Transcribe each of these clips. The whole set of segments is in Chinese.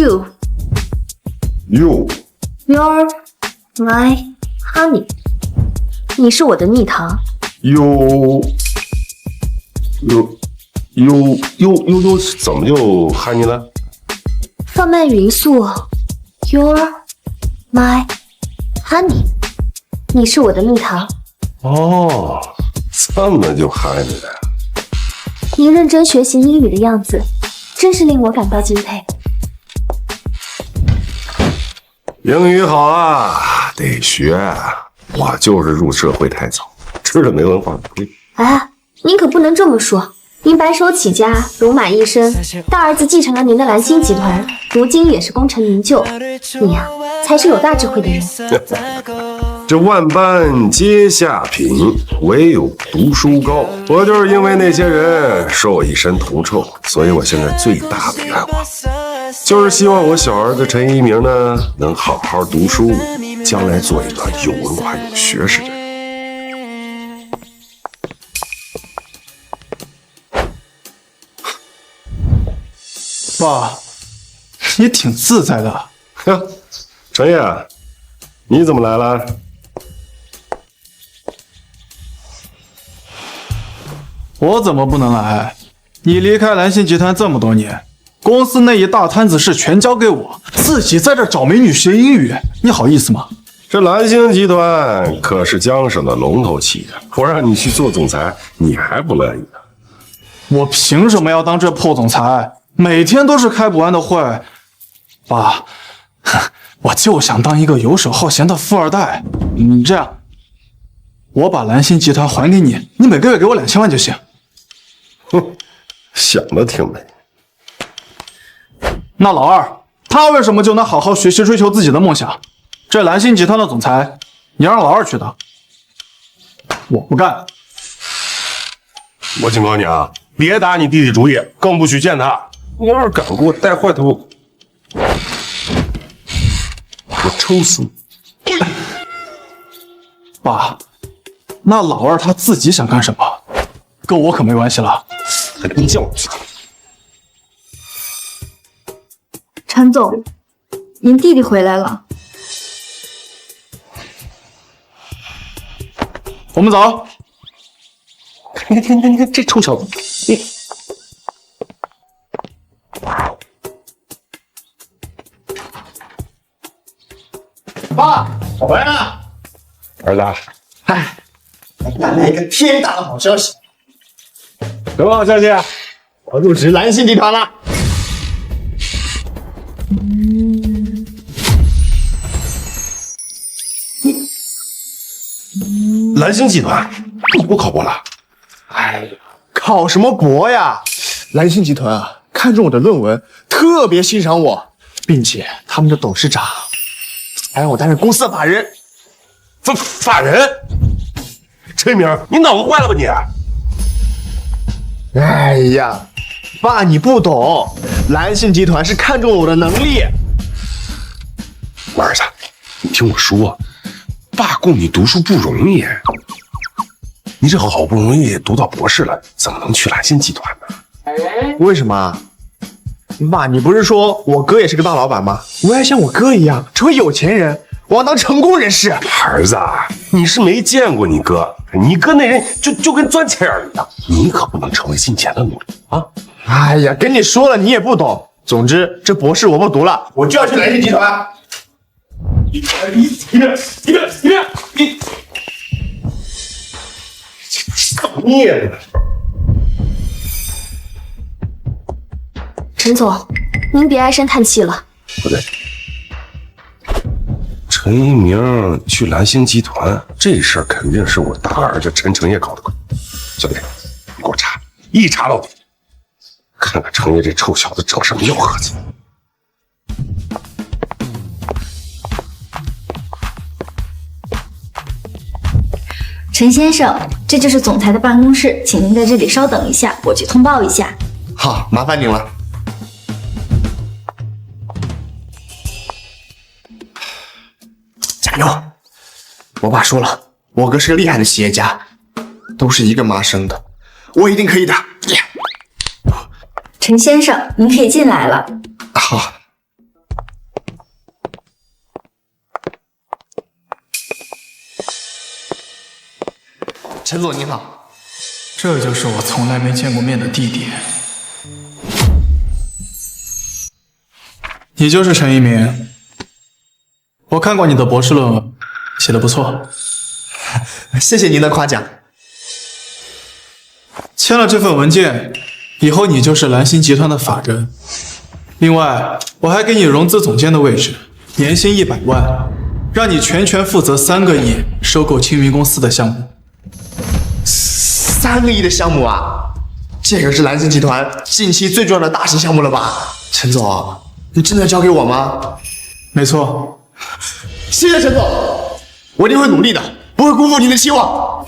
You. You. You're my honey. 你是我的蜜糖。You 怎么就喊你了？放慢语音速。You're my honey. 你是我的蜜糖。哦，这么就喊你了。您认真学习英语的样子，真是令我感到敬佩。英语好啊，得学。我就是入社会太早，吃了没文化的亏。哎，您可不能这么说。您白手起家，戎马一生，大儿子继承了您的蓝星集团，如今也是功成名就。你呀，才是有大智慧的人。这万般皆下品，唯有读书高。我就是因为那些人说我一身铜臭，所以我现在最大的愿望，就是希望我小儿子陈一鸣呢，能好好读书，将来做一个有文化有学识的人。爸，你挺自在的。呵，陈烨，你怎么来了？我怎么不能来？你离开蓝信集团这么多年，公司那一大摊子事全交给我，自己在这找美女学英语，你好意思吗？这蓝星集团可是江省的龙头企业，我让你去做总裁，你还不乐意呢？我凭什么要当这破总裁？每天都是开不完的会。爸，我就想当一个游手好闲的富二代。你这样，我把蓝星集团还给你，你每个月给我2000万就行。哼，想的挺美。那老二，他为什么就能好好学习追求自己的梦想？这蓝星集团的总裁，你让老二去当，我不干。我警告你啊，别打你弟弟主意，更不许见他。你要是敢给我带坏头，我抽死你！爸，那老二他自己想干什么，跟我可没关系了。还真叫我去！陈总，您弟弟回来了。我们走。你看，这臭小子，你。爸，我回来了。儿子，嗨，我带来一个天大的好消息。什么好消息？我入职蓝星集团了。蓝星集团，你不考博了？哎呀，考什么博呀？蓝星集团啊，看中我的论文，特别欣赏我，并且他们的董事长还让我担任公司的法人。法人？陈一鸣，你脑子坏了吧你？哎呀，爸，你不懂，蓝星集团是看中了我的能力。我儿子，你听我说，爸供你读书不容易，你这好不容易读到博士了，怎么能去蓝星集团呢？为什么？爸，你不是说我哥也是个大老板吗？我也像我哥一样成为有钱人，我要当成功人士。儿子，你是没见过你哥，你哥那人就跟钻钱眼一样，你可不能成为金钱的奴隶啊！哎呀，跟你说了你也不懂。总之，这博士我不读了，我就要去蓝星集团。你造孽的！陈总，您别唉声叹气了。不对，陈一鸣去蓝星集团这事儿肯定是我大儿子陈成业搞的鬼。小弟，你给我查，一查到底，看看成业这臭小子整什么幺蛾子。陈先生，这就是总裁的办公室，请您在这里稍等一下，我去通报一下。好，麻烦您了。加油！我爸说了，我哥是个厉害的企业家，都是一个妈生的，我一定可以的。陈先生，您可以进来了。好。陈总您好。这就是我从来没见过面的弟弟。你就是陈一鸣。我看过你的博士论文，写的不错。谢谢您的夸奖。签了这份文件，以后你就是蓝星集团的法人。另外，我还给你融资总监的位置，年薪100万，让你全权负责3个亿收购青云公司的项目。3个亿的项目啊，这可是蓝星集团近期最重要的大型项目了吧？陈总，你真的交给我吗？没错。谢谢陈总，我一定会努力的，不会辜负您的期望。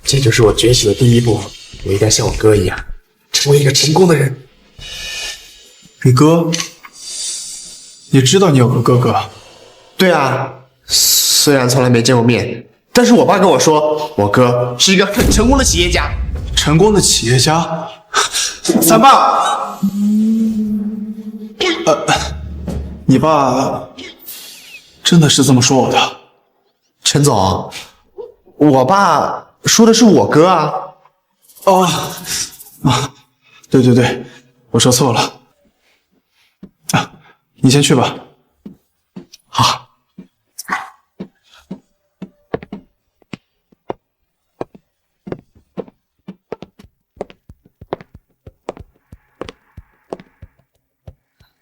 这就是我崛起的第一步，我应该像我哥一样，成为一个成功的人。你哥？你知道你有个哥哥？对啊，虽然从来没见过面，但是我爸跟我说，我哥是一个很成功的企业家。成功的企业家？三爸，你爸真的是这么说我的？陈总，我爸说的是我哥啊。哦，对，我说错了。你先去吧。好。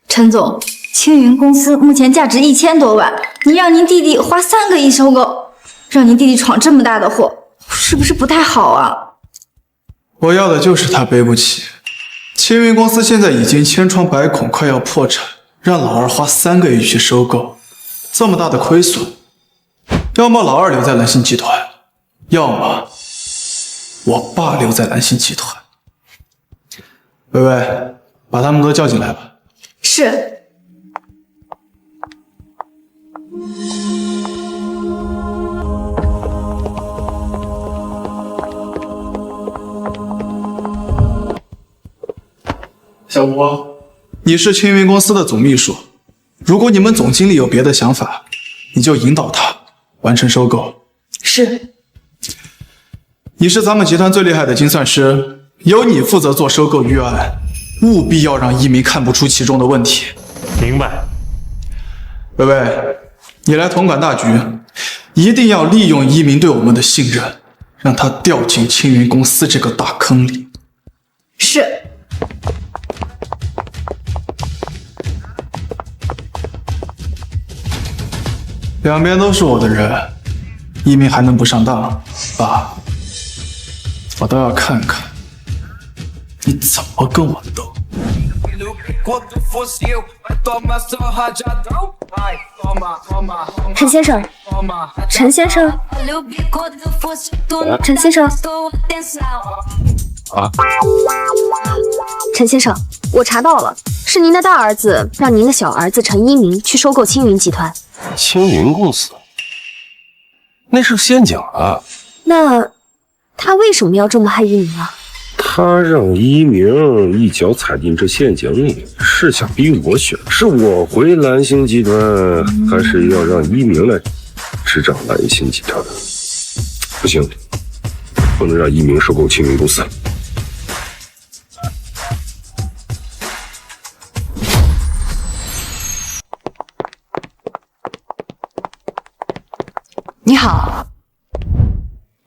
陈总，青云公司目前价值1000多万，你让您弟弟花3个亿收购，让您弟弟闯这么大的祸，是不是不太好啊？我要的就是他背不起。青云公司现在已经千疮百孔，快要破产，让老二花3个亿去收购，这么大的亏损，要么老二留在蓝星集团，要么我爸留在蓝星集团。薇薇，把他们都叫进来吧。是。小吴，你是青云公司的总秘书，如果你们总经理有别的想法，你就引导他完成收购。是。你是咱们集团最厉害的精算师，由你负责做收购预案，务必要让一鸣看不出其中的问题。明白。薇薇，你来统管大局，一定要利用一鸣对我们的信任，让他掉进青云公司这个大坑里。是。两边都是我的人，一鸣还能不上当？爸，我倒要看看你怎么跟我斗。陈先生，陈先生，陈先生，陈先生，我查到了，是您的大儿子让您的小儿子陈一鸣去收购青云集团。青云公司，那是陷阱啊！那他为什么要这么害一鸣啊？他让一鸣一脚踩进这陷阱里，是想逼我选，是我回蓝星集团，还是要让一鸣来执掌蓝星集团？不行，不能让一鸣收购青云公司。你好，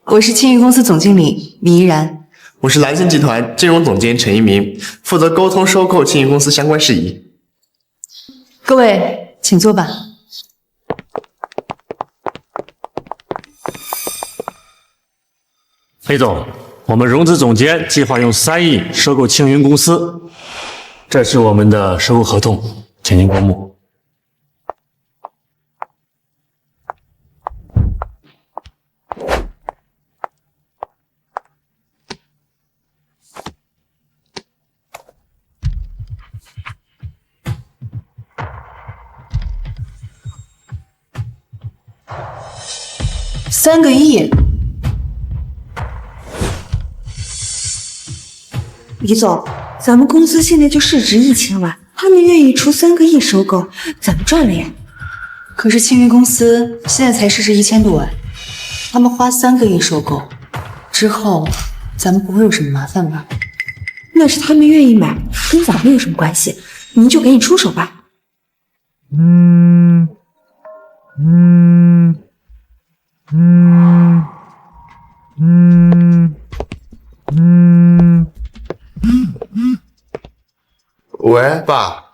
我是青云公司总经理李依然。我是蓝星集团金融总监陈一鸣，负责沟通收购青云公司相关事宜。各位，请坐吧。裴总，我们融资总监计划用3亿收购青云公司，这是我们的收购合同，请您过目。3个亿，李总，咱们公司现在就市值1000万，他们愿意出3个亿收购，咱们赚了呀。可是青云公司现在才市值1000多万，他们花3个亿收购之后，咱们不会有什么麻烦吧？那是他们愿意买，跟咱们有什么关系？您就赶紧出手吧。喂，爸。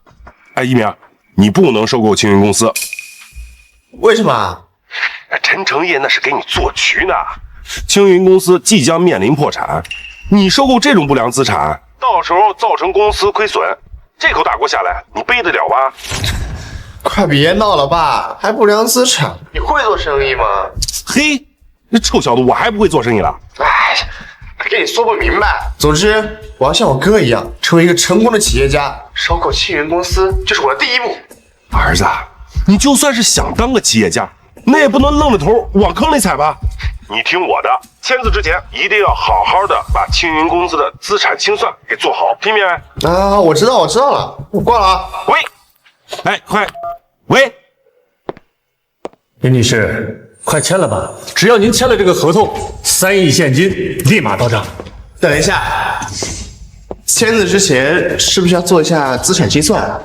哎，一鸣，你不能收购青云公司。为什么？陈成业那是给你做局呢。青云公司即将面临破产，你收购这种不良资产，到时候造成公司亏损，这口大锅下来，你背得了吧？快别闹了，爸，还不良资产，你会做生意吗？嘿，这臭小子，我还不会做生意了。哎，跟你说不明白。总之，我要像我哥一样，成为一个成功的企业家。收购青云公司就是我的第一步。儿子，你就算是想当个企业家，那也不能愣着头往坑里踩吧。你听我的，签字之前一定要好好的把青云公司的资产清算给做好，听明白？啊，我知道了，我挂了啊。喂，哎，快，喂，林女士，快签了吧！只要您签了这个合同，3亿现金立马到账。等一下，签字之前是不是要做一下资产清算？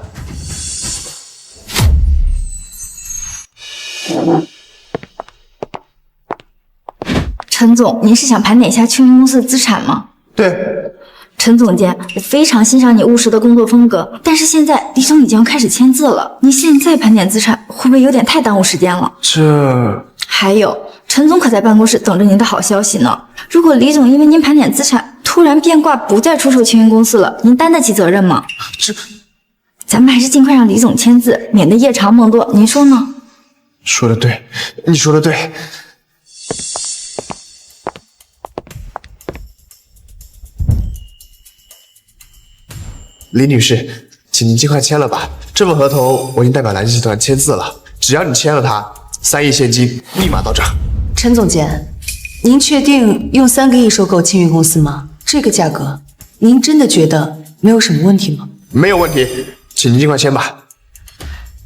陈总，您是想盘点一下青云公司的资产吗？对。陈总监，我非常欣赏你务实的工作风格，但是现在李总已经要开始签字了，你现在盘点资产会不会有点太耽误时间了？还有，陈总可在办公室等着您的好消息呢。如果李总因为您盘点资产突然变卦，不再出售青云公司了，您担得起责任吗？咱们还是尽快让李总签字，免得夜长梦多，您说呢？说的对，你说的对。李女士，请您尽快签了吧。这份合同我已经代表蓝集团签字了，只要你签了它，3亿现金立马到账。陈总监，您确定用3个亿收购青云公司吗？这个价格，您真的觉得没有什么问题吗？没有问题，请您尽快签吧。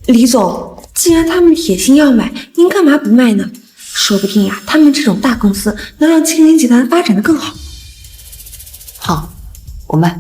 李总，既然他们铁心要买，您干嘛不卖呢？说不定呀，他们这种大公司能让青云集团发展得更好。好，我卖。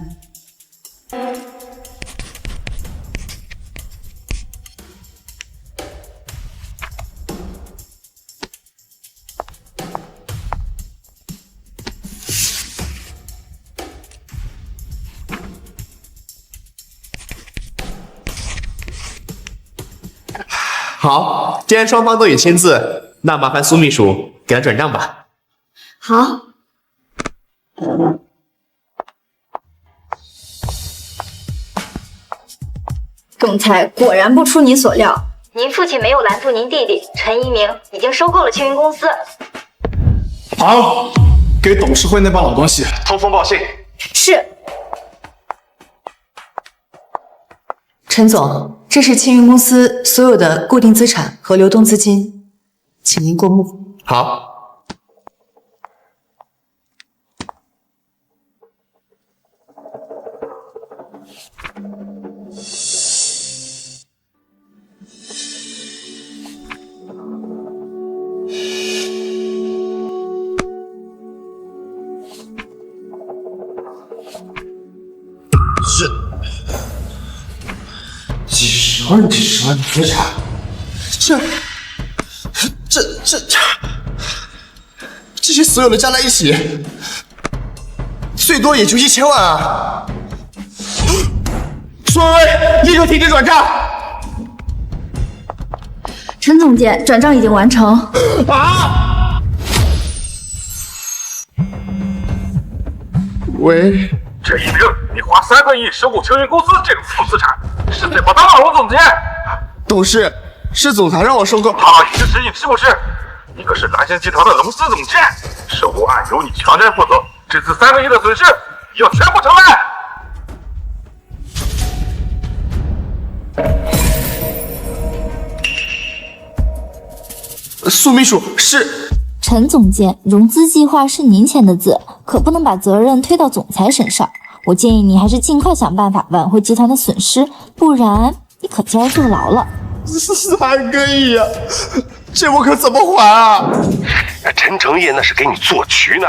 好，既然双方都已签字，那麻烦苏秘书给他转账吧。好。总裁果然不出你所料，您父亲没有拦住您弟弟陈一鸣，已经收购了青云公司。好，给董事会那帮老东西通风报信。是。陈总，这是青云公司所有的固定资产和流动资金，请您过目。好。几十万的资产，这些所有的加在一起，最多也就1000万啊！苏文威，立刻停止转账！陈总监，转账已经完成。啊！喂，这一鸣，你花3个亿收购青云公司这种负资产，是怎么当了龙总监？董事，是总裁让我收购。好，你是不是？你可是蓝星集团的龙司总监，收购案由你全权负责，这次3个亿的损失要全部承担。苏秘书是。陈总监，融资计划是您签的字，可不能把责任推到总裁身上。我建议你还是尽快想办法挽回集团的损失，不然你可就要坐牢了。3个亿呀，这我可怎么还啊？陈诚业那是给你做局呢。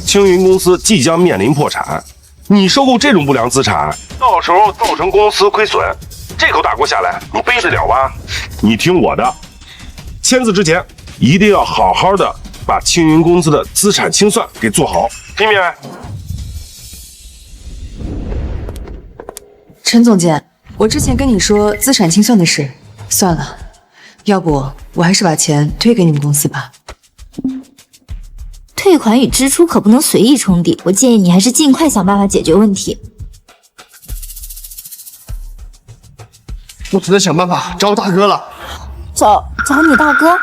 青云公司即将面临破产，你收购这种不良资产，到时候造成公司亏损，这口大锅下来，你背得了吗？你听我的，签字之前一定要好好的把青云公司的资产清算给做好，听明白？陈总监，我之前跟你说资产清算的事，算了，要不我还是把钱退给你们公司吧。退款与支出可不能随意冲抵，我建议你还是尽快想办法解决问题。我只能想办法找我大哥了。找你大哥？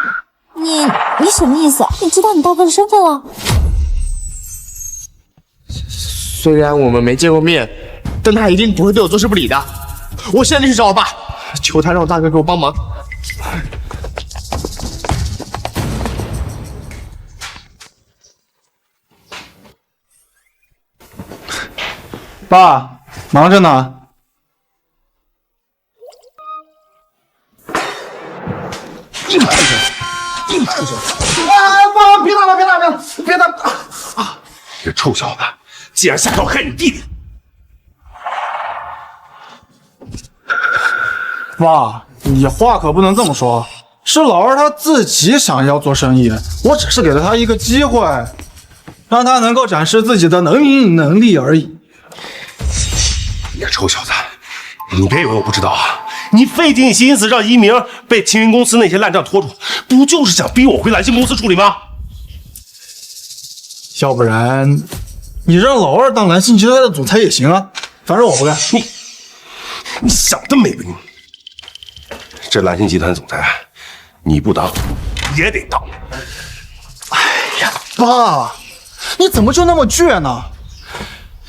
你什么意思？你知道你大哥的身份了？虽然我们没见过面，但他一定不会对我坐视不理的。我现在就去找我爸，求他让我大哥给我帮忙。爸，忙着呢。爸，别打了！这臭小子竟然下手害你弟弟！爸，你话可不能这么说，是老二他自己想要做生意，我只是给了他一个机会，让他能够展示自己的能力而已。你个臭小子，你别以为我不知道啊！你费尽心思让一鸣被青云公司那些烂账拖住，不就是想逼我回蓝星公司处理吗？要不然，你让老二当蓝星集团的总裁也行啊，反正我不干。你想得美吧你！这蓝星集团总裁，你不当也得当。哎呀，爸，你怎么就那么倔呢？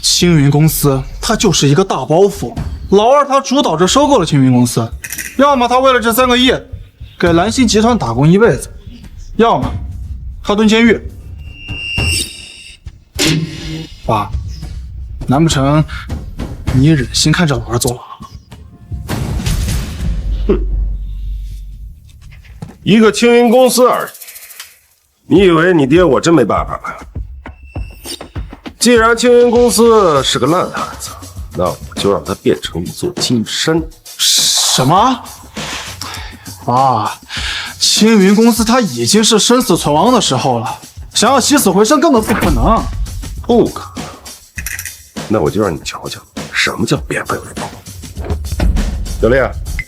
青云公司它就是一个大包袱，老二他主导着收购了青云公司，要么他为了这3个亿给蓝星集团打工一辈子，要么他蹲监狱。爸，难不成你忍心看着老二坐牢？哼，一个青云公司而已，你以为你爹我真没办法吗？既然青云公司是个烂摊子，那我就让它变成一座金山。什么？爸，青云公司它已经是生死存亡的时候了，想要起死回生根本不可能。不可能？那我就让你瞧瞧什么叫变废为宝。小丽，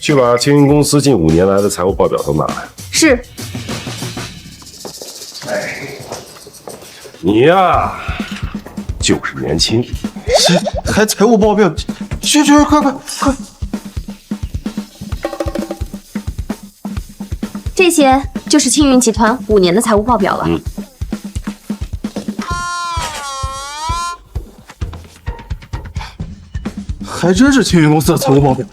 去把青云公司近5年来的财务报表都拿来。是。你呀，就是年轻。还财务报表？去，快！这些就是青云集团5年的财务报表了。还真是青云公司的财务报表。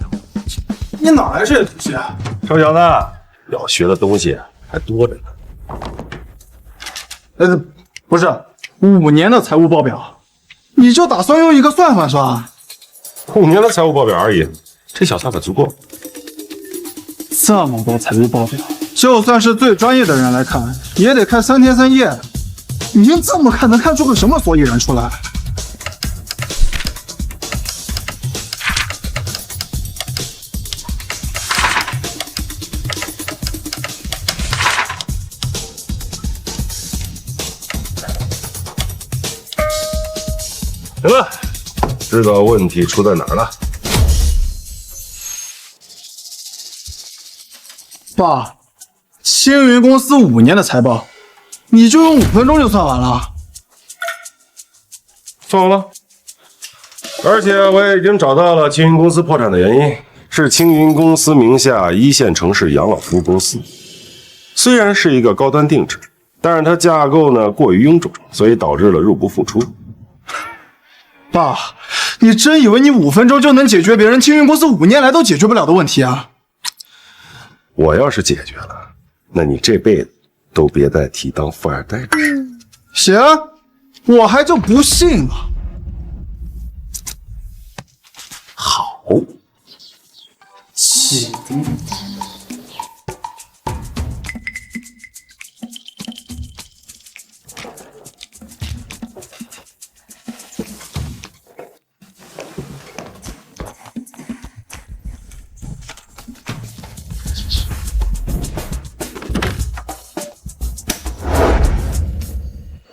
你哪来这些东西啊？臭小子，要学的东西还多着呢。不是5年的财务报表，你就打算用一个算法算？5年的财务报表而已，这小算法足够。这么多财务报表，就算是最专业的人来看，也得看3天3夜。你用这么看，能看出个什么所以然出来？行了，知道问题出在哪儿了。爸，青云公司5年的财报，你就用5分钟就算完了？算完了，而且我也已经找到了青云公司破产的原因，是青云公司名下1线城市养老服务公司。虽然是一个高端定制，但是它架构呢过于臃肿，所以导致了入不敷出。爸，你真以为你5分钟就能解决别人青云公司5年来都解决不了的问题啊？我要是解决了，那你这辈子都别再提当富二代的事。行，我还就不信了。起。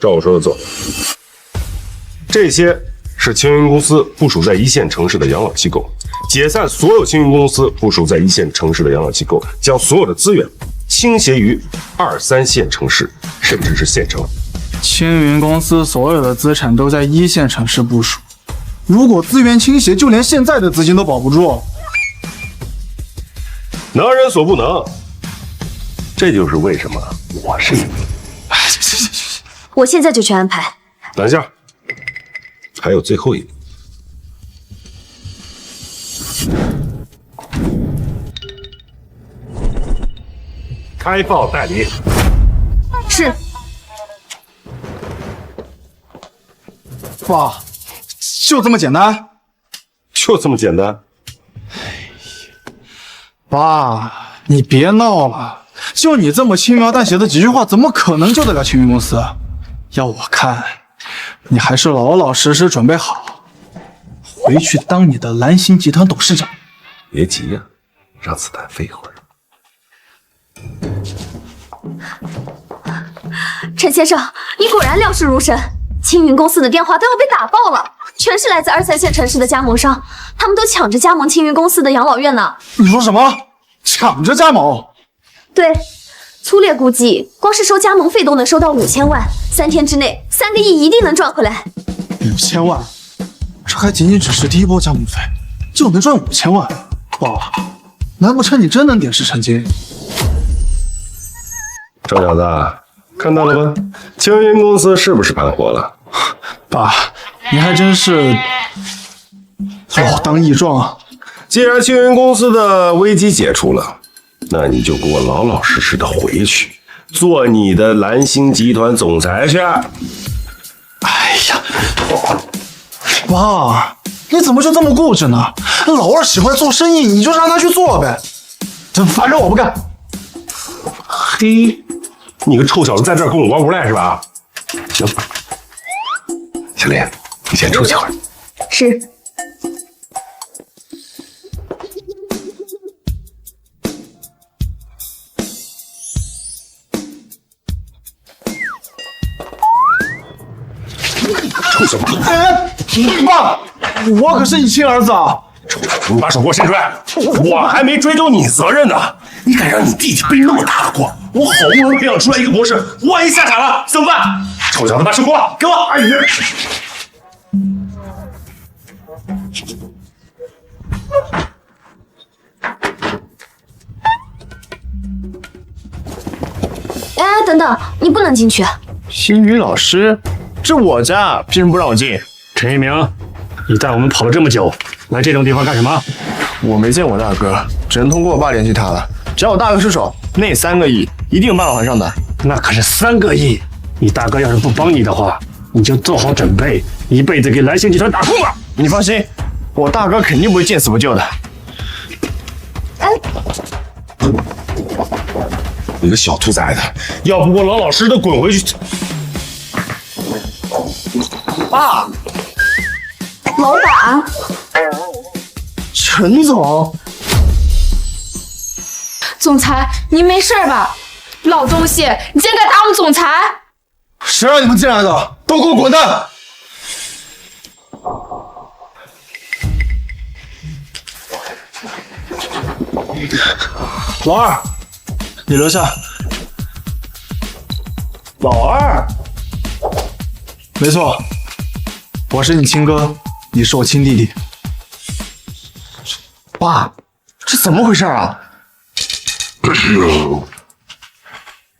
照我说的做。这些是青云公司部署在一线城市的养老机构，解散所有青云公司部署在一线城市的养老机构，将所有的资源倾斜于2、3线城市，甚至是县城。青云公司所有的资产都在1线城市部署，如果资源倾斜，就连现在的资金都保不住。能人所不能，这就是为什么我是你。我现在就去安排。等一下，还有最后一步。开报代理。是。爸，就这么简单？就这么简单？爸，你别闹了，就你这么轻描淡写的几句话，怎么可能救得了青云公司？要我看，你还是老老实实准备好，回去当你的蓝星集团董事长。别急呀，让子弹飞一会儿。陈先生，你果然料事如神，青云公司的电话都要被打爆了，全是来自2、3线城市的加盟商，他们都抢着加盟青云公司的养老院呢。你说什么？抢着加盟？对，粗略估计，光是收加盟费都能收到5000万，3天之内3个亿一定能赚回来。5000万？这还仅仅只是第一波加盟费，就能赚5000万？爸，难不成你真能点石成金？赵小子，看到了吧？青云公司是不是盘活了？爸，你还真是老当益壮啊！既然青云公司的危机解除了，那你就给我老老实实的回去，做你的蓝星集团总裁去。哎呀，爸，你怎么就这么固执呢？老二喜欢做生意，你就让他去做呗。反正我不干。嘿，你个臭小子在这儿跟我玩无赖是吧？行，小林，你先出去会儿。是。臭小子！哎，爸，我可是你亲儿子啊！臭小子，你把手给我伸出来！我还没追究你责任呢，你敢让你弟弟背那么大的锅？我好不容易培养出来一个博士，万一下场了怎么办？臭小子，把手给我，给我！哎呀！哎，等等，你不能进去。星宇老师，这我家，凭什么不让我进？陈一鸣，你带我们跑了这么久，来这种地方干什么？我没见我大哥，只能通过我爸联系他了。只要我大哥失手，那3个亿一定有办法还上的。那可是3个亿，你大哥要是不帮你的话，你就做好准备，一辈子给蓝星集团打工了。你放心，我大哥肯定不会见死不救的。哎，你个小兔崽子，要不给我老老实实的滚回去！爸，老板，陈总，总裁，您没事吧？老东西，你竟然敢打我们总裁！谁让你们进来的？都给我滚蛋！老二，你留下。老二，没错，我是你亲哥，你是我亲弟弟。爸，这怎么回事啊？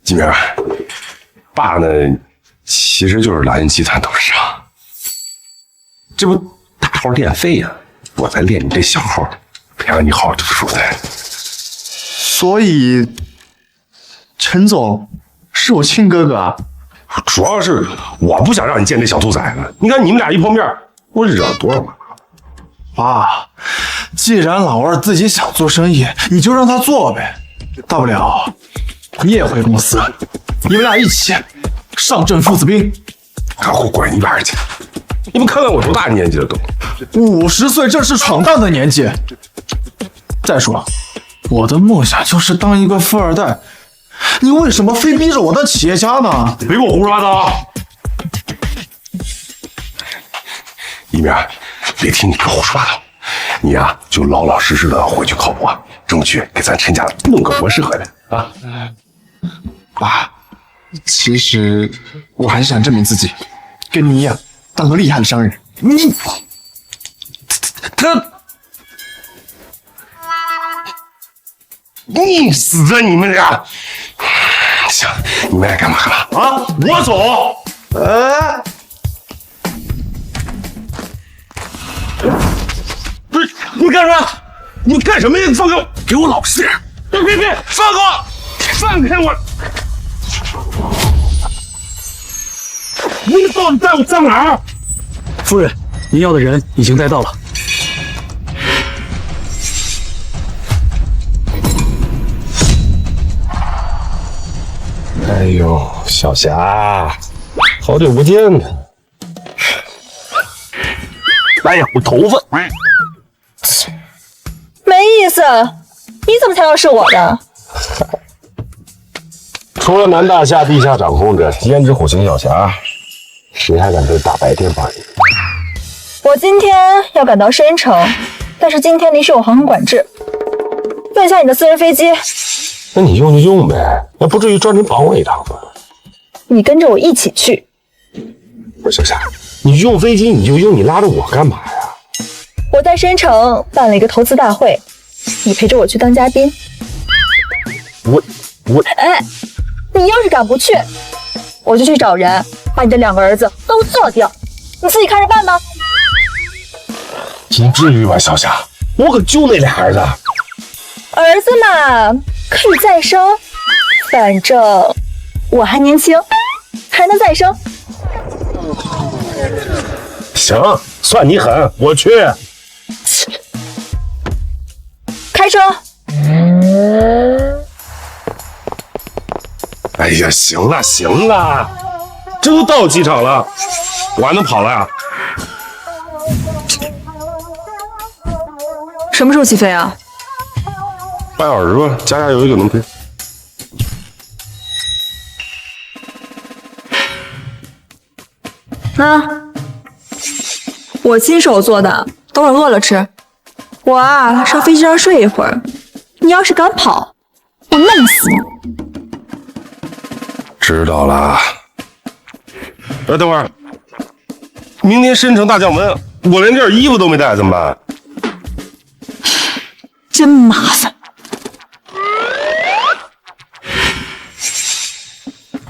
金明，爸呢，其实就是蓝云集团董事长。这不大号练废呀，我在练你这小号，培养你好好读书的。所以，陈总是我亲哥哥啊。主要是我不想让你见这小兔崽子。你看你们俩一碰面，我惹多少麻烦。爸，既然老二自己想做生意，你就让他做呗，大不了你也回公司，你们俩一起上阵父子兵。我滚一边去！你们看看我多大年纪了都，50岁正是闯荡的年纪。再说，我的梦想就是当一个富二代，你为什么非逼着我当企业家呢？别给我胡说八道！一鸣，别听你哥胡说八道，你呀就老老实实的回去考博，争取给咱陈家弄个博士回来啊！爸，其实我还是想证明自己，跟你一样当个厉害的商人。你死啊你们俩！行，你们爱干嘛干嘛啊！我走。不是你干什么？你干什么呀？放开我！给我老实点！别！放开我！放开我！你到底带我上哪儿？夫人，您要的人已经带到了。哎呦，小霞，好久不见呢！哎呀，我头发！没意思，你怎么才要是我的？除了南大厦地下掌控者胭脂虎型小霞，谁还敢对大白天发言？我今天要赶到申城，但是今天临时有航空管制，用一下你的私人飞机。那你用就用呗，那不至于专程绑我一趟吧？你跟着我一起去。不是小霞，你用飞机你就用，你拉着我干嘛呀？我在申城办了一个投资大会，你陪着我去当嘉宾。我，哎，你要是敢不去，我就去找人把你的2个儿子都做掉，你自己看着办吧。你至于吗，小霞？我可就那俩儿子。儿子嘛，可以再生，反正我还年轻，还能再生。行，算你狠，我去。开车。哎呀，行了，这都到机场了，我还能跑了呀？什么时候起飞啊半小时吧，加油就能飞。我亲手做的，等会儿饿了吃。我啊，上飞机上睡一会儿。你要是敢跑，我弄死你！知道了。等会儿，明天申城大将门，我连件衣服都没带，怎么办？真麻烦。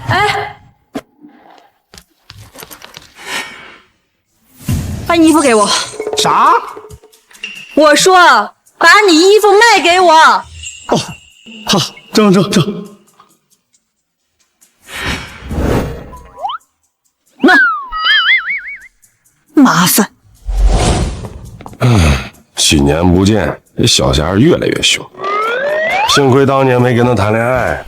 哎，把你衣服给我。啥？我说把你衣服卖给我。哦，好，挣。那麻烦。许年不见，这小霞越来越凶。幸亏当年没跟他谈恋爱。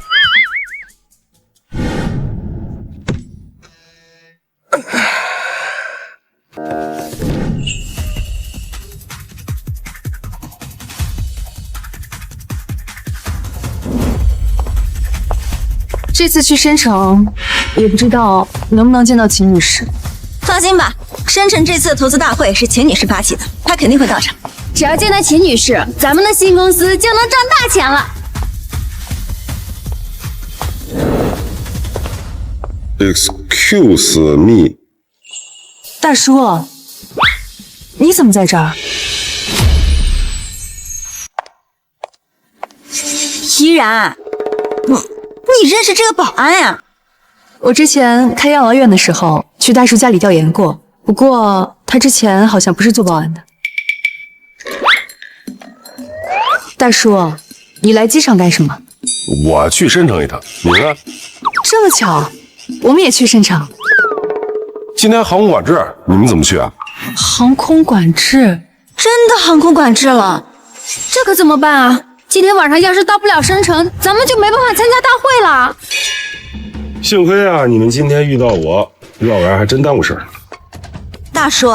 这次去申城，也不知道能不能见到秦女士。放心吧，申城这次的投资大会是秦女士发起的，她肯定会到场。只要见到秦女士，咱们的新公司就能赚大钱了。Excuse me， 大叔，你怎么在这儿？怡然，你认识这个保安呀？我之前开养老院的时候去大叔家里调研过，不过他之前好像不是做保安的。大叔，你来机场干什么？我去申城一趟，你呢？这么巧，我们也去申城。今天航空管制，你们怎么去啊？航空管制，真的航空管制了，这可怎么办啊？今天晚上要是到不了深城，咱们就没办法参加大会了。幸亏啊，你们今天遇到我，要不然还真耽误事儿。大叔，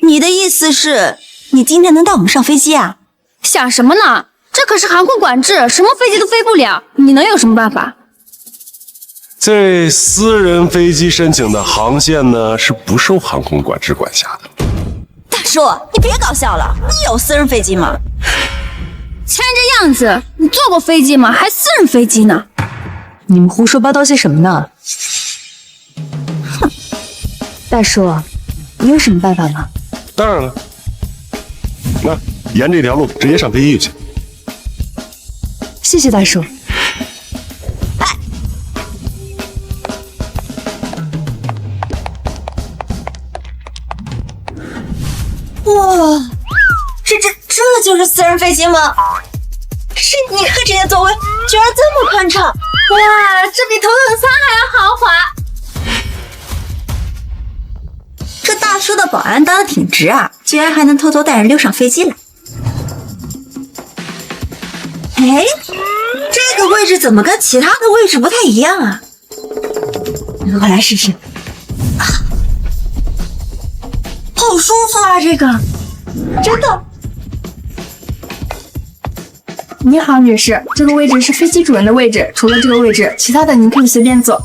你的意思是，你今天能带我们上飞机啊？想什么呢？这可是航空管制，什么飞机都飞不了，你能有什么办法？这私人飞机申请的航线呢，是不受航空管制管辖的。大叔，你别搞笑了，你有私人飞机吗？看这样子，你坐过飞机吗？还私人飞机呢？你们胡说八道些什么呢？哼，大叔，你有什么办法吗？当然了，那沿这条路直接上飞机去。谢谢大叔。哇，这就是私人飞机吗？是，你看这些座位居然这么宽敞！哇，这比头等舱还要豪华。这大叔的保安当的挺直啊，居然还能偷偷带人溜上飞机来。哎，这个位置怎么跟其他的位置不太一样啊？我来试试。啊，好舒服啊，这个真的。你好，女士，这个位置是飞机主人的位置，除了这个位置，其他的您可以随便坐。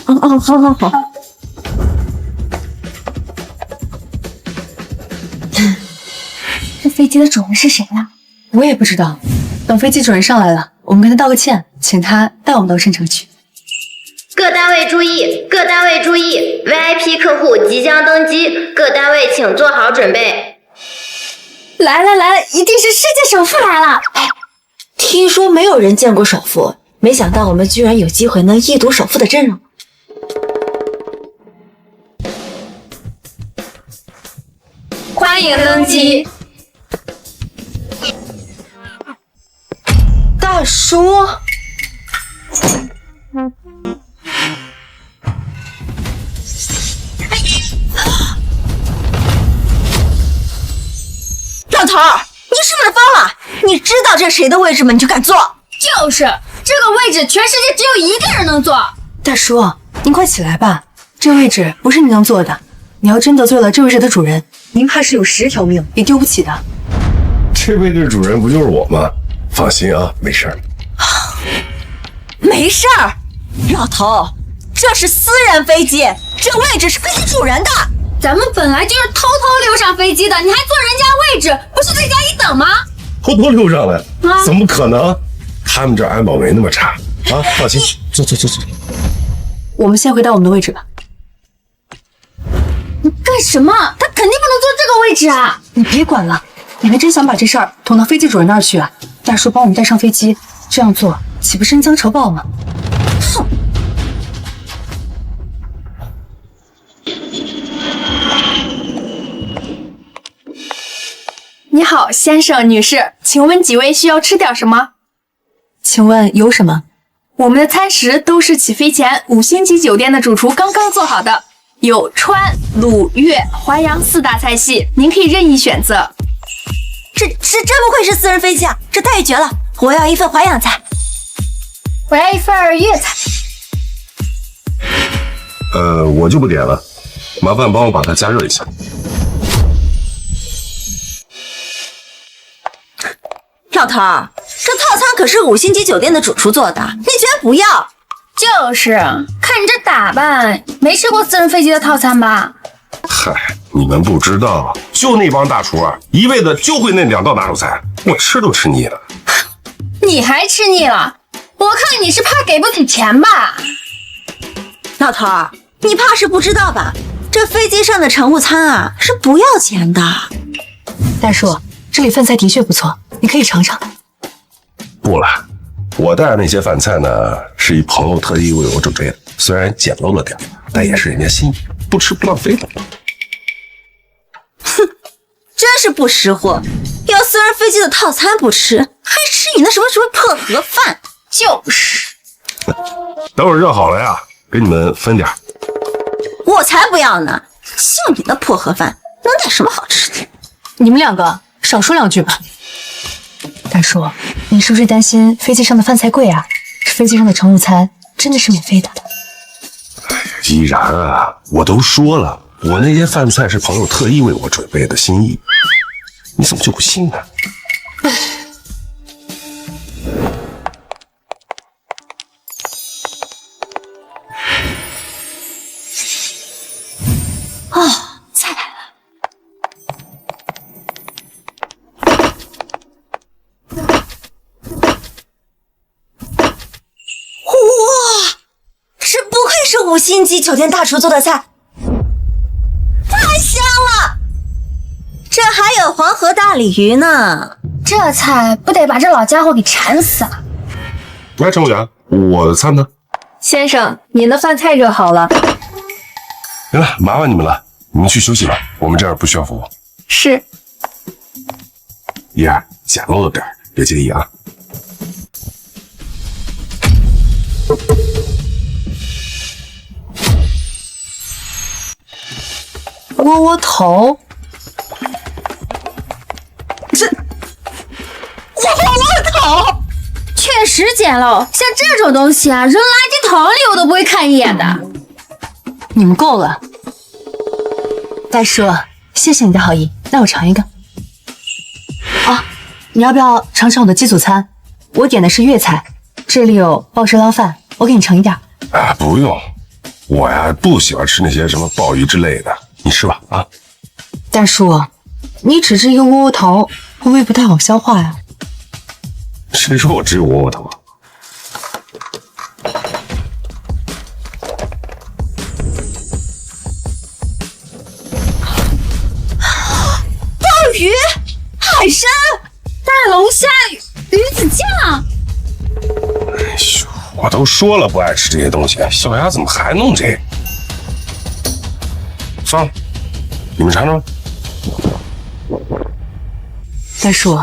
好。这飞机的主人是谁呀？我也不知道，等飞机主人上来了，我们跟他道个歉，请他带我们到深城去。各单位注意，各单位注意 ，VIP 客户即将登机，各单位请做好准备。来了，一定是世界首富来了！听说没有人见过首富，没想到我们居然有机会能一睹首富的真容。欢迎登机，大叔。老头儿，你是不是疯了？你知道这是谁的位置吗？你就敢坐？就是这个位置，全世界只有一个人能坐。大叔，您快起来吧，这位置不是您能坐的。你要真得罪了这位置的主人，您怕是有10条命也丢不起的。这位置主人不就是我吗？放心啊，没事儿。没事儿，老头，这是私人飞机，这位置是飞机主人的。咱们本来就是偷偷溜上飞机的，你还坐人家位置，不是罪加一等吗？偷偷溜上来？怎么可能？他们这安保没那么差啊！放心，坐。我们先回到我们的位置吧。你干什么？他肯定不能坐这个位置啊！你别管了，你还真想把这事儿捅到飞机主人那儿去啊？大叔帮我们带上飞机，这样做岂不是恩将仇报吗？哼！你好，先生、女士，请问几位需要吃点什么？请问有什么？我们的餐食都是起飞前5星级酒店的主厨刚刚做好的，有川、鲁、粤、淮扬4大菜系，您可以任意选择。这真不愧是私人飞机啊，这太绝了！我要一份淮扬菜，我要一份粤菜。我就不点了，麻烦帮我把它加热一下。老头儿，这套餐可是5星级酒店的主厨做的，你居然不要？就是看你这打扮，没吃过私人飞机的套餐吧？嗨，你们不知道，就那帮大厨啊，一辈子就会那2道拿手菜，我吃都吃腻了。你还吃腻了？我看你是怕给不起钱吧？老头儿，你怕是不知道吧？这飞机上的乘务餐啊是不要钱的。大叔，这里饭菜的确不错，你可以尝尝。不了，我带的那些饭菜呢，是一朋友特地为我准备的，虽然简陋了点，但也是人家心意，不吃不浪费的。哼，真是不识货，要私人飞机的套餐不吃，还吃你那什么破盒饭？就是，等会儿热好了呀，给你们分点。我才不要呢！就你那破盒饭，能带什么好吃的？你们两个少说两句吧。大叔，你是不是担心飞机上的饭菜贵啊？这飞机上的乘务餐真的是免费的。依然啊，我都说了，我那些饭菜是朋友特意为我准备的心意，你怎么就不信呢？哦，菜来了。哇，这不愧是5星级酒店大厨做的菜，太香了！这还有黄河大鲤鱼呢，这菜不得把这老家伙给馋死了。来，乘务员，我的餐呢？先生，您的饭菜热好了。行了，麻烦你们了，你们去休息吧，我们这儿不需要服务。是。依然，简陋了点，别介意啊。窝窝头，窝头确实简陋，像这种东西啊，扔垃圾桶里我都不会看一眼的。你们够了。大叔，谢谢你的好意，那我尝一个。啊，你要不要尝尝我的鸡祖餐？我点的是粤菜，这里有鲍汁捞饭，我给你盛一点。啊，不用，我呀不喜欢吃那些什么鲍鱼之类的，你吃吧啊。大叔，你只吃一个窝窝头，会不会不太好消化呀？谁说我只有窝窝头啊？鲍鱼、海参、大龙虾、鱼子酱。哎呦，我都说了不爱吃这些东西，小丫怎么还弄这个？算了，你们尝尝吧。大叔，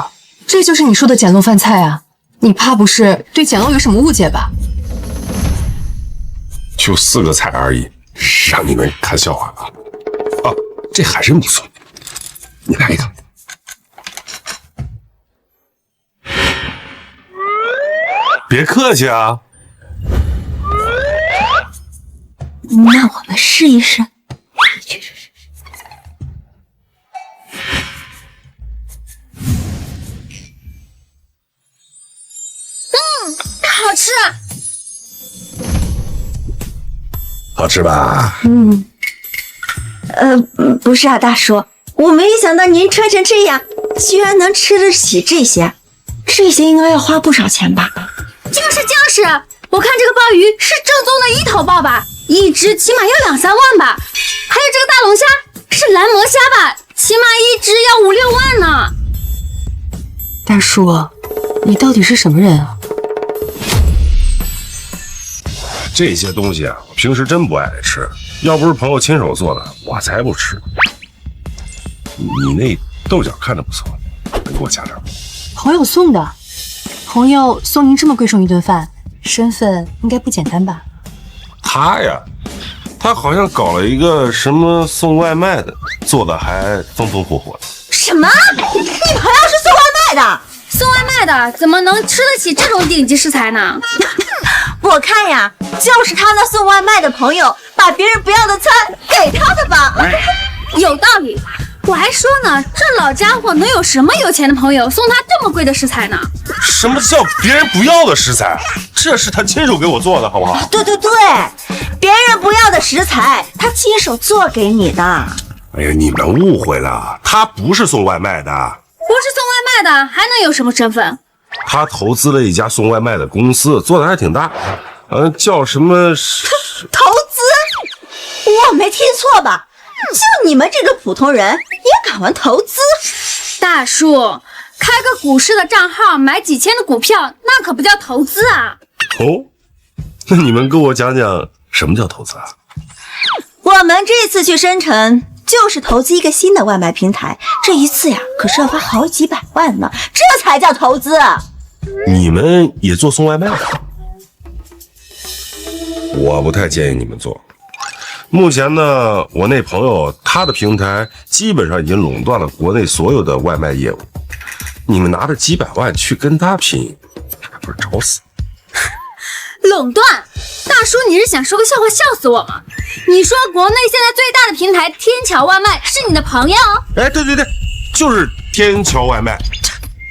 这就是你说的简陋饭菜啊？你怕不是对简陋有什么误解吧？就4个菜而已，让你们看笑话啊！啊，这海参不错，你来一个。别客气啊。那我们试一试。去。好吃。好吃吧？不是啊，大叔，我没想到您穿成这样，居然能吃得起这些，这些应该要花不少钱吧？就是，我看这个鲍鱼是正宗的1头鲍吧，一只起码要2、3万吧。还有这个大龙虾是蓝魔虾吧，起码一只要5、6万呢。大叔，你到底是什么人啊？这些东西啊，我平时真不爱吃，要不是朋友亲手做的，我才不吃。你那豆角看着不错，你给我加点。朋友送的，朋友送您这么贵重一顿饭，身份应该不简单吧？他呀，他好像搞了一个什么送外卖的，做的还风风火火的。什么？你朋友是送外卖的？送外卖的怎么能吃得起这种顶级食材呢？我看呀，就是他那送外卖的朋友把别人不要的餐给他的吧。有道理。我还说呢，这老家伙能有什么有钱的朋友送他这么贵的食材呢？什么叫别人不要的食材？这是他亲手给我做的，好不好？对，别人不要的食材，他亲手做给你的。哎呀，你们误会了，他不是送外卖的。不是送外卖的，还能有什么身份？他投资了一家送外卖的公司，做的还挺大，叫什么？投资？我没听错吧？就你们这个普通人也敢玩投资？大叔，开个股市的账号买几千的股票，那可不叫投资啊！哦，那你们跟我讲讲什么叫投资啊？我们这次去深城就是投资一个新的外卖平台，这一次呀可是要花好几百万呢，这才叫投资。你们也做送外卖的？我不太建议你们做。目前呢，我那朋友他的平台基本上已经垄断了国内所有的外卖业务。你们拿着几百万去跟他拼，还不是找死？垄断？大叔，你是想说个笑话笑死我吗？你说国内现在最大的平台天桥外卖是你的朋友？哎，对，就是天桥外卖。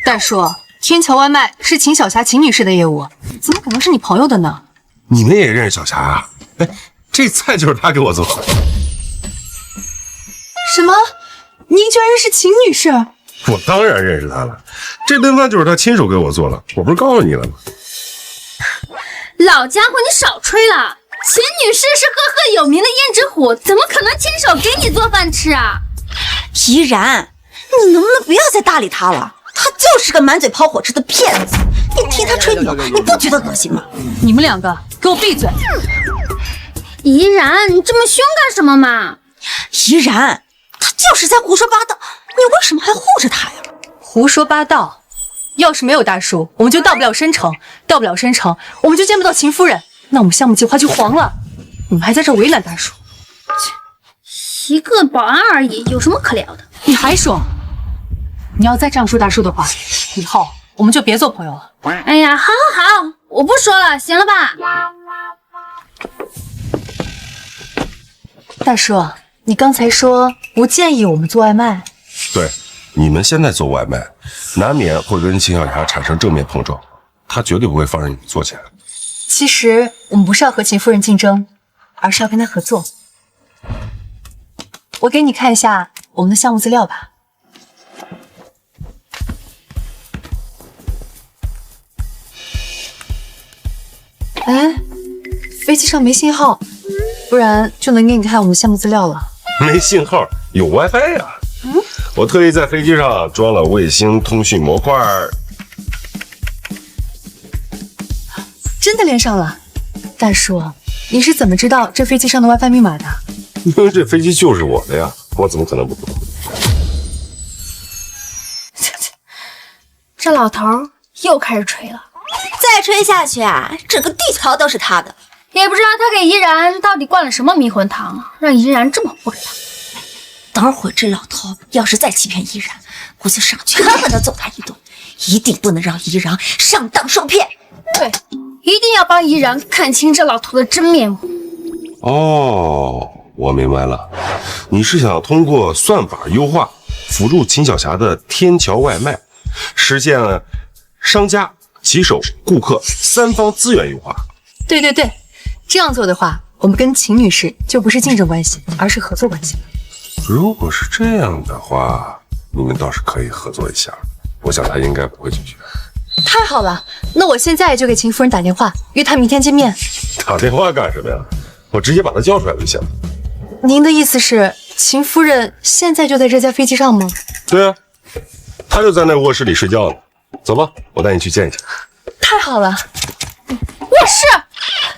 大叔，天桥外卖是秦小霞秦女士的业务，怎么可能是你朋友的呢？你们也认识小霞啊？哎，这菜就是她给我做的。什么？您居然认识秦女士？我当然认识她了，这顿饭就是她亲手给我做的，我不是告诉你了吗？老家伙，你少吹了！秦女士是赫赫有名的胭脂虎，怎么可能亲手给你做饭吃啊？怡然，你能不能不要再搭理他了？他就是个满嘴跑火车的骗子，你听他吹牛，你不觉得恶心吗？你们两个给我闭嘴！怡然，你这么凶干什么嘛？怡然，他就是在胡说八道，你为什么还护着他呀？胡说八道！要是没有大叔，我们就到不了深城，到不了深城，我们就见不到秦夫人，那我们项目计划就黄了。你们还在这为难大叔？一个保安而已，有什么可聊的？你还说，你要再这样说大叔的话，以后我们就别做朋友了。哎呀，好，我不说了，行了吧？大叔，你刚才说不建议我们做外卖。对，你们现在做外卖，难免会跟秦小霞产生正面碰撞，她绝对不会放任你们做起来。其实我们不是要和秦夫人竞争，而是要跟她合作。我给你看一下我们的项目资料吧。哎，飞机上没信号，不然就能给你看我们项目资料了。没信号，有 WiFi 呀。我特意在飞机上装了卫星通讯模块。真的连上了。大叔，你是怎么知道这飞机上的 WiFi 密码的？因为这飞机就是我的呀，我怎么可能不知道？这老头又开始吹了。再吹下去啊，整个地球都是他的。也不知道他给怡然到底灌了什么迷魂汤，让怡然这么不给他。等会儿这老头要是再欺骗怡然，我就上去狠狠地揍他一顿，一定不能让怡然上当受骗。对，一定要帮怡然看清这老头的真面目。哦，我明白了，你是想通过算法优化辅助秦小霞的天桥外卖，实现商家、骑手、顾客三方资源优化。对，这样做的话，我们跟秦女士就不是竞争关系，而是合作关系了。如果是这样的话，你们倒是可以合作一下，我想她应该不会拒绝。太好了，那我现在就给秦夫人打电话，约她明天见面。打电话干什么呀？我直接把她叫出来就行了。您的意思是，秦夫人现在就在这架飞机上吗？对啊，她就在那卧室里睡觉呢。走吧，我带你去见一下。太好了。卧室，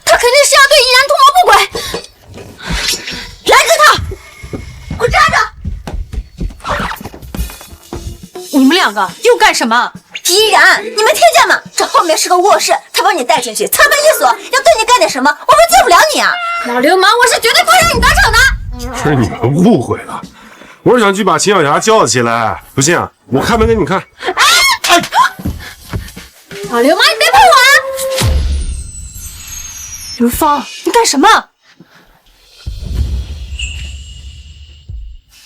他肯定是要对怡然图谋不轨。拦住他！给我站着！你们两个又干什么？怡然，你没听见吗？这后面是个卧室，他把你带进去，侧门一锁，要对你干点什么，我们救不了你啊！老流氓，我是绝对不会让你得逞的。是你们误会了，我是想去把秦小霞叫起来。不信啊，我开门给你们看。哎，老流氓，你别碰我啊！刘芳，你干什么？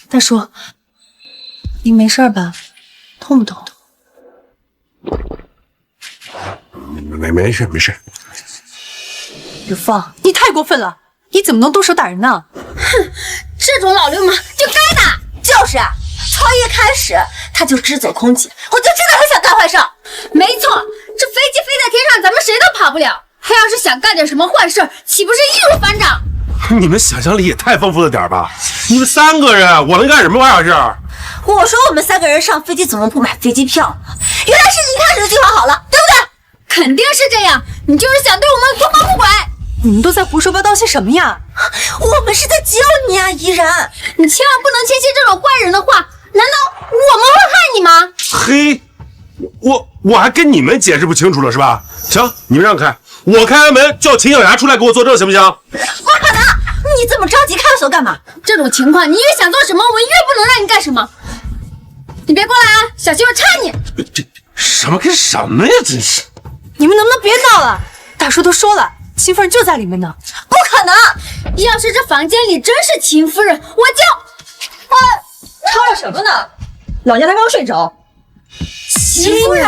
大叔，您没事吧？痛不痛？没事。刘芳，你太过分了！你怎么能动手打人呢？哼，这种老流氓就该打。就是啊，从一开始他就只走空姐，我就知道他想干坏事。没错，这飞机飞在天上，咱们谁都跑不了。他要是想干点什么坏事，岂不是易如反掌？你们想象力也太丰富了点吧！你们3个人，我能干什么坏事？我说我们3个人上飞机怎么不买飞机票呢？原来是你一开始就计划好了，对不对？肯定是这样，你就是想对我们图谋不轨。你们都在胡说八道些什么呀？我们是在教你啊，怡然，你千万不能轻信这种坏人的话，难道我们会害你吗？嘿，我还跟你们解释不清楚了是吧？行，你们让开，我开完门叫秦小霞出来给我作证，行不行？不可能，你你这么着急看守干嘛？这种情况，你越想做什么，我越不能让你干什么。你别过来啊，小心我插你！这什么跟什么呀？真是！你们能不能别闹了？大叔都说了，秦夫人就在里面呢。不可能！要是这房间里真是秦夫人，我就……吵嚷什么呢？老娘才刚睡着。秦夫人，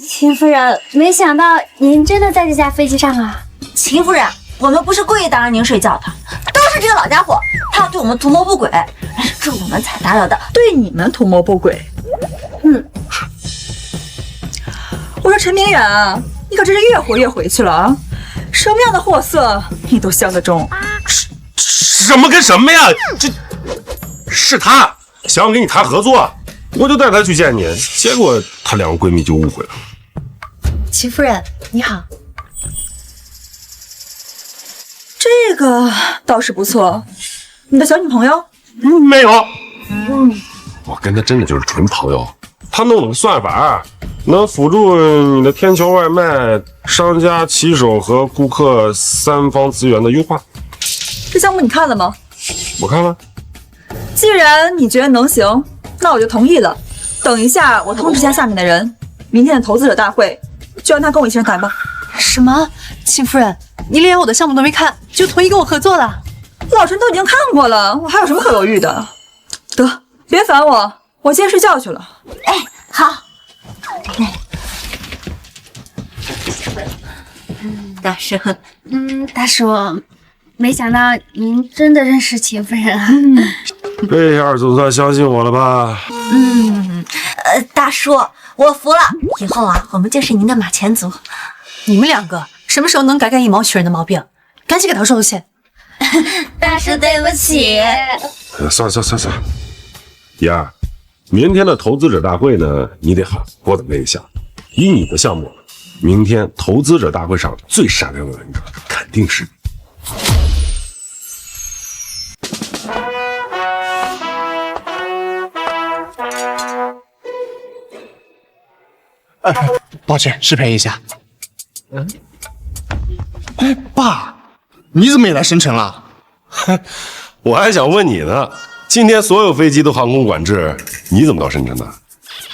秦夫人，没想到您真的在这架飞机上啊！秦夫人，我们不是故意打扰您睡觉的，都是这个老家伙，他对我们图谋不轨，是我们才打扰的，对你们图谋不轨。我说陈明远啊，你可真是越活越回去了啊！什么样的货色你都相得中。什么跟什么呀？这是他想要跟你谈合作，我就带他去见你，结果她两个闺蜜就误会了。秦夫人，你好。这个倒是不错，你的小女朋友？没有。我跟他真的就是纯朋友。他弄了个算法，能辅助你的天桥外卖、商家骑手和顾客三方资源的优化。这项目你看了吗？我看了。既然你觉得能行，那我就同意了。等一下，我通知下面的人，明天的投资者大会就让他跟我一起上台吧。什么？秦夫人，你连我的项目都没看，就同意跟我合作了？老陈都已经看过了，我还有什么可犹豫的？得，别烦我，我先睡觉去了。哎，好。大叔，大叔，没想到您真的认识秦夫人啊！这下总算相信我了吧？大叔，我服了，以后啊，我们就是您的马前卒。你们两个什么时候能改改以貌取人的毛病？赶紧给他收钱。大叔，对不起。算了，妍儿，明天的投资者大会呢，你得好好的问一下。以你的项目，明天投资者大会上最闪亮的人者肯定是你。抱歉，失陪一下。哎，爸，你怎么也来生辰了？我还想问你呢，今天所有飞机都航空管制，你怎么到深圳的？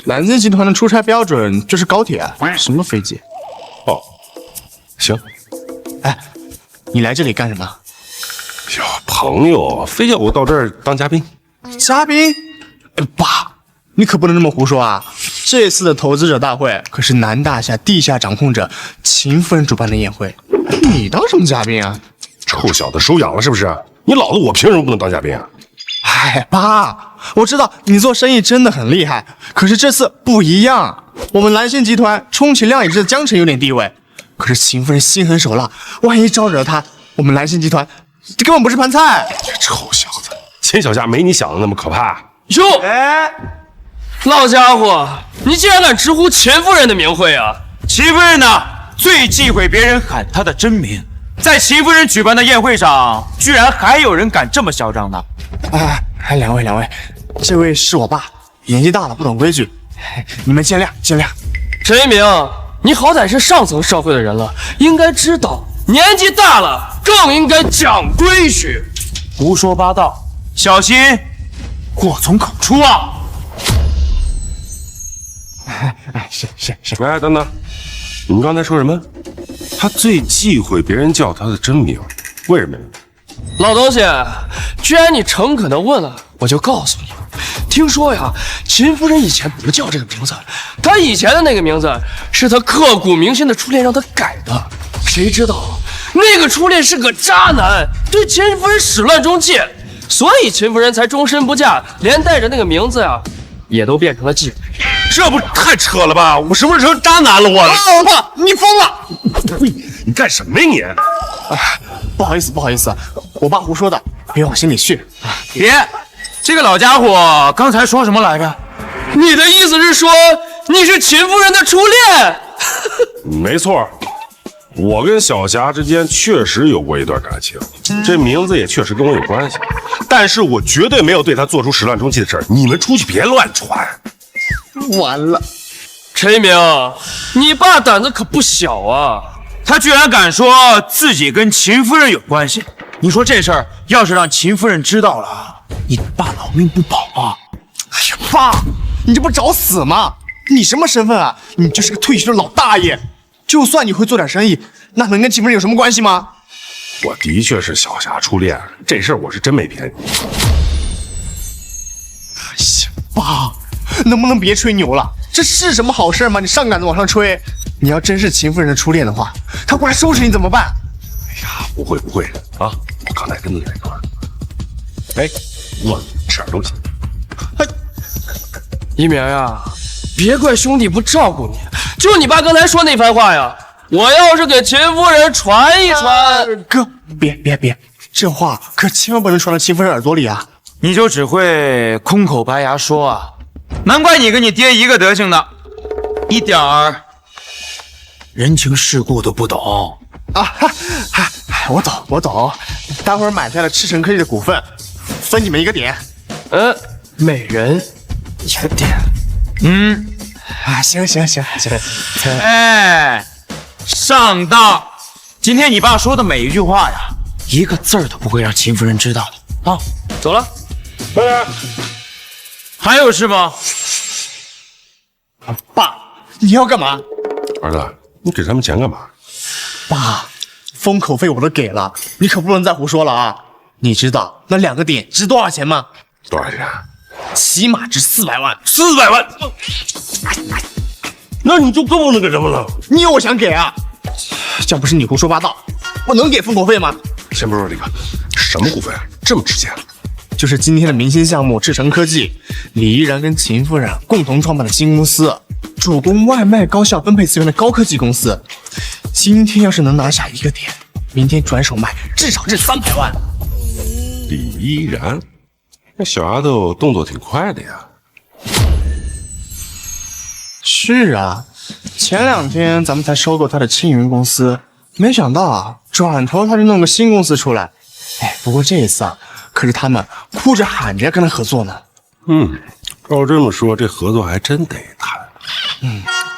蓝森集团的出差标准就是高铁，什么飞机？哦，行。哎，你来这里干什么？哟，朋友，非要我到这儿当嘉宾？嘉宾？爸，你可不能这么胡说啊！这次的投资者大会可是南大厦地下掌控者秦夫人主办的宴会，你当什么嘉宾啊？臭小子，手痒了是不是？你老子我凭什么不能当嘉宾啊？哎，爸，我知道你做生意真的很厉害，可是这次不一样。我们蓝星集团充其量也是在江城有点地位，可是秦夫人心狠手辣，万一招惹她，我们蓝星集团这根本不是盘菜。臭小子，秦小佳没你想的那么可怕。哟，哎，老家伙，你竟然敢直呼秦夫人的名讳啊！秦夫人呢，最忌讳别人喊她的真名，在秦夫人举办的宴会上，居然还有人敢这么嚣张呢！哎，两位，这位是我爸，年纪大了不懂规矩，你们见谅。陈一鸣，你好歹是上层社会的人了，应该知道年纪大了更应该讲规矩。胡说八道，小心祸从口出啊！是。哎，等等，你们刚才说什么？他最忌讳别人叫他的真名，为什么呀？老东西，既然你诚恳的问了，我就告诉你，听说呀，秦夫人以前不叫这个名字，她以前的那个名字是她刻骨铭心的初恋让她改的。谁知道那个初恋是个渣男，对秦夫人始乱终弃，所以秦夫人才终身不嫁，连带着那个名字呀，也都变成了忌讳。这不太扯了吧？我什么时候成渣男了？爸，你疯了！你干什么呀你？不好意思，我爸胡说的，别往心里去。别，这个老家伙刚才说什么来着？你的意思是说你是秦夫人的初恋？没错，我跟小霞之间确实有过一段感情，这名字也确实跟我有关系，但是我绝对没有对她做出始乱终弃的事儿。你们出去别乱传。完了，陈一鸣，你爸胆子可不小啊！他居然敢说自己跟秦夫人有关系。你说这事儿要是让秦夫人知道了，你爸老命不保啊！哎呀，爸，你这不找死吗？你什么身份啊？你就是个退休的老大爷。就算你会做点生意，那能跟秦夫人有什么关系吗？我的确是小霞初恋，这事儿我是真没骗你。哎呀，爸，能不能别吹牛了？这是什么好事吗？你上赶着往上吹。你要真是秦夫人的初恋的话，她过来收拾你怎么办？哎呀，不会啊！我刚才跟你在一块儿。哎，我吃点东西。一鸣呀，别怪兄弟不照顾你，就你爸刚才说那番话呀，我要是给秦夫人传一传，哥，别，这话可千万不能传到秦夫人耳朵里啊！你就只会空口白牙说啊，难怪你跟你爹一个德行的，一点儿人情世故都不懂啊！我懂，待会儿买下了赤城科技的股份，分你们一个点。每人1个点。行。哎，上当！今天你爸说的每一句话呀，一个字儿都不会让秦夫人知道的啊！走了，拜拜。还有事吗？爸，你要干嘛？儿子，你给他们钱干嘛？爸，封口费我都给了，你可不能再胡说了啊！你知道那2个点值多少钱吗？多少钱？起码值400万。400万？那你就更不能给他们了。你有我想给啊！要不是你胡说八道，我能给封口费吗？先不说这个，什么股份这么值钱？就是今天的明星项目赤城科技，李依然跟秦夫人共同创办的新公司，主攻外卖高效分配资源的高科技公司。今天要是能拿下1个点，明天转手卖至少值300万。李依然，那小丫头动作挺快的呀。是啊，前2天咱们才收购她的青云公司，没想到啊，转头她就弄个新公司出来。哎，不过这一次啊，可是他们哭着喊着要跟他合作呢。照这么说，这合作还真得谈。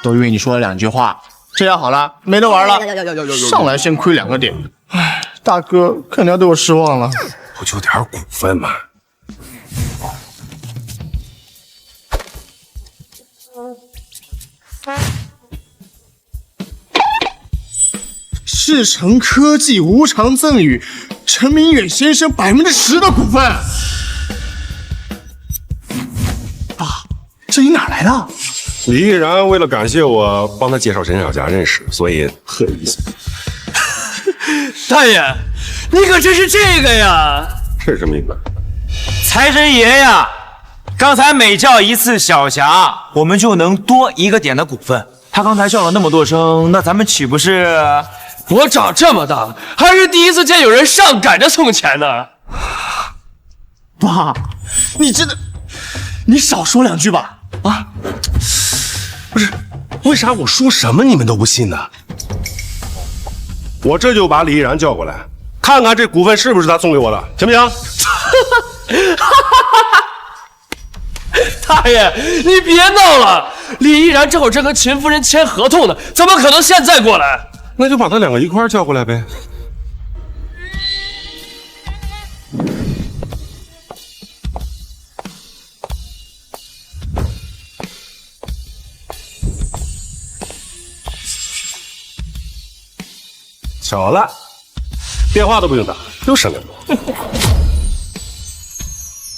都因为你说了2句话，这样好了，没得玩了。上来先亏2个点，哎，大哥肯定要对我失望了。不就点股份吗？赤城科技无偿赠与陈明远先生10%的股份。爸，这你哪来的？李依然为了感谢我帮他介绍沈小霞认识，所以特意送。大爷，你可真是这个呀！这是什么意思？财神爷呀，刚才每叫一次小霞，我们就能多1个点的股份。他刚才叫了那么多声，那咱们岂不是？我长这么大还是第一次见有人上赶着送钱呢。爸，你真的，你少说2句吧。啊，不是，为啥我说什么你们都不信呢？我这就把李依然叫过来，看看这股份是不是他送给我的，行不行？大爷，你别闹了！李依然正好正跟秦夫人签合同呢，怎么可能现在过来？那就把他2个一块叫过来呗。巧了，电话都不用打，又省点多。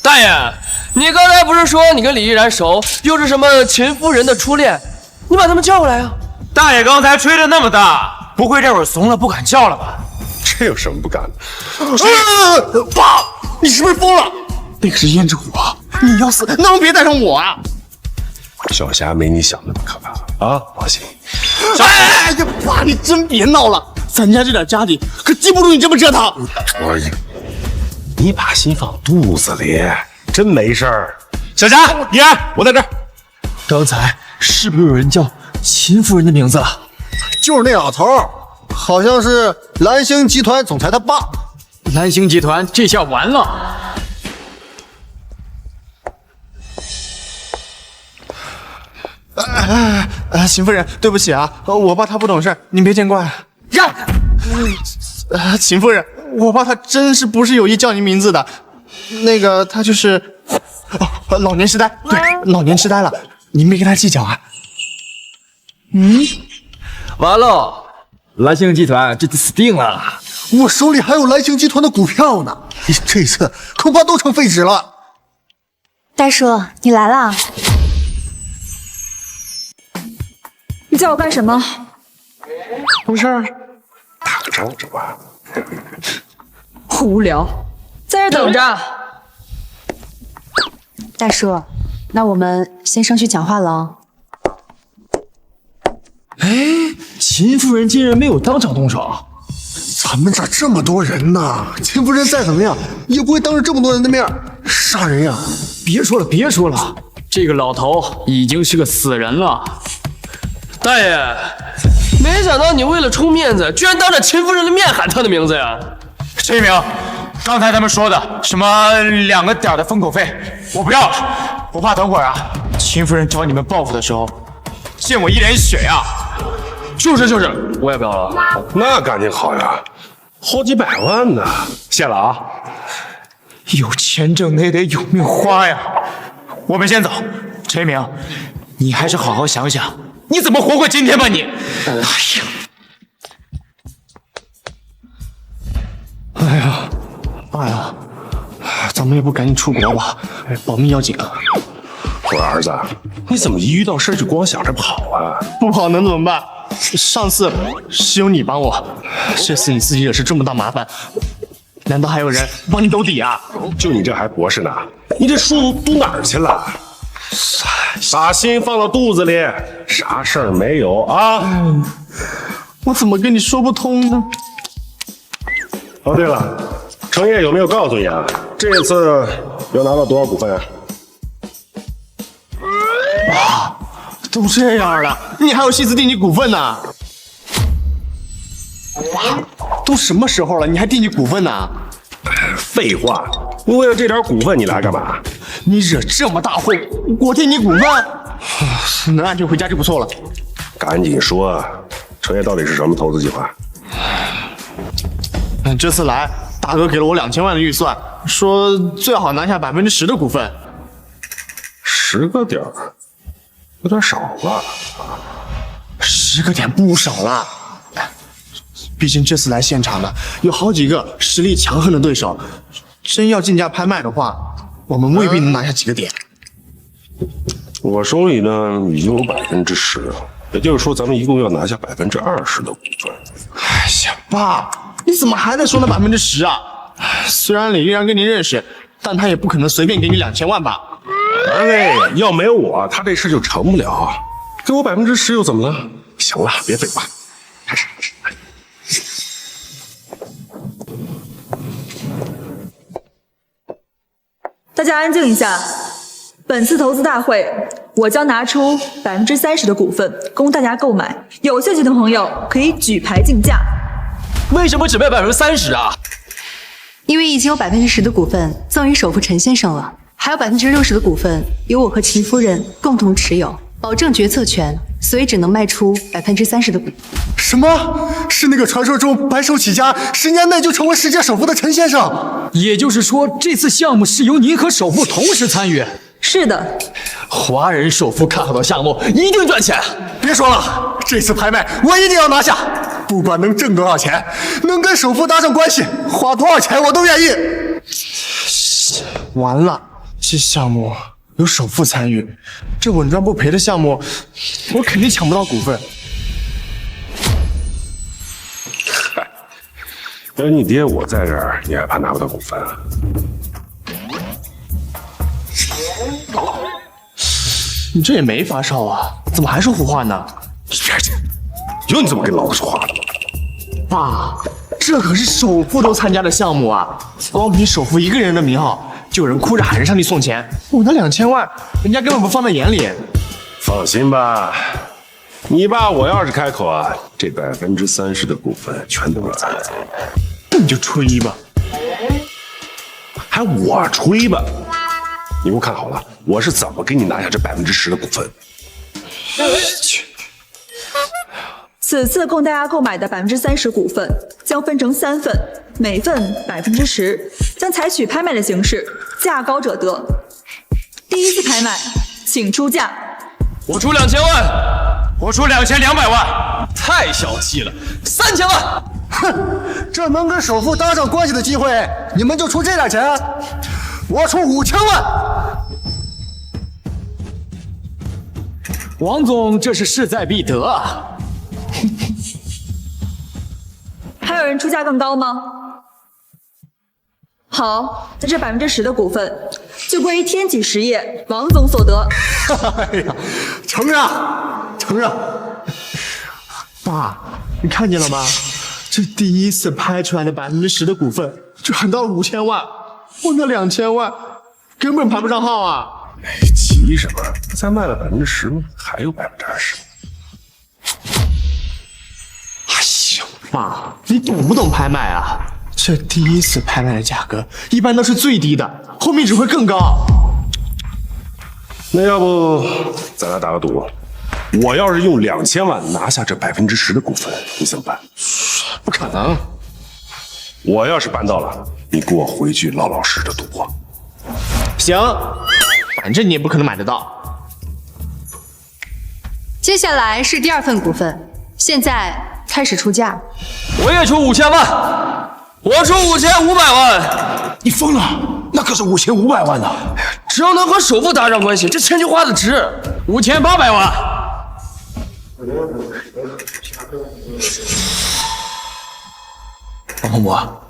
大爷，你刚才不是说你跟李依然熟，又是什么秦夫人的初恋？你把他们叫过来啊！大爷刚才吹的那么大，不会这会儿怂了不敢叫了吧？这有什么不敢的？爸，你是不是疯了？那个是胭脂虎啊！你要死，那么别带上我啊！小霞没你想那么可怕啊！放心。哎呀，爸，你真别闹了，咱家这点家底可经不住你这么折腾。你把心放肚子里，真没事儿。小霞，依然，我在这儿。刚才是不是有人叫秦夫人的名字了？就是那老头，好像是蓝星集团总裁他爸。蓝星集团这下完了。秦夫人，对不起啊，我爸他不懂事，您别见怪。呀！秦夫人，我爸他真是不是有意叫您名字的，那个他就是老年痴呆，对，老年痴呆了，您没跟他计较啊？完了，蓝星集团这次死定了。我手里还有蓝星集团的股票呢，这次恐怕都成废纸了。大叔，你来啦！你叫我干什么？没事儿，打个招呼吧。无聊，在这等着。大叔，那我们先上去讲话了哦。哎，秦夫人竟然没有当场动手。咱们这这么多人呢，秦夫人再怎么样也不会当着这么多人的面杀人呀！别说了，别说了，这个老头已经是个死人了。大爷，没想到你为了充面子，居然当着秦夫人的面喊她的名字呀！陈一鸣，刚才他们说的什么2个点的封口费，我不要了，我怕等会儿啊，秦夫人找你们报复的时候，溅我一脸血呀！就是，我也不要了。那赶紧好呀，好几百万呢！谢了啊，有钱挣的也得有命花呀。我们先走，陈一鸣，你还是好好想想，你怎么活过今天吧你！哎呀，咱们要不赶紧出国吧，保命要紧啊！我儿子，你怎么一遇到事就光想着跑啊？不跑能怎么办？上次是有你帮我，这次你自己惹是这么大麻烦，难道还有人帮你兜底啊？就你这还博士呢？你这书读哪儿去了？把心放到肚子里，啥事儿没有啊？我怎么跟你说不通呢？哦，对了，程烨有没有告诉你啊？这次要拿到多少股份啊？都这样了，你还有心思定你股份呢？都什么时候了，你还定你股份呢？废话，你为了这点股份你来干嘛？你惹这么大祸，我定你股份，能安全回家就不错了。赶紧说，程烨到底是什么投资计划？这次来，大哥给了我2000万的预算，说最好拿下10%的股份。10个点儿。有点少了，10个点不少了。毕竟这次来现场的有好几个实力强横的对手，真要竞价拍卖的话，我们未必能拿下几个点。我手里呢已经有10%，也就是说咱们一共要拿下20%的股份。哎呀，爸，你怎么还在说那10%啊？虽然李依然跟您认识，但他也不可能随便给你2000万吧？儿子，要没有我，他这事就成不了。给我10%又怎么了？行了，别废话，开始。大家安静一下。本次投资大会，我将拿出30%的股份供大家购买，有兴趣的朋友可以举牌竞价。为什么只卖30%啊？因为已经有10%的股份赠与首富陈先生了。还有60%的股份由我和秦夫人共同持有，保证决策权，所以只能卖出30%的股。什么？是那个传说中白手起家10年内就成为世界首富的陈先生？也就是说，这次项目是由您和首富同时参与？是的。华人首富看好的项目一定赚钱。别说了，这次拍卖我一定要拿下，不管能挣多少钱，能跟首富搭上关系，花多少钱我都愿意。完了。这项目有首富参与，这稳赚不赔的项目，我肯定抢不到股份。要是你爹我在这儿，你还怕拿不到股份啊？你这也没发烧啊，怎么还说胡话呢？别去，有你这么跟老子说话的吗？爸，这可是首富都参加的项目啊，光凭首富一个人的名号。就有人哭着喊着上去送钱，我那2000万，人家根本不放在眼里。放心吧，你爸我要是开口啊，这30%的股份全都是咱的。你就吹吧，还我吹吧？你给我看好了，我是怎么给你拿下这10%的股份？此次供大家购买的30%股份将分成3份，每份10%，将采取拍卖的形式，价高者得。第一次拍卖，请出价。我出2000万，我出2200万，太小气了，3000万。哼，这能跟首富搭上关系的机会，你们就出这点钱？我出5000万。王总，这是势在必得啊！还有人出价更高吗？好，那这10%的股份就归天启实业王总所得。哎呀，承让，承让。爸，你看见了吗？这第一次拍出来的10%的股份赚到5000万，我那2000万根本排不上号啊！急什么？才卖了10%，还有20%。哎呀，爸，你懂不懂拍卖啊？这第一次拍卖的价格一般都是最低的，后面只会更高。那要不咱俩打个赌？我要是用2000万拿下这10%的股份，你怎么办？不可能！我要是办到了，你给我回去老老实实的赌我。行，反正你也不可能买得到。接下来是第2份股份，现在开始出价。我也出5000万，我出5500万。你疯了？那可是5500万呢！只要能和首富搭上关系，这钱就花的值。5800万。王洪博，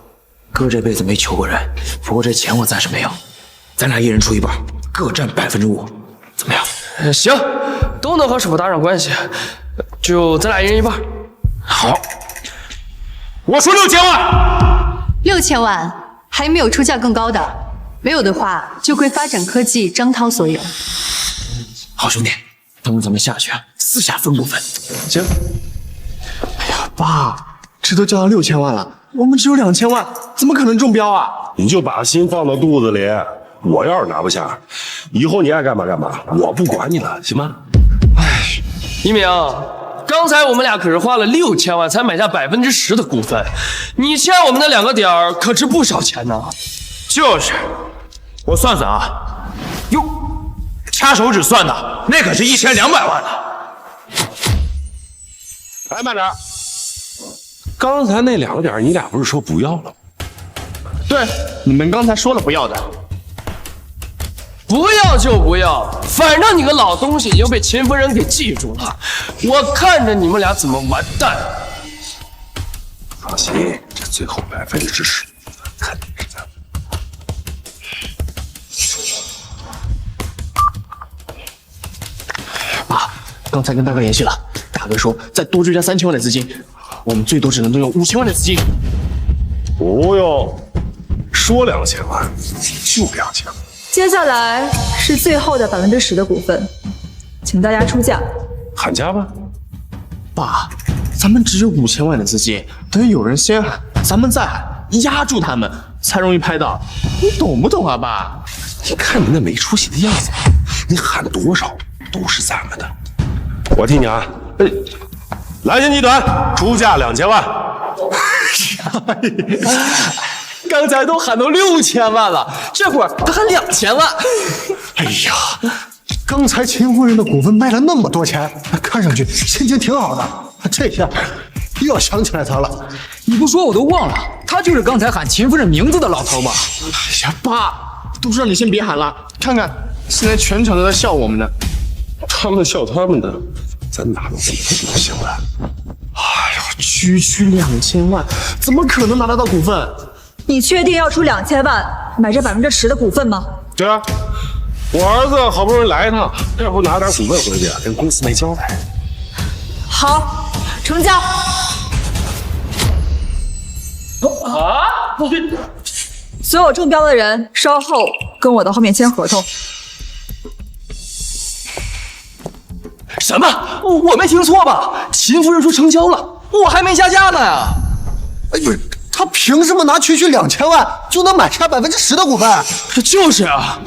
哥这辈子没求过人，不过这钱我暂时没有，咱俩一人出一半，各占5%，怎么样？行，都能和首富搭上关系，就咱俩一人一半。好，我出6000万。6000万，还没有出价更高的，没有的话就归发展科技张涛所有。好兄弟，等会咱们下去私下分股份。行。哎呀，爸，这都交到6000万了，我们只有2000万，怎么可能中标啊？你就把心放到肚子里，我要是拿不下，以后你爱干嘛干嘛，我不管你了，行吗？哎，一鸣，刚才我们俩可是花了6000万才买下10%的股份，你欠我们的2个点儿可值不少钱呢。就是，我算算啊，哟，掐手指算的，那可是1200万呢。哎，慢点，刚才那2个点你俩不是说不要了吗？对，你们刚才说了不要的。不要就不要，反正你个老东西已经被秦夫人给记住了，我看着你们俩怎么完蛋。放心，这最后10%肯定是咱们。爸，刚才跟大哥联系了，大哥说再多追加3000万的资金，我们最多只能动用5000万的资金。不用，说2000万就2000万。接下来是最后的10%的股份，请大家出价。喊价吧。爸，咱们只有5000万的资金，等有人先喊，咱们再喊，压住他们，才容易拍到。你懂不懂啊，爸？你看你那没出息的样子，你喊多少都是咱们的。我替你啊，蓝星集团出价2000万。刚才都喊到6000万了，这会儿他喊2000万。哎呀，刚才秦夫人的股份卖了那么多钱，看上去心情挺好的，这下又要想起来他了。你不说我都忘了，他就是刚才喊秦夫人名字的老头吧？哎呀，爸，都说让你先别喊了，看看现在全场都在笑我们呢。他们笑他们的，咱哪能这么不行了？哎呀，区2000万，怎么可能拿得到股份？你确定要出2000万买这10%的股份吗？对啊，我儿子好不容易来一趟，要不拿点股份回去，跟公司没交代。好，成交。啊！所有中标的人稍后跟我到后面签合同。什么？我没听错吧？秦夫人说成交了，我还没下架呢呀！哎，不是，他凭什么拿区2000万就能买下10%的股份？就是啊，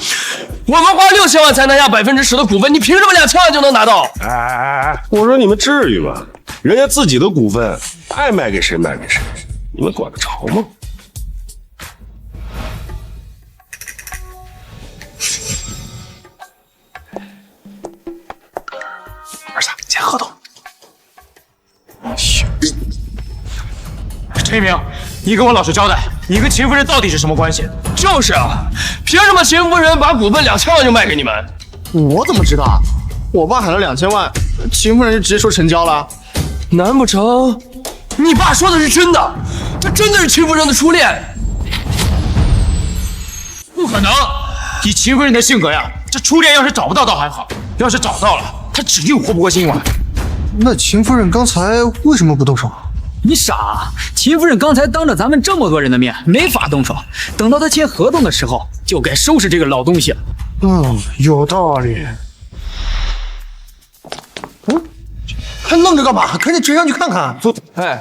我们花6000万才拿下10%的股份，你凭什么2000万就能拿到？哎，我说你们至于吗？人家自己的股份爱卖给谁卖给谁，你们管得着吗？儿子，签合同。陈一鸣，你跟我老实交代，你跟秦夫人到底是什么关系？就是啊，凭什么秦夫人把股份2000万就卖给你们？我怎么知道？我爸喊了2000万，秦夫人就直接说成交了。难不成你爸说的是真的？他真的是秦夫人的初恋？不可能！以秦夫人的性格呀，这初恋要是找不到倒还好，要是找到了，她指定活不过今晚。那秦夫人刚才为什么不动手？你傻！秦夫人刚才当着咱们这么多人的面没法动手，等到她签合同的时候，就该收拾这个老东西了。有道理。还愣着干嘛？赶紧追上去看看！走！哎，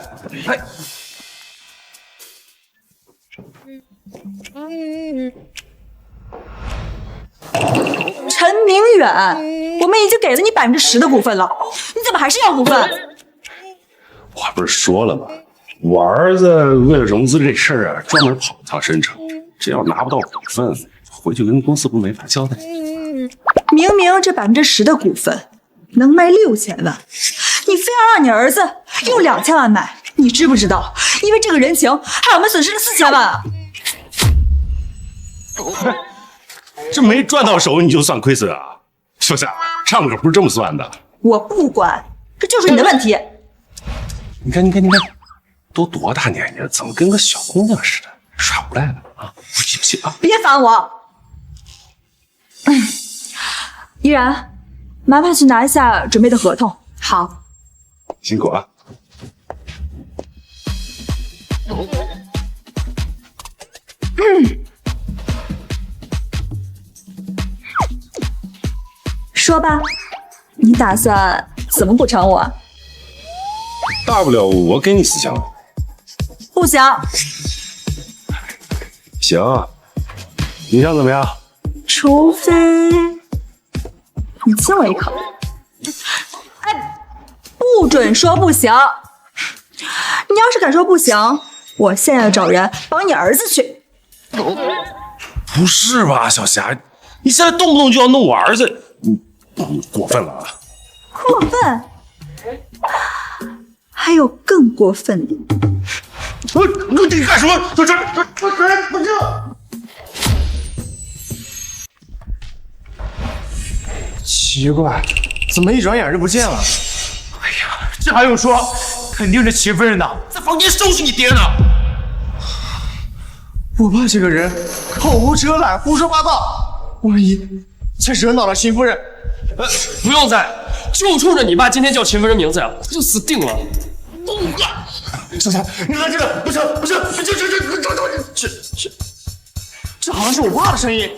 陈明远，我们已经给了你10%的股份了，你怎么还是要股份？我不是说了吗？我儿子为了融资这事儿啊，专门跑一趟深城，这要拿不到股份，回去跟公司部没法交代。明明这10%的股份能卖6000万，你非要让你儿子用2000万买，你知不知道？因为这个人情，害我们损失了4000万啊！这没赚到手你就算亏损啊？小夏，账可不是这么算的。我不管，这就是你的问题。你看，都多大年纪了，怎么跟个小姑娘似的，耍无赖了啊？不行啊！别烦我。依然，麻烦去拿一下准备的合同。好，辛苦啊。说吧，你打算怎么补偿我？大不了我给你4000万。不行。行，你想怎么样？除非你亲我一口。哎，不准说不行！你要是敢说不行，我现在找人帮你儿子去。不是吧，小霞，你现在动不动就要弄我儿子，你过分了啊！过分？还有更过分的。你干什么？不是。奇怪，怎么一转眼就不见了？哎呀，这还用说？肯定是秦夫人呢，在房间收拾你爹呢。我爸这个人口无遮拦，胡说八道，万一再惹恼了秦夫人，不用再，就冲着你爸今天叫秦夫人名字呀，他就死定了。小霞，你看这个，不行，这好像是我爸的声音。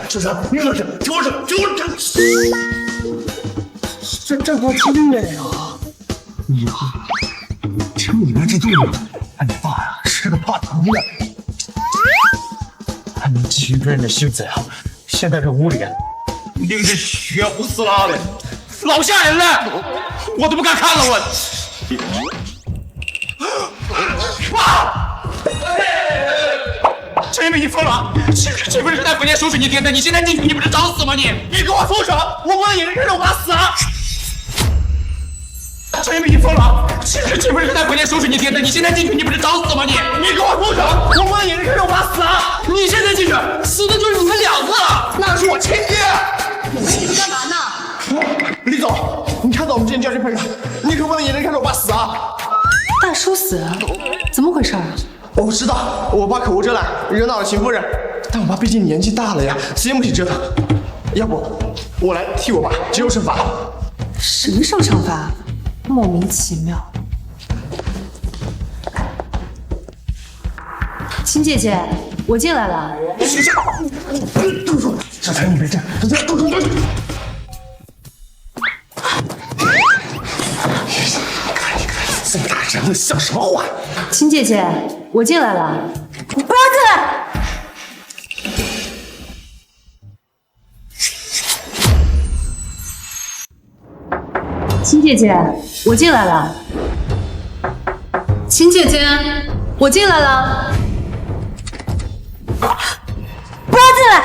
小霞，你冷静，听我说，这给我听着呀！你呀，听你们这动静，你爸呀是个怕疼的。你秦夫人的性子呀，现在这屋里令是血糊撕拉的，老吓人了，我都不敢看了，我。爸，陈一鸣，你疯了！秦夫人是在房间收拾你爹的，你现在进去，你不是找死吗？你给我松手！我摸你眼睛看着我爸死了！陈一鸣，你疯了！秦夫人是在房间收拾你爹的，你现在进去，你不是找死吗？你给我松手！我摸你眼睛看着我爸死了！你现在进去，死的就是你们2个，那是我亲爹！你干嘛呢？李总，你看到我们之前交接会上，你可不能眼睁看着我爸死啊！大叔死了，怎么回事啊？我知道，我爸口无遮拦，惹恼了秦夫人，但我爸毕竟年纪大了呀，经不起折腾。要不我来替我爸接受惩罚？什么受惩罚？莫名其妙。秦姐姐，我进来了。小才，你别这样，动手！看一看，这么大人了，像什么话？秦姐姐，我进来了。不要进来！秦姐姐，我进来了。秦姐姐，我进来了。不要进来！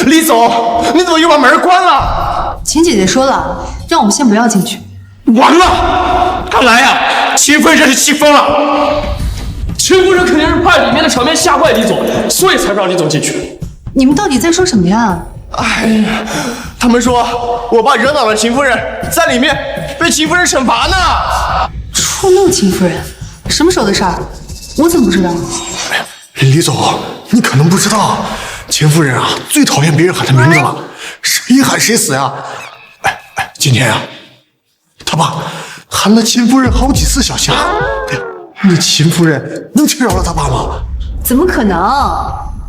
李总，你怎么又把门关了？秦姐姐说了，让我们先不要进去。完了，看来呀，秦夫人这是气疯了。秦夫人肯定是怕里面的场面吓坏李总，所以才让李总进去。你们到底在说什么呀？哎呀，他们说我爸惹恼了秦夫人，在里面被秦夫人惩罚呢。触怒秦夫人？什么时候的事儿？我怎么不知道？哎呀，李总，你可能不知道，秦夫人啊最讨厌别人喊她名字了，谁喊谁死呀！今天啊，他爸喊了秦夫人好几次小夏。哎呀，那秦夫人能轻饶了他爸吗？怎么可能？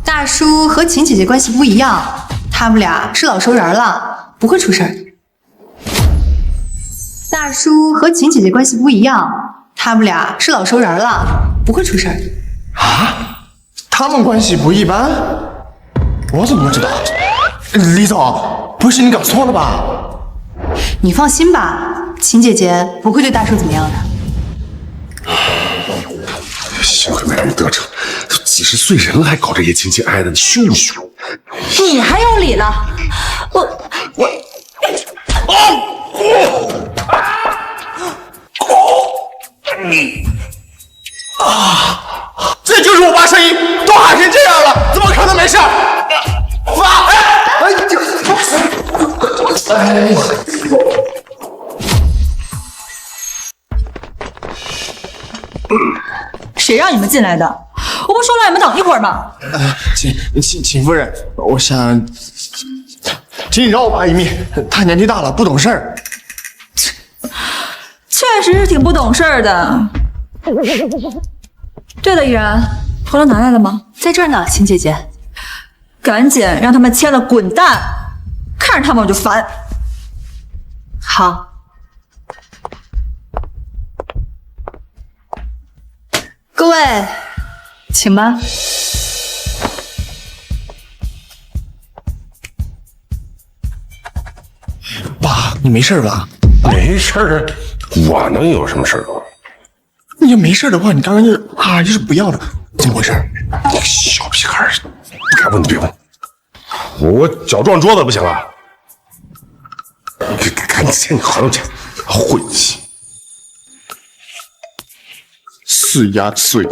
大叔和秦姐姐关系不一样，他们俩是老熟人了，不会出事儿。大叔和秦姐姐关系不一样，他们俩是老熟人了，不会出事儿。啊？他们关系不一般？我怎么不知道？李总，不是你搞错了吧？你放心吧，秦姐姐不会对大叔怎么样的。幸亏没让你得逞，都几十岁人了还搞这些情情爱爱的，你凶不凶？你还有理了？这就是我爸声音，都喊成这样了，怎么可能没事？爸，谁让你们进来的？我不说让你们等一会儿吗？秦夫人，我想，请你饶我爸一命，他年纪大了，不懂事儿。确实是挺不懂事儿的。对了，依然，头料拿来了吗？在这儿呢，秦姐姐。赶紧让他们签了滚蛋，看着他们我就烦。好。各位，请吧。爸，你没事吧？没事儿，我能有什么事儿啊？你要没事的话，你刚刚就是不要的，怎么回事？你个小屁孩，不该问的别问。我脚撞桌子不行了，赶紧签你合同去，晦气。是呀，嘴。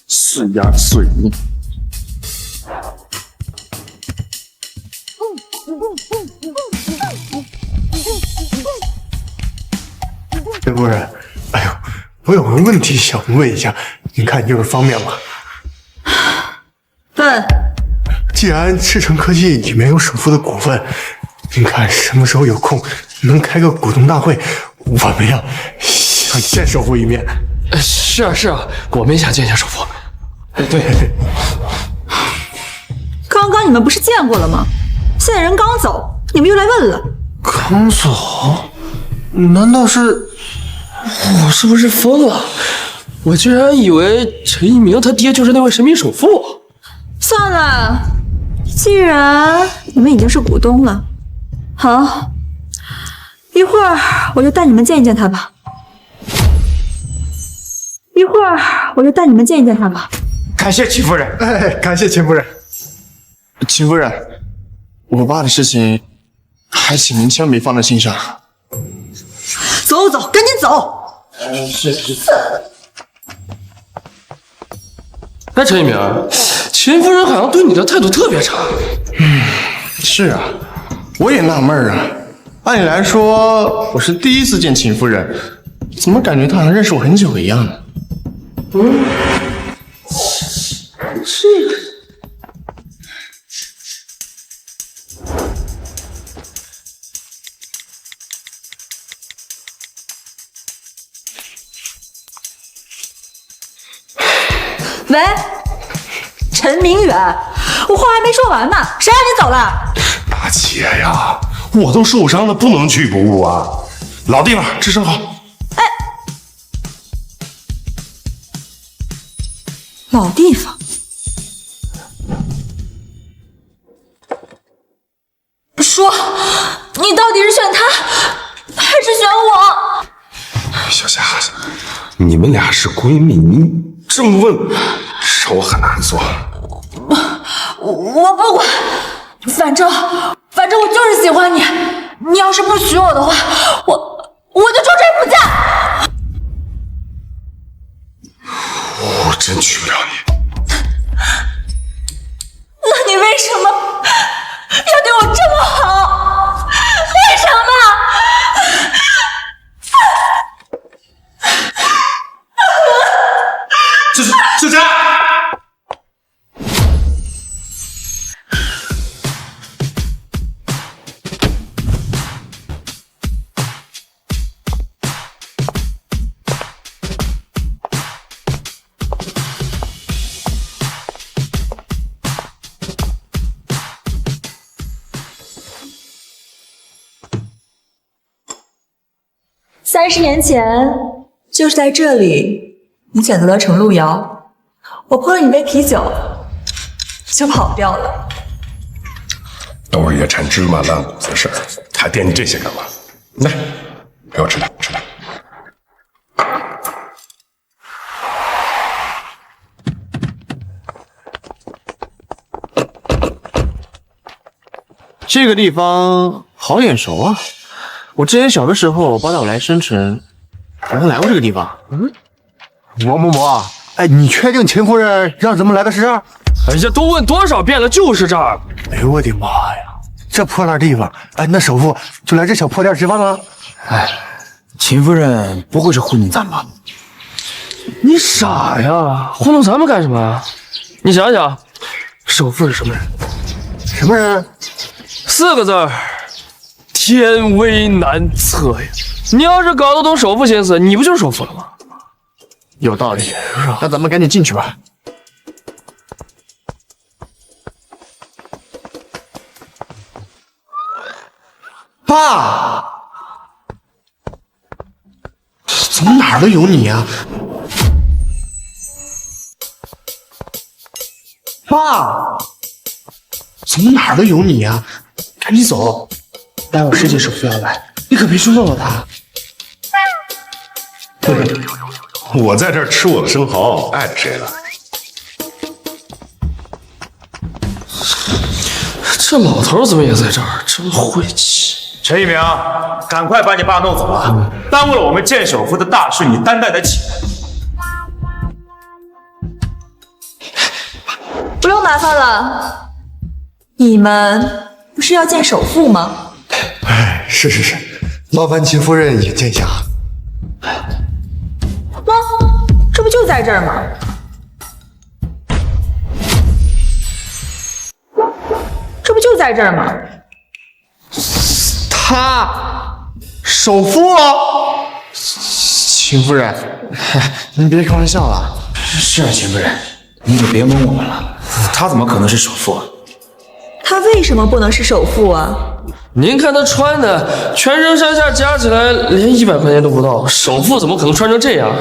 是呀，嘴。秦夫人，哎呦，我有个问题想问一下，您看就是方便吗？问。既然赤诚科技里面有首富的股份，您看什么时候有空能开个股东大会，我们要想见首富一面。是啊是啊，我们也想见见首富。对。刚刚你们不是见过了吗？现在人刚走，你们又来问了。刚走？难道是我是不是疯了？我居然以为陈一鸣他爹就是那位神秘首富。算了，既然你们已经是股东了，好，一会儿我就带你们见一见他吧。一会儿我就带你们见一见他吧。感谢秦夫人，哎，感谢秦夫人。秦夫人，我爸的事情还请您千万别放在心上。走走，赶紧走。是。哎，陈一鸣，秦夫人好像对你的态度特别差。是啊，我也纳闷啊。按理来说，我是第一次见秦夫人，怎么感觉她好像认识我很久一样呢？是。喂，陈明远，我话还没说完呢，谁让你走了？大姐呀，我都受伤了，不能去不顾啊！老地方，吃生蚝。哎，老地方，说，你到底是选他，还是选我？小夏，你们俩是闺蜜，你这么问，让我很难做。我不管，反正我就是喜欢你。你要是不娶我的话，我就终身不嫁。我真娶不了你。那你为什么要对我这么好？为什么？小夏。30年前，就是在这里，你选择了程路遥，我泼了你杯啤酒，就跑掉了。都是野产芝麻烂谷子的事儿，还惦记这些干嘛？来，陪我吃点，吃点。这个地方好眼熟啊！我之前小的时候，八岛来生城，好像来过这个地方。王嬷嬷，哎，你确定秦夫人让咱们来的是这儿？哎呀，都问多少遍了，就是这儿。哎呦我的妈呀，这破烂地方，哎，那首富就来这小破店吃饭吗？哎，秦夫人不会是糊弄咱吧？你傻呀，糊弄咱们干什么呀？你想想，首富是什么人？什么人？4个字儿，天威难测呀！你要是搞得懂首富心思，你不就是首富了吗？有道理，那咱们赶紧进去吧。爸，怎么哪儿都有你呀？爸，怎么哪儿都有你呀？赶紧走，待会儿师姐首富要来，你可别去问问他。我在这儿吃我的生蚝，碍着谁了？这老头怎么也在这儿？真晦气！陈一鸣，赶快把你爸弄走啊！耽误了我们见首富的大事，你担待得起？不用麻烦了，你们不是要见首富吗？哎，是，劳烦秦夫人也见一下。这不就在这儿吗？这不就在这儿吗？他首富，秦夫人，您别开玩笑了。是啊，秦夫人，您就别蒙我们了。他怎么可能是首富？他为什么不能是首富啊？您看他穿的，全身上下加起来连100块钱都不到，首富怎么可能穿成这样？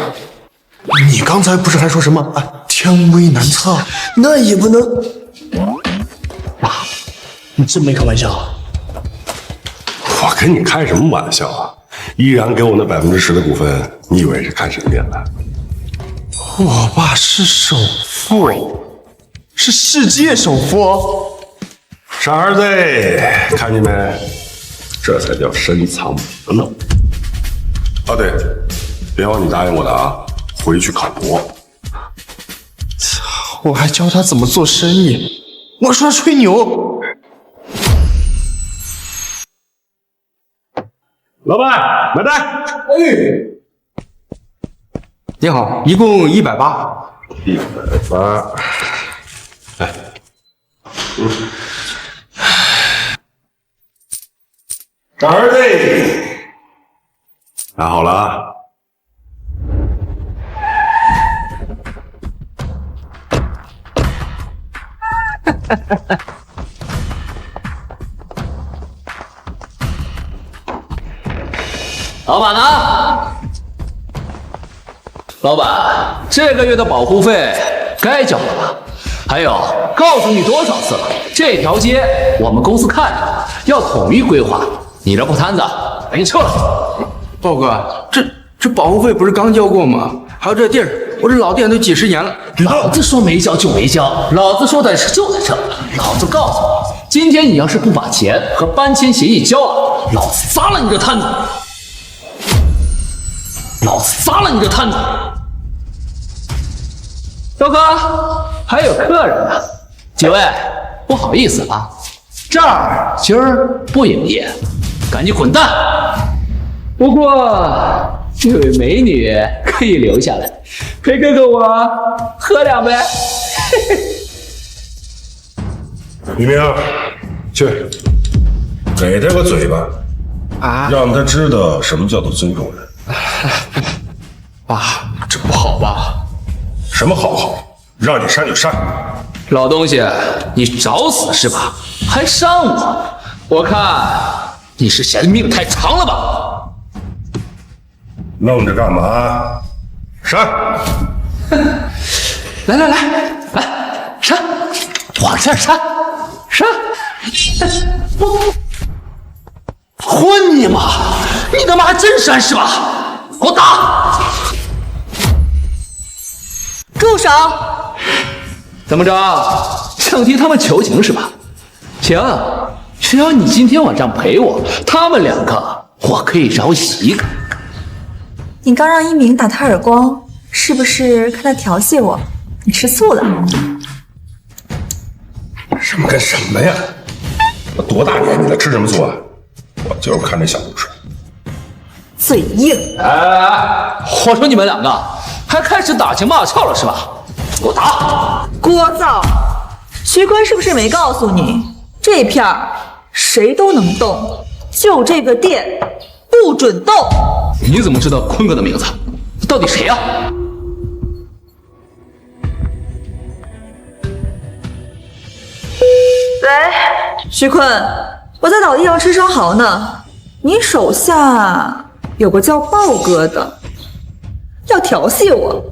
你刚才不是还说什么啊？天威难测，那也不能。爸，你真没开玩笑？我跟你开什么玩笑啊！依然给我那10%的股份，你以为是看神殿来？我爸是首富，是世界首富。傻儿子，看见没？这才叫深藏不露。哦对，别忘你答应我的啊，回去考博。我还教他怎么做生意，我说他吹牛。老板，买单。你好，一共180。180。哎，傻儿子，拿好了啊。老板呢？老板，这个月的保护费该交了吧？还有，告诉你多少次了，这条街我们公司看着，要统一规划。你这破摊子，赶紧撤了。豹哥，这保护费不是刚交过吗？还有这地儿，我这老店都几10年了。老子说没交就没交，老子说在这就在这。老子告诉你，今天你要是不把钱和搬迁协议交了，老子砸了你这摊子！老子砸了你这摊子！周哥，还有客人呢。几位，不好意思啊，这儿今儿不营业，赶紧滚蛋！不过这位美女可以留下来，陪哥哥我喝2杯。黎明，去给他个嘴巴啊，让他知道什么叫做尊重人。爸，这不好吧？什么好不好？让你删就删。老东西，你找死是吧？还删我？我看你是嫌命太长了吧？愣着干嘛？删！来，删！往这删！我混你妈！你他妈还真删是吧？给我打！住手！怎么着？想替他们求情是吧？行，只要你今天晚上陪我，他们2个我可以饶一个。你刚让一鸣打他耳光，是不是看他调戏我？你吃醋了？什么跟什么呀？我多大年纪了，吃什么醋啊？我就是看这小子帅。嘴硬！哎，我说你们2个还开始打情骂俏了是吧？给我打！聒噪！徐坤是不是没告诉你，这片儿谁都能动，就这个店不准动？你怎么知道坤哥的名字？到底谁呀？喂，徐坤，我在老地方吃生蚝呢。你手下有个叫豹哥的，要调戏我。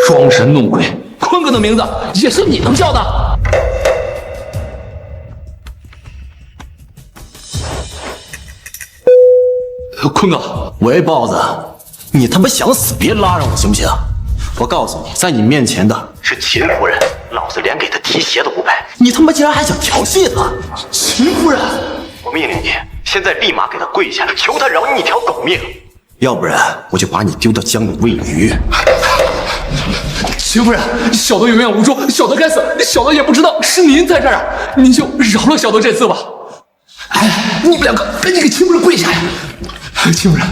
装神弄鬼，坤哥的名字也是你能叫的？坤哥，喂，豹子，你他妈想死别拉上我行不行？我告诉你，在你面前的是秦夫人，老子连给她提鞋都不配，你他妈竟然还想调戏她！秦夫人，我命令你现在立马给她跪下，求她饶你一条狗命，要不然我就把你丢到江里喂鱼。秦夫人，小的有眼无珠，小的该死，小的也不知道是您在这儿啊，您就饶了小的这次吧。哎，你们2个赶紧给秦夫人跪下呀！秦夫人，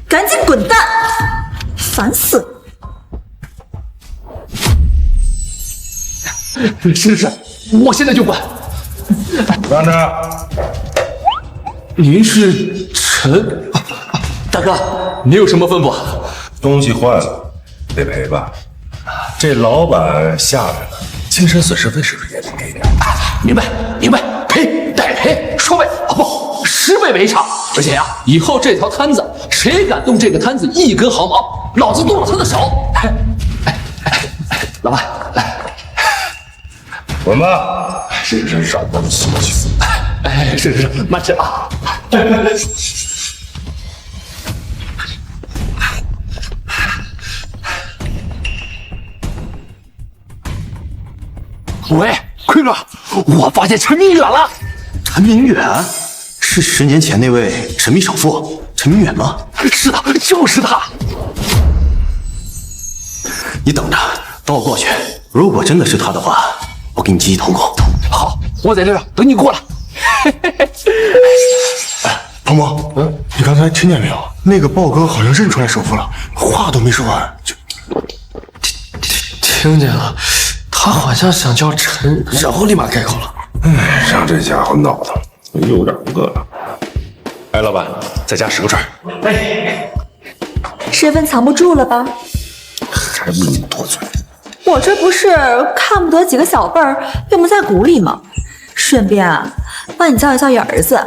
赶紧滚蛋！烦死了！是，我现在就滚。站着！您是陈大哥，您有什么吩咐？东西坏了，得赔吧？这老板下来了，精神损失费是不是也得给点？明白，赔得赔，双倍啊不，10倍为差。而且呀，以后这条摊子，谁敢动这个摊子一根毫毛，老子动了他的手。老板，来，滚吧！是让我们心去死。是，慢吃啊。喂，坤哥，我发现陈明远了。陈明远是10年前那位神秘首富陈明远吗？是的，就是他。你等着，等我过去。如果真的是他的话，我给你积极投供。好，我在这儿等你过来。鹏鹏，你刚才听见没有？那个豹哥好像认出来首富了，话都没说完就……听见了，他好像想叫陈，然后立马开口了。让这家伙闹腾，有点饿了。哎，老板，再加10个串。身份藏不住了吧？还不你多嘴。我这不是看不得几个小辈儿病不在骨里吗？顺便啊，帮你教育教育儿子。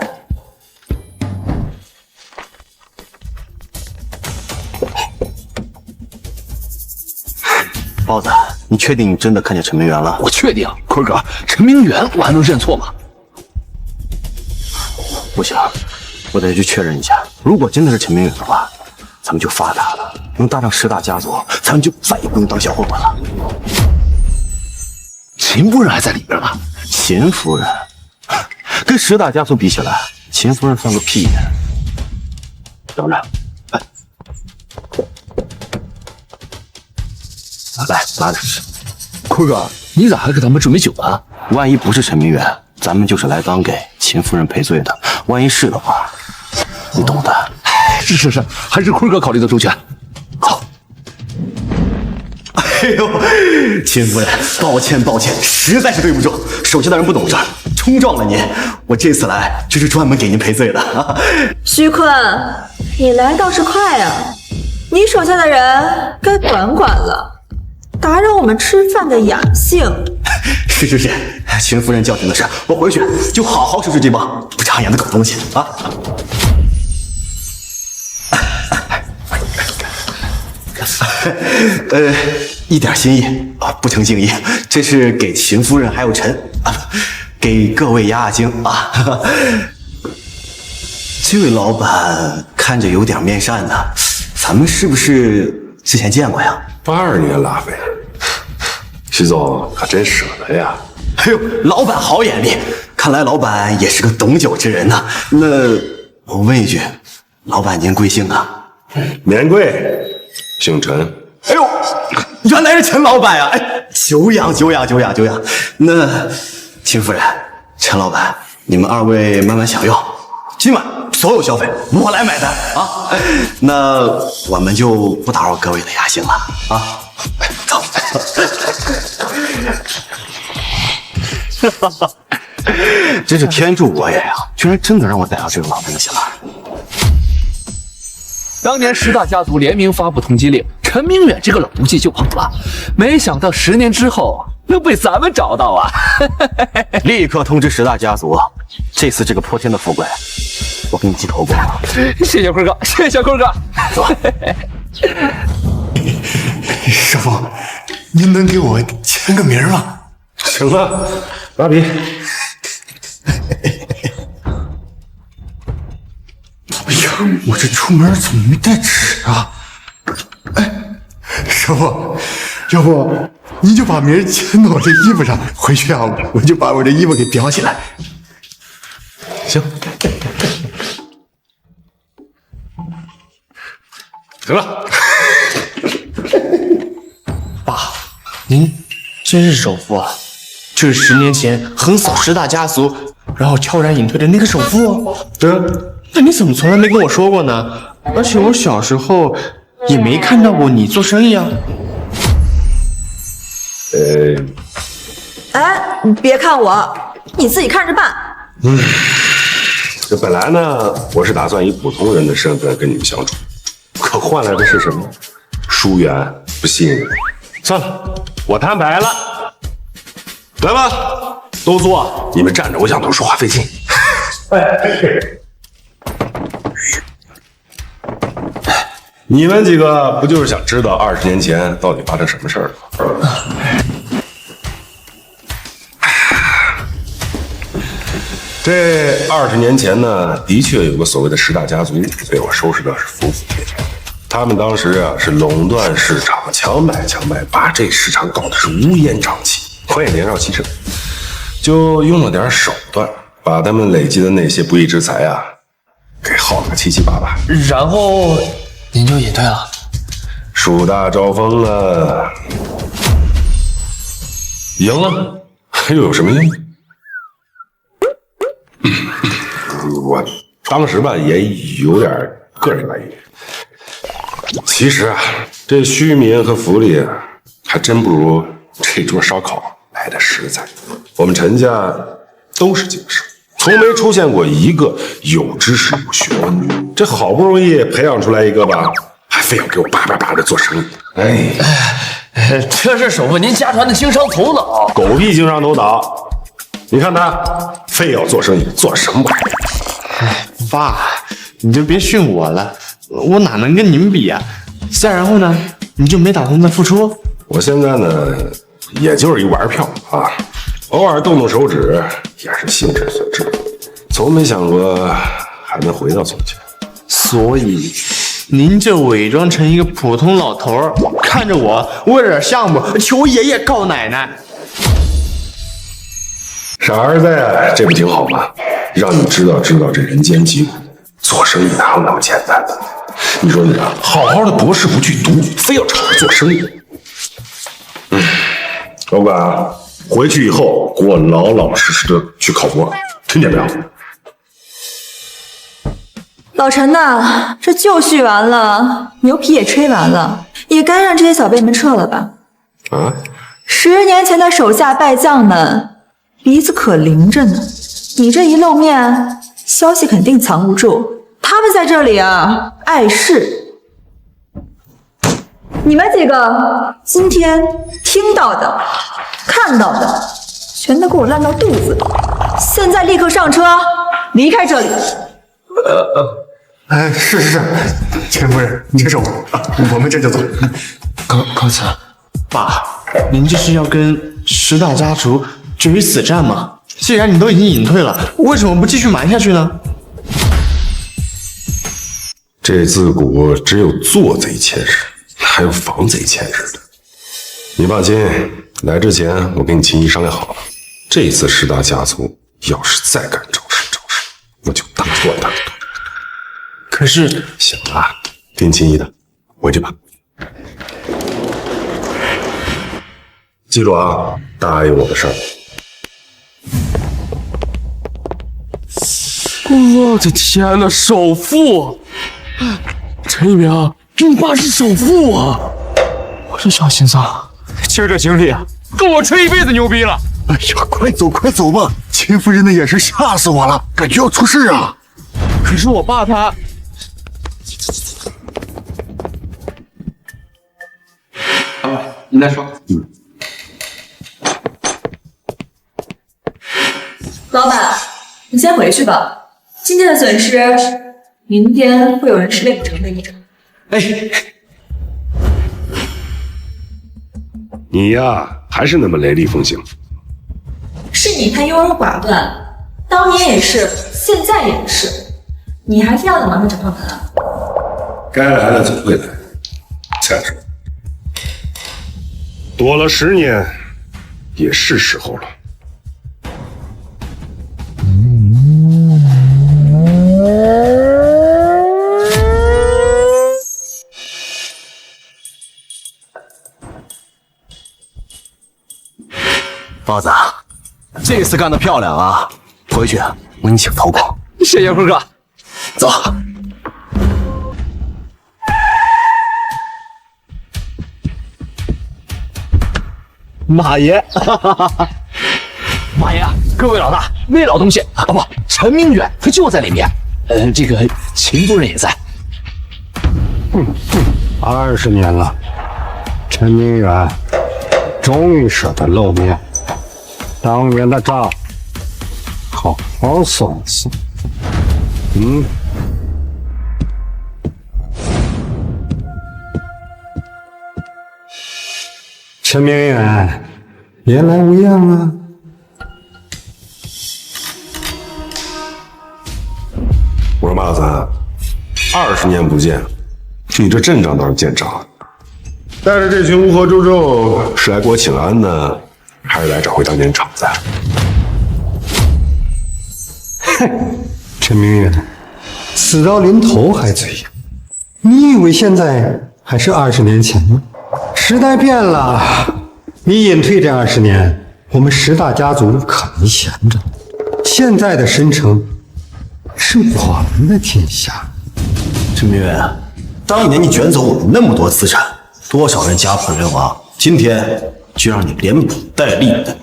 包子，你确定你真的看见陈明远了？我确定，坤哥，陈明远我还能认错吗？不行，我得去确认一下。如果真的是陈明远的话，咱们就发达了，能搭上10大家族，咱们就再也不用当小混混了。秦夫人还在里边吗？秦夫人跟10大家族比起来，秦夫人算个屁。等着，来拿着吃。坤哥，你咋还给他们准备酒啊？万一不是陈明远，咱们就是来当给秦夫人赔罪的。万一是的话，你懂的。是，还是坤哥考虑的周全。走。哎呦，秦夫人，抱歉，实在是对不住，手下的人不懂事，冲撞了您。我这次来就是专门给您赔罪的啊。徐坤，你来倒是快啊！你手下的人该管管了，打扰我们吃饭的雅兴。是，秦夫人叫停的事，我回去就好好收拾这帮不长眼的狗东西啊。一点心意啊，不成敬意，这是给秦夫人还有陈啊，给各位压压惊啊。这位老板看着有点面善的，咱们是不是之前见过呀？82年拉菲，徐总可真舍得呀！哎呦，老板好眼力，看来老板也是个懂酒之人呐。那我问一句，老板您贵姓啊？免贵，姓陈。哎呦，原来是陈老板呀！哎，久仰。那秦夫人、陈老板，你们2位慢慢享用，今晚所有消费我来买单啊！那我们就不打扰各位的雅兴了啊！走。真是天助我也呀！居然真的让我逮到这个老东西了。当年10大家族联名发布通缉令，陈明远这个老东西就跑了，没想到10年之后能被咱们找到啊！立刻通知10大家族，这次这个泼天的富贵，我给你记头过。谢谢坤哥，谢谢坤哥。走。师傅，您能给我签个名吗？行了，拿笔。哎呀，我这出门怎么没带纸啊？哎，师傅，要不您就把名签到我这衣服上，回去啊，我就把我这衣服给裱起来。行，行了。爸，您真是首富啊！就是10年前横扫10大家族，然后悄然隐退的那个首富。对啊。那你怎么从来没跟我说过呢？而且我小时候也没看到过你做生意啊。哎，你别看我，你自己看着办。这本来呢，我是打算以普通人的身份跟你们相处，可换来的是什么？疏远、不信任。算了，我摊牌了。来吧，都坐。你们站着，我想多说话费劲。你们几个不就是想知道20年前到底发生什么事儿吗？这20年前呢，的确有个所谓的10大家族被我收拾的是服服帖帖。他们当时啊是垄断市场，强买，把这市场搞得是乌烟瘴气。我也年少气盛，就用了点手段，把他们累积的那些不义之财啊，给耗了个七七八八。然后您就隐退了，树大招风了，赢了，又有什么用？我当时吧也有点个人原因。其实啊，这虚名和福利啊，还真不如这桌烧烤来的实在。我们陈家都是经商，从没出现过一个有知识有学问的。这好不容易培养出来一个吧，还非要给我叭的做生意。这是首富您家传的经商头脑。狗屁经商头脑！你看他非要做生意，做什么玩意儿？哎，爸，你就别训我了，我哪能跟你们比啊？再然后呢，你就没打算再复出？我现在呢，也就是一玩票啊，偶尔动动手指也是心之所至，从没想过还能回到从前。所以，您就伪装成一个普通老头儿，看着我为了点项目求爷爷告奶奶。傻儿子呀，这不挺好吗？让你知道这人间疾苦，做生意哪有那么简单的？你说你啊，好好的博士不去读，非要吵着做生意。老管啊，回去以后给我老老实实的去考博，听见没有？老陈呐，这旧续完了，牛皮也吹完了，也该让这些小辈们撤了吧？啊10年前的手下败将们鼻子可灵着呢，你这一露面，消息肯定藏不住。他们在这里啊，碍事。你们几个今天听到的、看到的，全都给我烂到肚子里！现在立刻上车，离开这里。是，钱夫人，你接受我们这就走。高层，爸，您这是要跟10大家族决一死战吗？既然你都已经隐退了，为什么不继续瞒下去呢？这自古只有做贼欠事，还有防贼欠事的。你放心，来之前我跟你秦姨商量好了，这次10大家族要是再敢找事，我就打断他的腿。可是，行了，听秦姨的，回去吧。记住啊，答应我的事儿。我的天哪，首富！陈一鸣，你爸是首富啊！我这小心脏，今儿这经历啊，够我吹一辈子牛逼了！哎呀，快走吧！秦夫人的眼神吓死我了，感觉要出事啊！可是我爸他……你再说。老板，你先回去吧。今天的损失，明天会有人10倍5成的一成。哎，你呀，还是那么雷厉风行。是你太优柔寡断，当年也是，现在也是。你还非要在忙着找上门啊？该来的总会来，再说，躲了10年，也是时候了。包子，这次干得漂亮啊！回去我给你请头功。谢谢坤哥。走。马爷，马爷啊，各位老大，那老东西啊不，陈明远他就在里面。这个秦夫人也在。20年了，陈明远终于舍得露面，当年的账好好算算。陈明远，别来无恙啊！我说马子，20年不见，你这阵仗倒是见长了。带着这群乌合之众是来给我请安呢，还是来找回当年场子？哼，陈明远，死到临头还这样，你以为现在还是20年前吗？时代变了，你隐退这20年，我们10大家族可没闲着。现在的申城是我们的天下。陈明远，当年你卷走我们那么多资产，多少人家破人亡，今天就让你连补带利的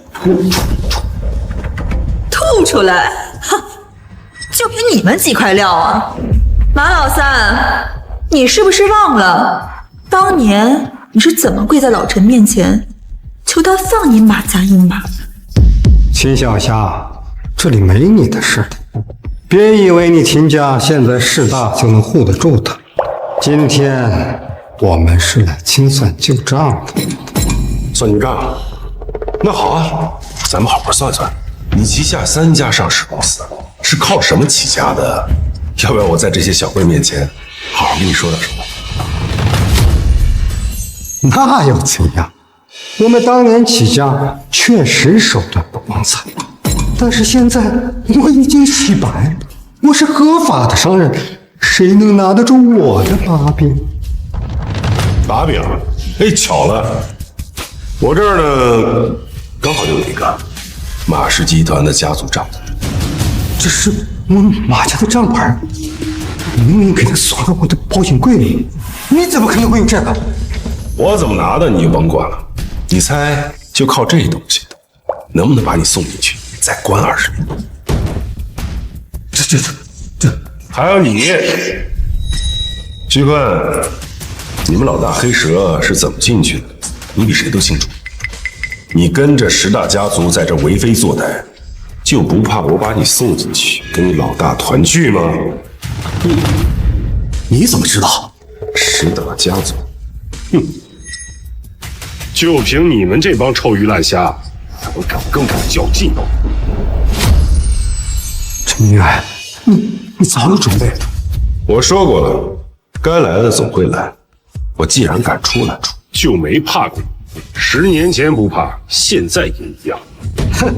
吐出来！哼，就凭你们几块料啊！马老三，你是不是忘了当年你是怎么跪在老陈面前求他放你马家一马的？秦小霞，这里没你的事的。别以为你秦家现在势大就能护得住他。今天我们是来清算旧账的。算你账。那好啊，咱们好好算算，你旗下3家上市公司是靠什么起家的？要不要我在这些小辈面前好好跟你说点什么？那又怎样？我们当年起家确实手段不光彩，但是现在我已经洗白了，我是合法的商人，谁能拿得住我的把柄？把柄？哎，巧了，我这儿呢刚好就有一个马氏集团的家族账本。这是我马家的账本，你明明给他锁到我的保险柜里，你怎么可能会有这个？我怎么拿的你就甭管了。你猜，就靠这东西，能不能把你送进去，再关20年？这，还有你，徐坤，你们老大黑蛇是怎么进去的？你比谁都清楚。你跟着10大家族在这为非作歹，就不怕我把你送进去，跟你老大团聚吗？你怎么知道10大家族？哼！就凭你们这帮臭鱼烂虾，怎么敢跟我较劲？陈明远，你早有准备。我说过了，该来的总会来。我既然敢出来，就没怕过。10年前不怕，现在也一样。哼，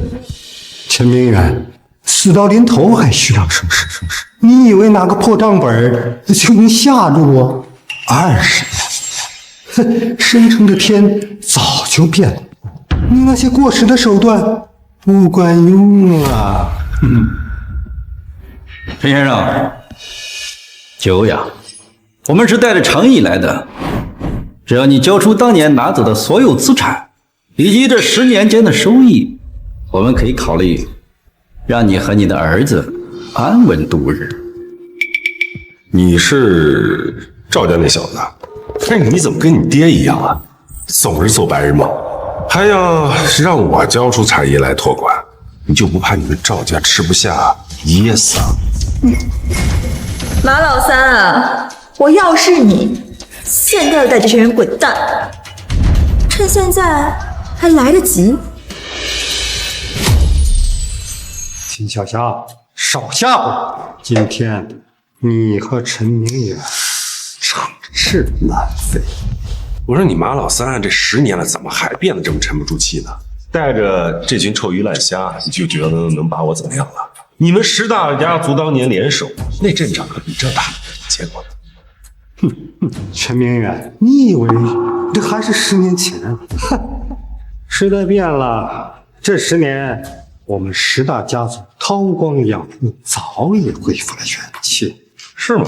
陈明远，死到临头还虚张声势，你以为拿个破账本就能吓住我？20年。哼，生成的天早就变了，你那些过时的手段不管用了。陈先生，久仰，我们是带着诚意来的。只要你交出当年拿走的所有资产，以及这10年间的收益，我们可以考虑让你和你的儿子安稳度日。你是赵家那小子？但是你怎么跟你爹一样啊？总是做白日梦，还要让我交出产业来托管，你就不怕你们赵家吃不下噎死啊？马老三啊，我要是你，现在就带这些人滚蛋，趁现在还来得及。秦小霞，少吓唬！今天你和陈明远诚是难飞。我说你马老三这10年了，怎么还变得这么沉不住气呢？带着这群臭鱼烂虾，你就觉得能把我怎么样了？你们10大家族当年联手，那阵仗可比这大，结果呢？陈明远，你以为这还是10年前？时代变了，这10年我们10大家族韬光养晦，早已恢复了元气，是吗？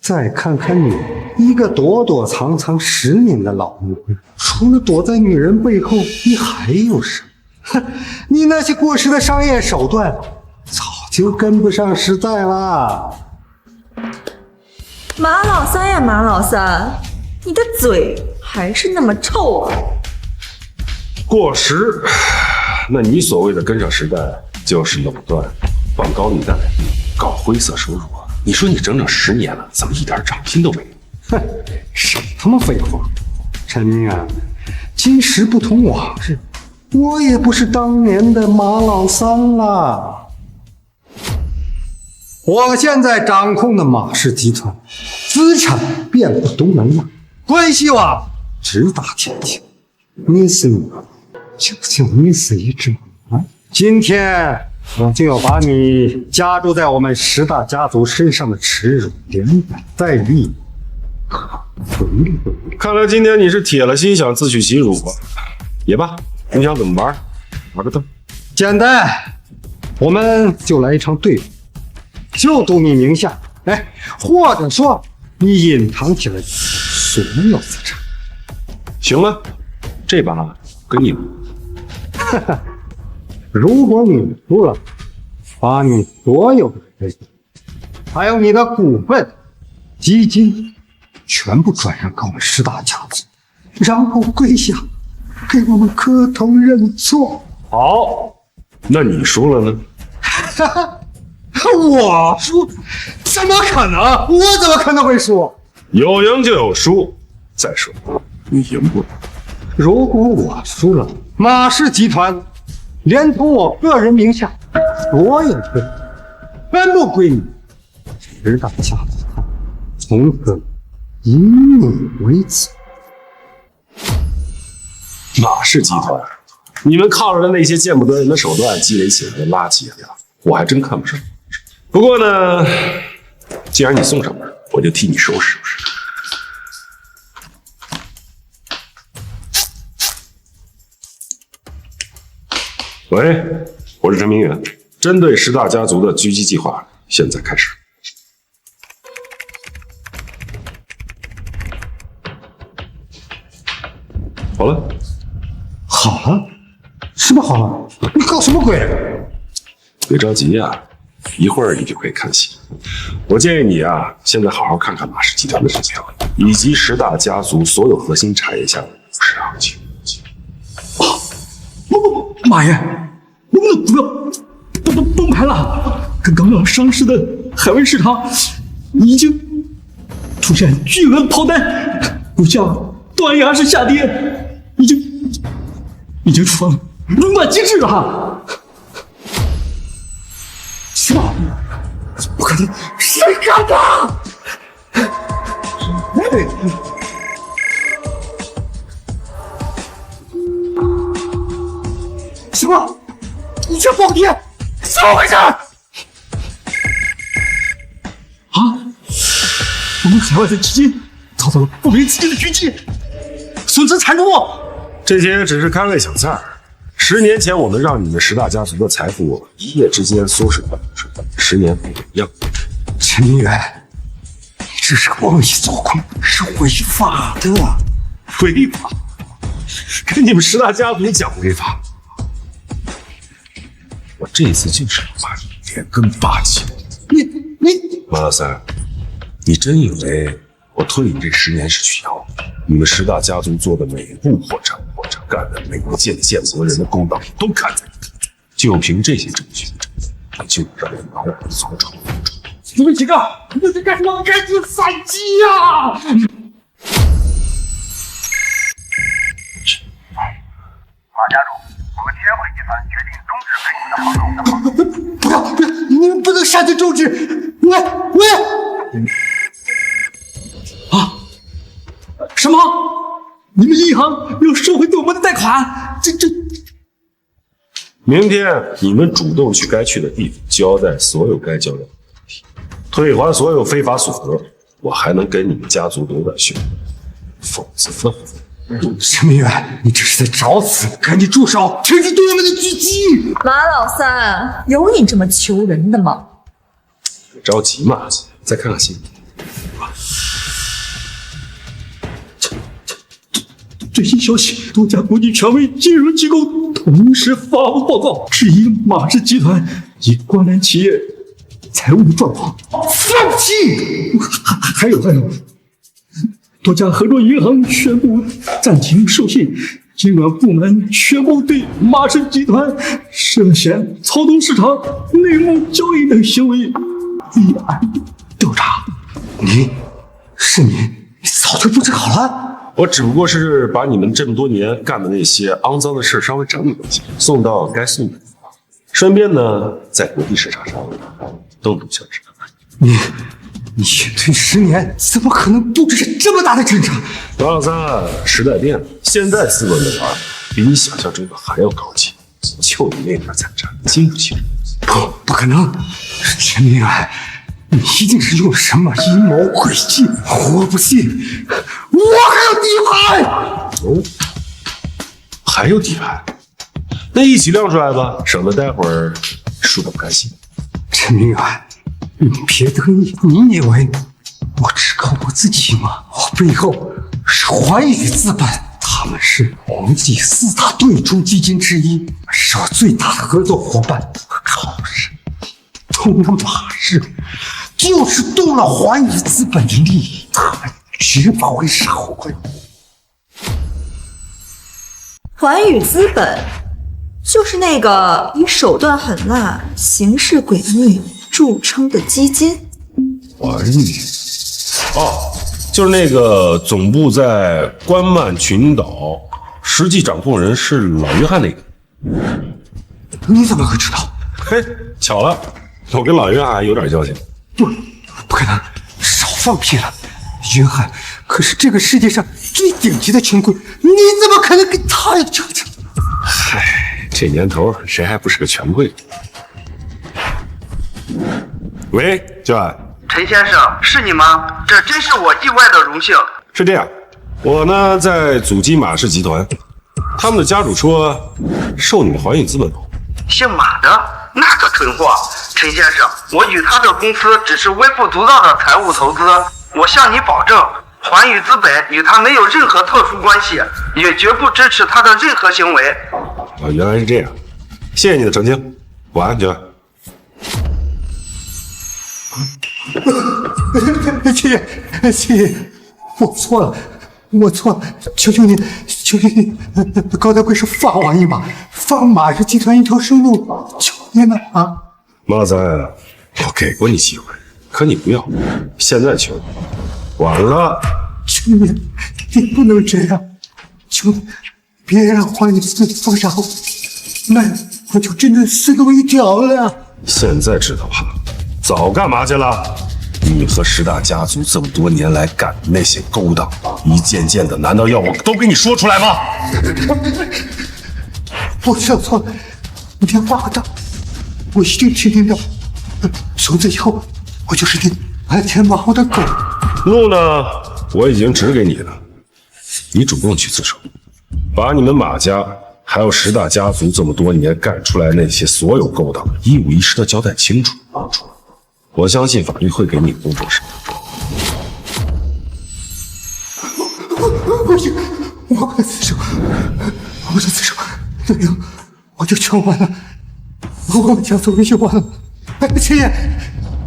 再看看你，一个躲躲藏藏10年的老乌龟，除了躲在女人背后，你还有什么？你那些过时的商业手段，早就跟不上时代了。马老三呀，马老三，你的嘴还是那么臭啊！过时，那你所谓的跟上时代，就是垄断、放高利贷、搞灰色收入啊！你说你整整10年了，怎么一点长进都没有？哼，少他妈废话！陈明远，今时不同往日，我也不是当年的马老三了。我现在掌控的马氏集团，资产遍布东南亚，关系网直达天津。你是我，就像你是一只马。今天我就要把你加注在我们10大家族身上的耻辱连本带利。看来今天你是铁了心想自取其辱吧？也罢，你想怎么玩？玩个灯。简单，我们就来一场对赌，就赌你名下，或者说你隐藏起来所有资产。行了，这把跟你赌。如果你输了，把你所有的财产，还有你的股份、基金，全部转让给我们10大家族，然后跪下给我们磕头认错。好，那你输了呢？我输？怎么可能？我怎么可能会输？有赢就有输。再说，你赢不了。如果我输了，马氏集团连同我个人名下所有的全部归你。十大家族从此以你为子。马氏集团，你们靠着那些见不得人的手段积累起来的垃圾呀，我还真看不上。不过呢，既然你送上门，我就替你收拾收拾。喂，我是陈明远，针对十大家族的狙击计划，现在开始。好了，好了，什么好了？你搞什么鬼？别着急呀，一会儿你就可以看戏。我建议你啊，现在好好看看马氏集团的指标，以及十大家族所有核心产业下的股市行情。不，马爷，我们的股票崩盘了！刚刚上市的海威食堂已经出现巨额抛单，股价断崖式下跌，已经触犯垄断机制了！是吧？不可能，谁干的？什么？你这暴跌，怎么回事？啊！我们海外的基金遭到了不明资金的狙击，损失惨重。这些只是开胃小菜，10年前我们让你们十大家族的财富一夜之间缩水，10年不一样。陈明远，这是个妄议做空，是违法的。违法？跟你们十大家族讲违法？我这次就是要把你连根拔起。你马老三，你真以为我退你这10年是取笑你们十大家族做的每一步破产，干的每一件见不得人的勾当都看在眼里，就凭这些证据，你就让人把我扫帚？你们几个，你在干什么？赶紧反击呀！马家主，我们天汇集团决定终止跟你的合作。不要！你们不能擅自终止！喂！啊！什么？你们银行要收回对我们的贷款？这……明天你们主动去该去的地方，交代所有该交代的问题，退还所有非法所得，我还能给你们家族留点血，否则。陈明远，你这是在找死！赶紧住手，停止对我们的狙击！马老三，有你这么求人的吗？着急嘛，再看看新闻。最新消息，多家国际权威金融机构同时发布报告，质疑马氏集团及关联企业财务状况。放弃！还有，多家合作银行宣布暂停授信，监管部门宣布对马氏集团涉嫌操纵市场、内幕交易等行为立案调查。你早就布置好了。我只不过是把你们这么多年干的那些肮脏的事稍微整理一下，送到该送的地方，顺便呢，在国际市场上动动小指。你隐退10年，怎么可能布置这么大的阵仗？马老三，时代变了，现在资本的玩比你想象中的还要高级，就你那点残渣，经不起。不可能！陈明远，你一定是用了什么阴谋诡计，我不信！我还有底牌！哦，还有底牌？那一起亮出来吧，省得待会儿输得不甘心。陈明远，你别得意，你以为我只靠我自己吗？我背后是环宇资本，他们是国际4大对冲基金之一，是我最大的合作伙伴。我靠，动了马氏，就是动了环宇资本的利益，他们绝不会傻乎乎。环宇资本就是那个以手段狠辣、行事诡秘著称的基金。环宇，就是那个总部在关曼群岛，实际掌控人是老约翰那个。你怎么会知道？嘿，巧了，我跟老约翰有点交情。不可能，少放屁了！约翰可是这个世界上最顶级的权贵，你怎么可能跟他有交情？嗨，这年头谁还不是个权贵？喂，教官。陈先生，是你吗？这真是我意外的荣幸。是这样，我呢在阻击马氏集团，他们的家主说受你们环宇资本投。姓马的那个蠢货，陈先生，我与他的公司只是微不足道的财务投资，我向你保证，环宇资本与他没有任何特殊关系，也绝不支持他的任何行为。原来是这样，谢谢你的澄清，晚安，教官。谢谢，我错了，求求你，高德贵是放我一马，放马氏集团一条生路，求你了啊！马老三，我给过你机会，可你不要，现在求你，晚了。求你不能这样，求你别让环宇资本封杀我，那我就真的死路一条了。现在知道了，早干嘛去了？你和十大家族这么多年来干的那些勾当，一件件的，难道要我都给你说出来吗？我知道错了，你别骂我的，我一定听听的。从此以后，我就是你鞍前马后的狗。路呢，我已经指给你了，你主动去自首，把你们马家还有十大家族这么多年干出来那些所有勾当，一五一十的交代清楚。我相信法律会给你公正审判。我自首，没有，我就全完了，我们家族就完了。秦爷，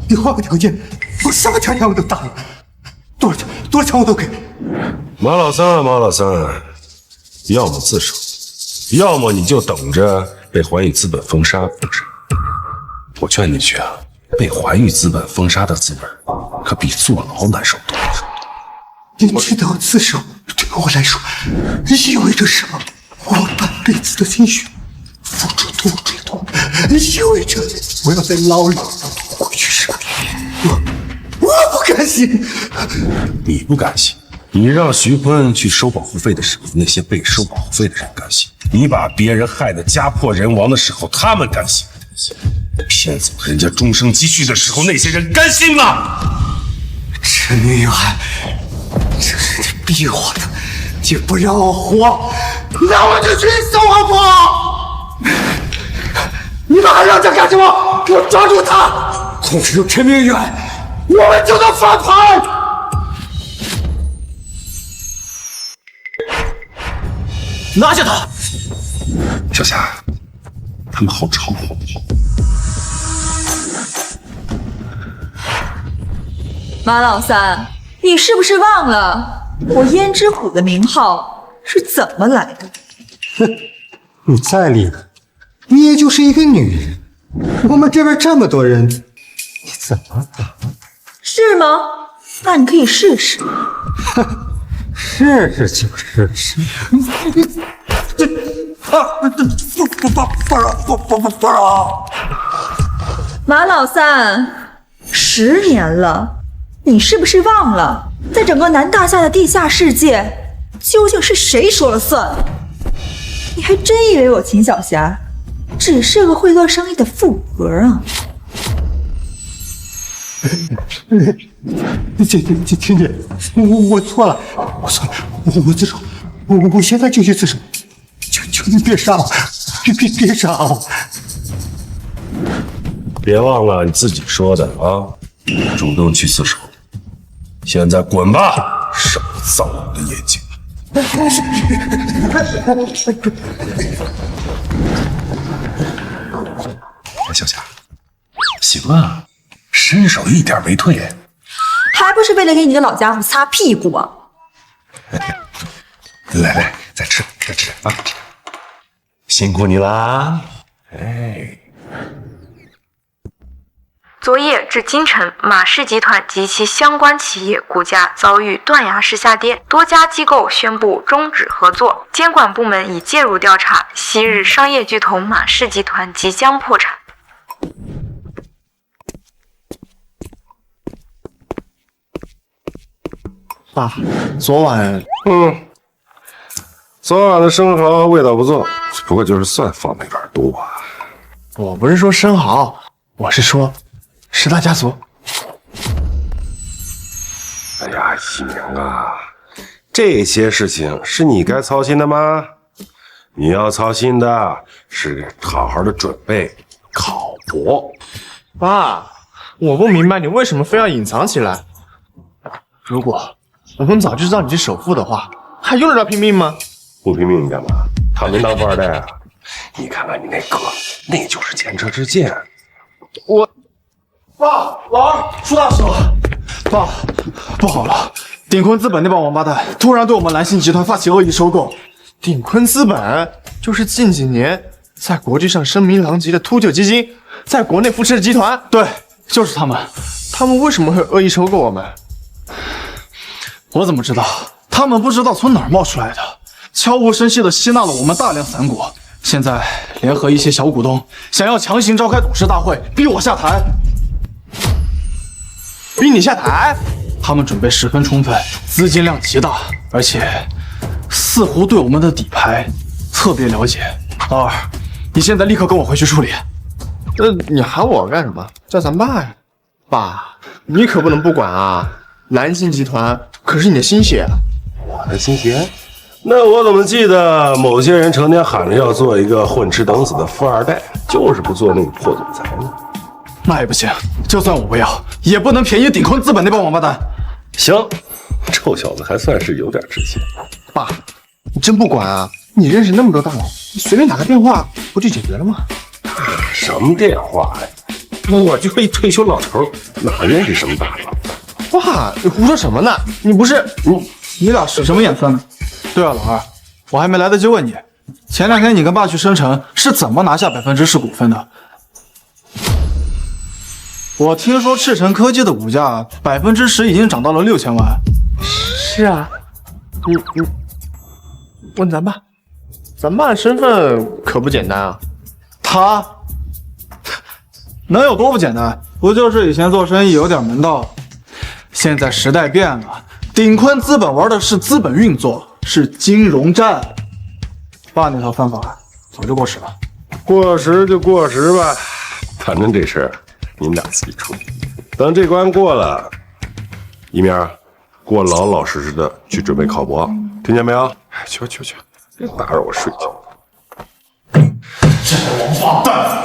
你换个条件，我什么条件我都答应，多少钱我都给。马老三，要么自首，要么你就等着被环宇资本封杀。我劝你去啊。被环宇资本封杀的滋味，可比坐牢难受多了。你知道自首对我来说意味着什么？我半辈子的心血付出多追多，意味着我要在牢里回去时，我不甘心。你不甘心？你让徐坤去收保护费的时候，那些被收保护费的人甘心；你把别人害得家破人亡的时候，他们甘心。骗走人家终生积蓄的时候，那些人甘心吗？陈明远，这是你逼我的，你不让我活，那我就去死好不好？你们还让他干什么？给我抓住他！控制住陈明远，我们就能翻盘。拿下他！小霞，他们好吵。马老三，你是不是忘了我胭脂虎的名号是怎么来的？哼，你再厉害，你也就是一个女人。我们这边这么多人，你怎么打？是吗？那你可以试试。试就是试。马老三，10年了。你是不是忘了，在整个南大夏的地下世界，究竟是谁说了算？你还真以为我秦小霞只是个会做生意的富婆啊？秦姐，我错了，我自首，我现在就去自首，求你别杀我，别杀我！别忘了你自己说的啊，主动去自首。现在滚吧，少造我的眼睛！小霞，行啊，身手一点没退，还不是为了给你个老家伙擦屁股啊！来，再吃啊！辛苦你啦！哎，昨夜至今晨，马氏集团及其相关企业股价遭遇断崖式下跌，多家机构宣布终止合作，监管部门已介入调查。昔日商业巨头马氏集团即将破产。爸，昨晚的生蚝味道不错，不过就是蒜放的有点多啊。我不是说生蚝，我是说十大家族。哎呀，一鸣啊，这些事情是你该操心的吗？你要操心的是好好的准备考博。爸，我不明白你为什么非要隐藏起来。如果我们早就知道你是首富的话，还用得着拼命吗？不拼命你干嘛？他没当富二代啊！你看看你那哥，那就是前车之鉴。爸，老二出大事了！爸，不好了！鼎坤资本那帮王八蛋突然对我们蓝信集团发起恶意收购。鼎坤资本就是近几年在国际上声名狼藉的秃鹫基金，在国内扶持的集团。对，就是他们。他们为什么会恶意收购我们？我怎么知道？他们不知道从哪儿冒出来的，悄无声息地吸纳了我们大量散股，现在联合一些小股东，想要强行召开董事大会，逼我下台。逼你下台？他们准备十分充分，资金量极大，而且似乎对我们的底牌特别了解。老二，你现在立刻跟我回去处理。你喊我干什么？叫咱爸呀！爸，你可不能不管啊！蓝信集团可是你的心血。我的心血？那我怎么记得某些人成天喊着要做一个混吃等死的富二代，就是不做那个破总裁呢？那也不行，就算我不要，也不能便宜鼎坤资本那帮王八蛋。行，臭小子还算是有点志气。爸，你真不管啊？你认识那么多大佬，你随便打个电话不就解决了吗？什么电话呀？我就一退休老头，哪认识什么大佬？爸，你胡说什么呢？你不是你俩使什么眼色呢？对啊，老二，我还没来得及问你，前2天你跟爸去生辰是怎么拿下10%股份的？我听说赤城科技的股价10%已经涨到了6000万。是啊，你问咱爸，咱爸的身份可不简单啊。他能有多不简单？不就是以前做生意有点门道，现在时代变了，鼎坤资本玩的是资本运作，是金融战。爸那套方法早就过时了。过时就过时吧，反正这事儿你们俩自己处理。等这关过了，一鸣，给我老老实实的去准备考博，听见没有？去，别打扰我睡觉。这个王八蛋！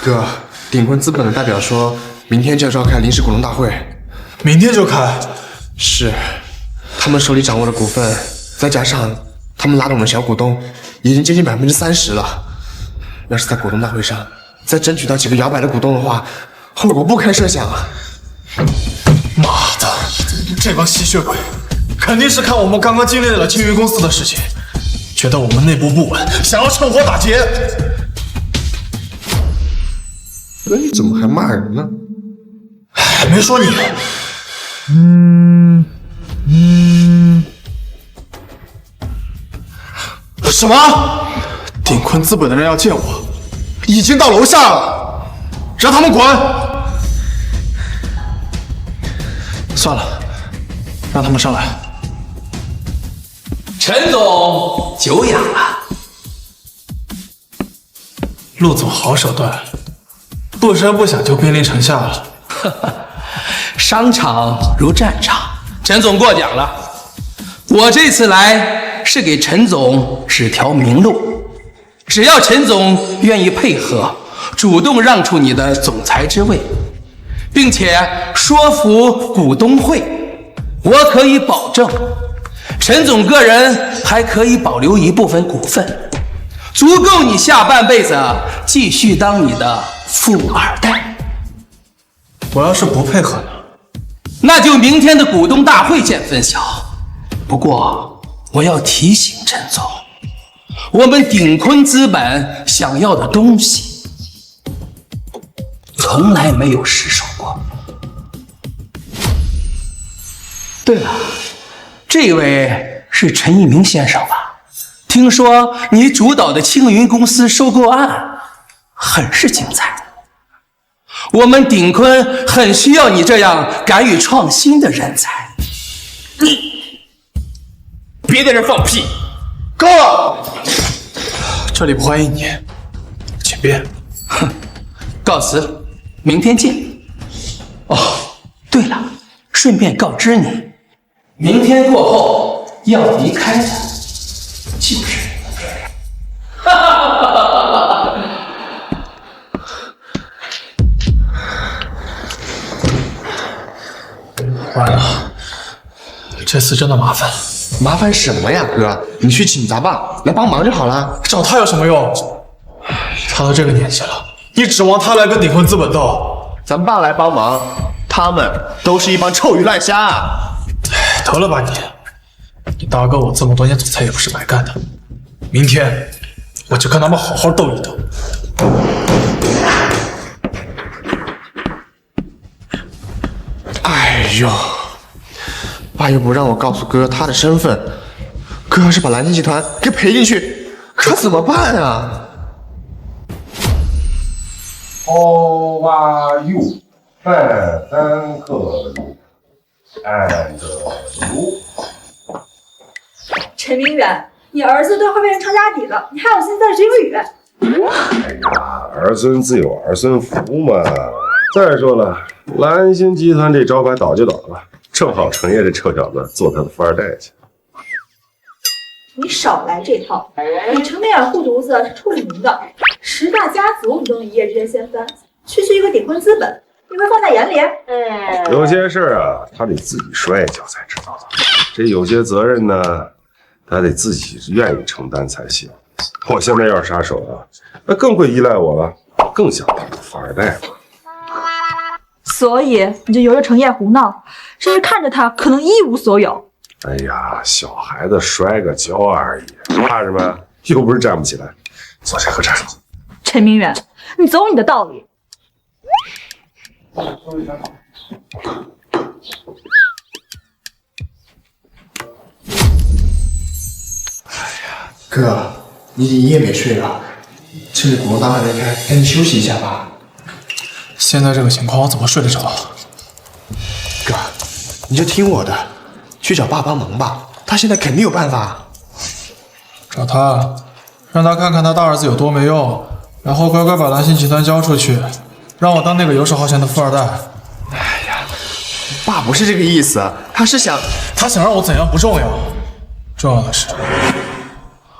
哥，鼎坤资本的代表说，明天就要召开临时股东大会。明天就开？是，他们手里掌握的股份，再加上他们拉拢的小股东，已经接近30%了。要是在股东大会上再争取到几个摇摆的股东的话，后果不堪设想啊！妈的，这帮吸血鬼肯定是看我们刚刚经历了青云公司的事情，觉得我们内部不稳，想要趁火打劫。那你怎么还骂人呢？没说你。什么？鼎坤资本的人要见我，已经到楼下了，让他们滚！算了，让他们上来。陈总久仰了。陆总好手段，不声不响就兵临城下了。商场如战场，陈总过奖了。我这次来是给陈总指条明路，只要陈总愿意配合，主动让出你的总裁之位，并且说服股东会，我可以保证，陈总个人还可以保留一部分股份，足够你下半辈子继续当你的富二代。我要是不配合呢？那就明天的股东大会见分晓。不过我要提醒陈总，我们鼎坤资本想要的东西从来没有失手过。对了，这位是陈一鸣先生吧？听说你主导的青云公司收购案很是精彩，我们鼎坤很需要你这样敢于创新的人才。你别在这放屁，够了！这里不欢迎你，请便。哼，告辞，明天见。哦，对了，顺便告知你，明天过后要离开的就是你。哈哈哈哈哈！完了，这次真的麻烦。麻烦什么呀，哥？你去请咱爸来帮忙就好了。找他有什么用？他都这个年纪了，你指望他来跟鼎坤资本斗？咱爸来帮忙，他们都是一帮臭鱼烂虾。得了吧你大哥我这么多年总裁也不是白干的，明天我就跟他们好好斗一斗。哎呦，爸又不让我告诉哥他的身份，哥要是把蓝星集团给赔进去，可怎么办啊？How are you？ 范三克鲁，and you。陈明远，你儿子都快变成成家底了，你还有心思在这学英语？哎呀，儿孙自有儿孙福嘛。再说了，蓝星集团这招牌倒就倒了，正好程烨这臭小子做他的富二代去。你少来这套！你程明远护犊子是出了名的，10大家族你都能一夜之间掀翻，区区一个鼎坤资本，你会放在眼里？有些事啊，他得自己摔一跤才知道的。这有些责任呢，他得自己愿意承担才行。我现在要是杀手啊，那更会依赖我了，更想当个富二代了。所以你就由着程烨胡闹，甚至看着他可能一无所有。哎呀，小孩子摔个跤而已，怕什么？又不是站不起来。坐下喝茶。陈明远，你走你的道理。哥，你已经一夜没睡了，趁着股东大会没开，赶紧休息一下吧。现在这个情况，我怎么睡得着？哥，你就听我的，去找爸帮忙吧，他现在肯定有办法。找他，让他看看他大儿子有多没用，然后乖乖把蓝星集团交出去，让我当那个游手好闲的富二代。哎呀，爸不是这个意思，他想让我怎样不重要，重要的是，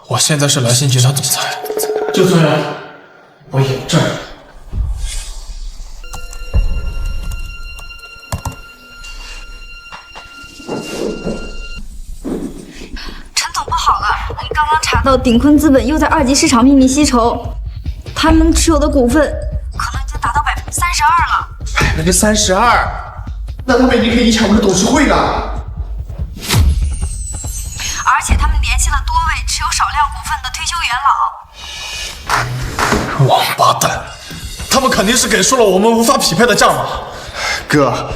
我现在是蓝星集团总裁，就算我有证。好了，你刚刚查到鼎坤资本又在2级市场秘密吸筹，他们持有的股份可能已经达到32%了。32%，那他们已经可以影响我们的董事会了。而且他们联系了多位持有少量股份的退休元老。王八蛋，他们肯定是给出了我们无法匹配的价码。哥，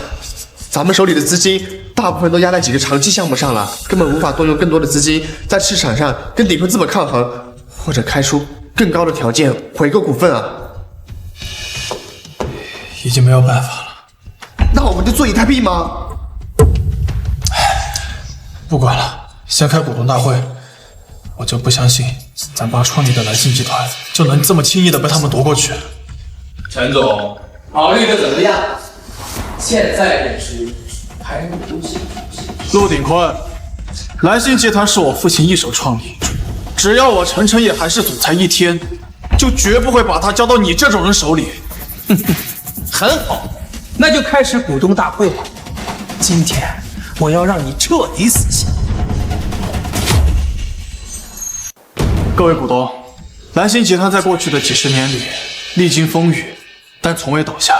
咱们手里的资金大部分都压在几个长期项目上了，根本无法动用更多的资金在市场上跟鼎坤资本抗衡，或者开出更高的条件回购股份啊。已经没有办法了。那我们就坐以待毙吗？不管了，先开股东大会。我就不相信咱爸创立的蓝星集团就能这么轻易的被他们夺过去。陈总，考虑的怎么样？现在认输还没有戏。陆鼎坤，蓝星集团是我父亲一手创立，只要我陈晨也还是总裁一天，就绝不会把他交到你这种人手里。很好，那就开始股东大会吧。今天我要让你彻底死心。各位股东，蓝星集团在过去的几十年里历经风雨，但从未倒下。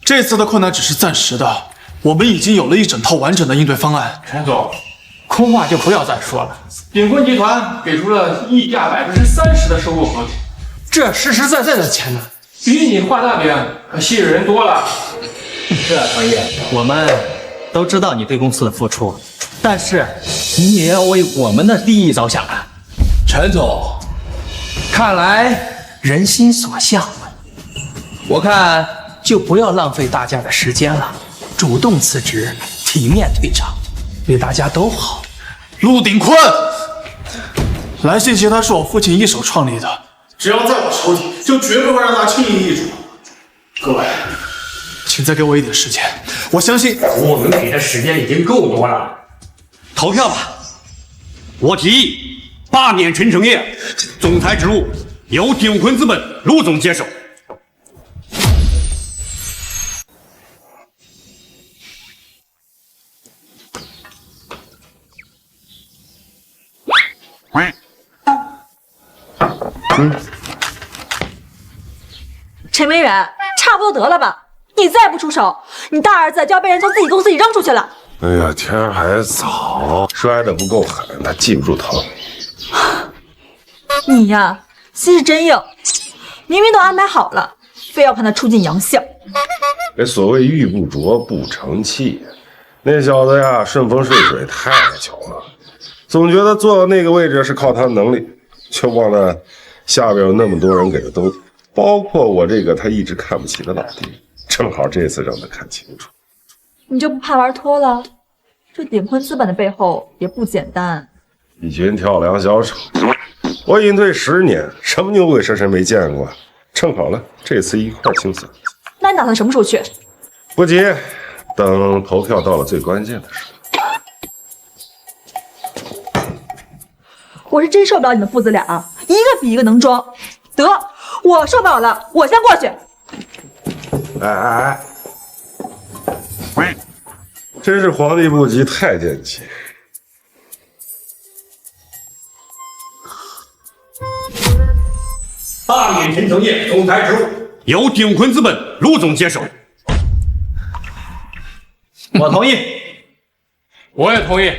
这次的困难只是暂时的，我们已经有了一整套完整的应对方案。陈总，空话就不要再说了。鼎坤集团给出了溢价30%的收购合同，这实实在在的钱呢，比你画大饼吸引人多了。是啊，唐毅，我们都知道你对公司的付出，但是你也要为我们的利益着想啊。陈总，看来人心所向，我看就不要浪费大家的时间了，主动辞职，体面退场，对大家都好。陆鼎坤，蓝信集团是我父亲一手创立的，只要在我手里，就绝不会让他轻易易主。各位，请再给我一点时间，我相信我们给的时间已经够多了。投票吧！我提议罢免陈诚业，总裁职务由鼎坤资本陆总接手。陈明远，差不多得了吧？你再不出手，你大儿子就要被人从自己公司里扔出去了。哎呀，天还早，摔得不够狠，他记不住疼。你呀，心是真硬，明明都安排好了，非要看他出尽洋相。这所谓玉不琢不成器，那小子呀，顺风顺水太巧了，总觉得坐到那个位置是靠他能力，却忘了下边有那么多人给他兜，包括我这个他一直看不起的老弟，正好这次让他看清楚。你就不怕玩脱了？这鼎坤资本的背后也不简单。一群跳梁小丑，我隐退10年，什么牛鬼蛇神没见过，正好了，这次一块清算。那你打算什么时候去？不急，等投票到了最关键的时候。我是真受不了你们父子俩，一个比一个能装。得，我受不了了，我先过去。哎，真是皇帝不急太监急。罢免陈诚业总裁职务由鼎坤资本陆总接手。我同意，我也同意。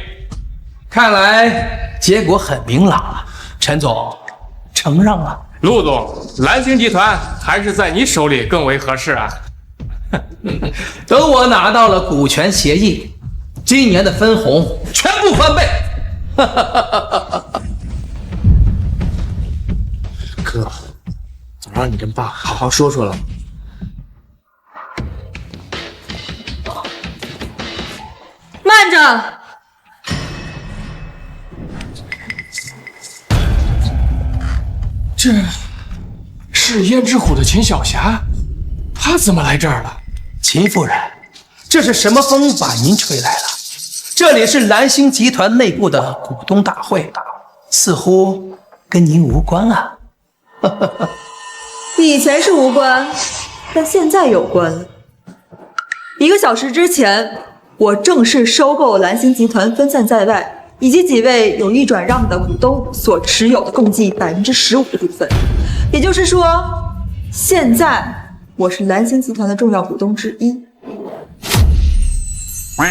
看来结果很明朗了，陈总承让了。陆总，蓝星集团还是在你手里更为合适啊。等我拿到了股权协议，今年的分红全部翻倍。哥，早让你跟爸好好说说了。慢着！这是胭脂虎的秦小霞，她怎么来这儿了？秦夫人，这是什么风把您吹来了？这里是蓝星集团内部的股东大会，似乎跟您无关啊。以前是无关，但现在有关。1个小时之前，我正式收购蓝星集团分散在外以及几位有意转让的股东所持有的共计15%的股份，也就是说，现在我是蓝星集团的重要股东之一。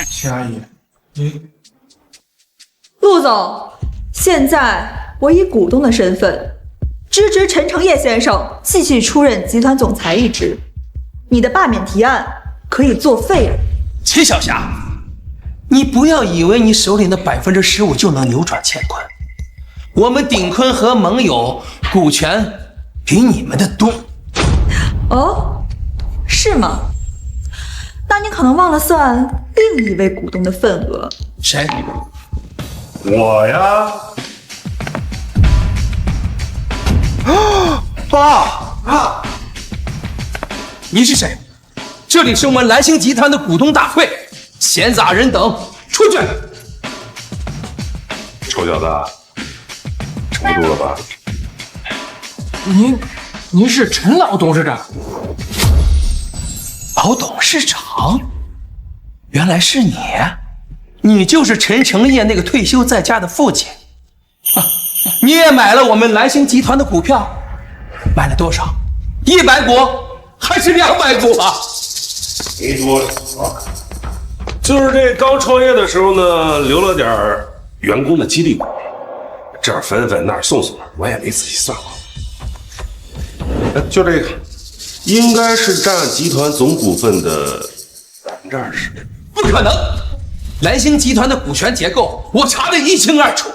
秦阿姨，陆总，现在我以股东的身份支持陈诚业先生继续出任集团总裁一职，你的罢免提案可以作废了。秦小霞，你不要以为你手里的15%就能扭转乾坤，我们鼎坤和盟友股权比你们的多。哦，是吗？那你可能忘了算另一位股东的份额。谁？我呀。爸，你是谁？这里是我们蓝星集团的股东大会，闲杂人等出去！臭小子，撑不住了吧？您是陈老董事长？老董事长？原来是你，你就是陈诚业那个退休在家的父亲啊！你也买了我们蓝星集团的股票，买了多少？100股还是200股啊？没多少，就是这刚创业的时候呢，留了点员工的激励股，这儿分分那儿送送，我也没仔细算过。就这个应该是占集团总股份的20%。不可能！蓝星集团的股权结构我查得一清二楚，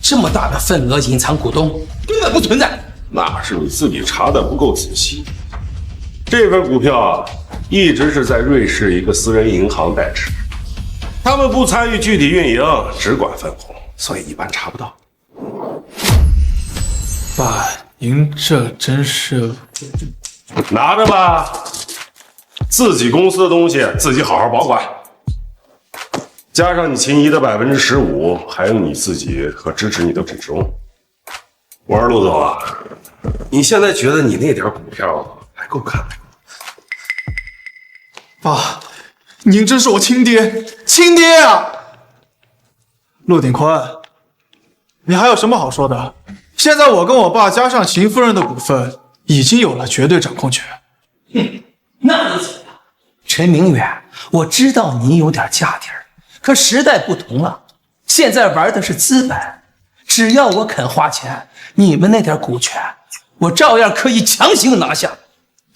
这么大的份额隐藏股东根本不存在。那是你自己查的不够仔细。这份股票啊，一直是在瑞士一个私人银行代持，他们不参与具体运营，只管分红，所以一般查不到。爸，您这真是……拿着吧，自己公司的东西自己好好保管，加上你秦姨的15%，还有你自己和支持你的股东。我说陆总啊，你现在觉得你那点股票还够看的？爸，您真是我亲爹，亲爹啊！陆鼎坤，你还有什么好说的？现在我跟我爸加上秦夫人的股份，已经有了绝对掌控权。那你怎么样？陈明远，我知道你有点家底儿，可时代不同了，现在玩的是资本，只要我肯花钱，你们那点股权，我照样可以强行拿下。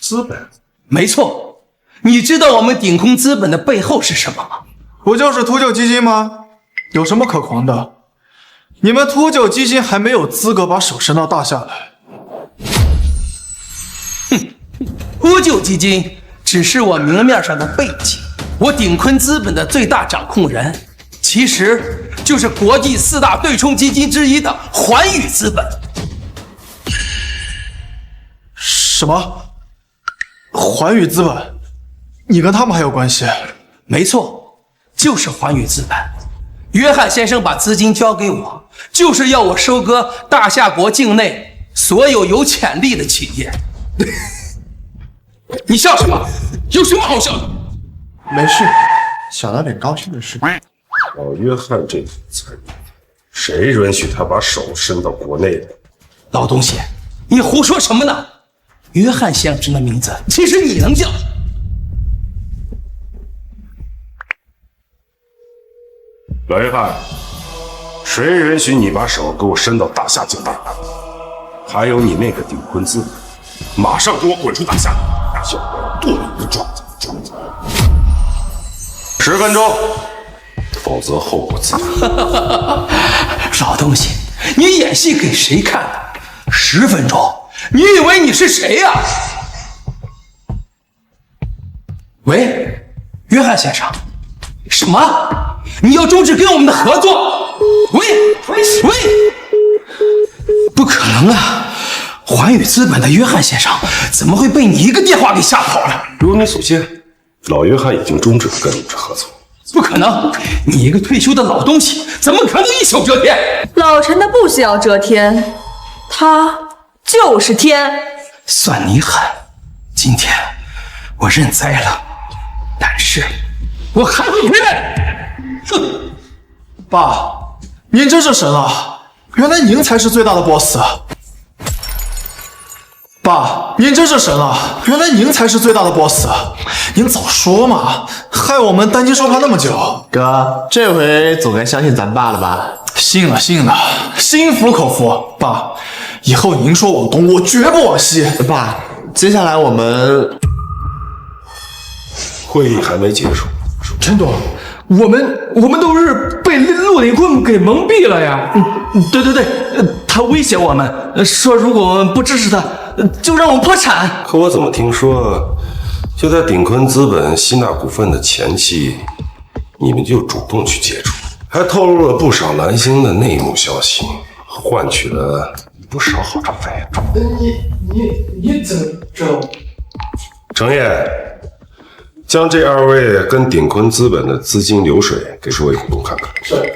资本？没错，你知道我们鼎钴资本的背后是什么吗？不就是秃鹫基金吗？有什么可狂的？你们秃鹫基金还没有资格把手伸到大厦来。秃鹫基金只是我明面上的背景，我鼎钴资本的最大掌控人，其实就是国际4大对冲基金之一的环宇资本。什么？环宇资本？你跟他们还有关系？没错，就是环宇资本。约翰先生把资金交给我，就是要我收割大夏国境内所有有潜力的企业。你笑什么？有什么好笑的？没事，想到点高兴的事。老约翰这种财力，谁允许他把手伸到国内的？老东西，你胡说什么呢？约翰先生的名字，其实你能叫。老约翰，谁允许你把手给我伸到大夏境内？还有你那个鼎钴资本，马上给我滚出大夏！要不然剁你个状子！10分钟，否则后果自负。老东西，你演戏给谁看的？10分钟，你以为你是谁呀？喂，约翰先生，什么？你要终止跟我们的合作？喂，不可能啊！环宇资本的约翰先生怎么会被你一个电话给吓跑了？如你所见，老约翰已经终止了跟你们合作。不可能！你一个退休的老东西，怎么可能一手遮天？老陈他不需要遮天，他就是天。算你狠！今天我认栽了，但是我还会回来！哼！爸，您真是神啊！原来您才是最大的 boss。爸，您真是神啊！原来您才是最大的 boss。您早说嘛，害我们担惊受怕那么久。哥，这回总该相信咱爸了吧？信了，心服口服。爸，以后您说往东，我绝不往西。爸，接下来我们会议还没结束。陈总，我们都是被陆鼎钴给蒙蔽了呀。对，他威胁我们，说如果我们不支持他，就让我们破产。可我怎么听说，就在鼎钴资本吸纳股份的前期，你们就主动去接触，还透露了不少蓝星的内幕消息，换取了不少好处费。你怎么知道？程烨，将这2位跟鼎钴资本的资金流水给诸位股东看看。是。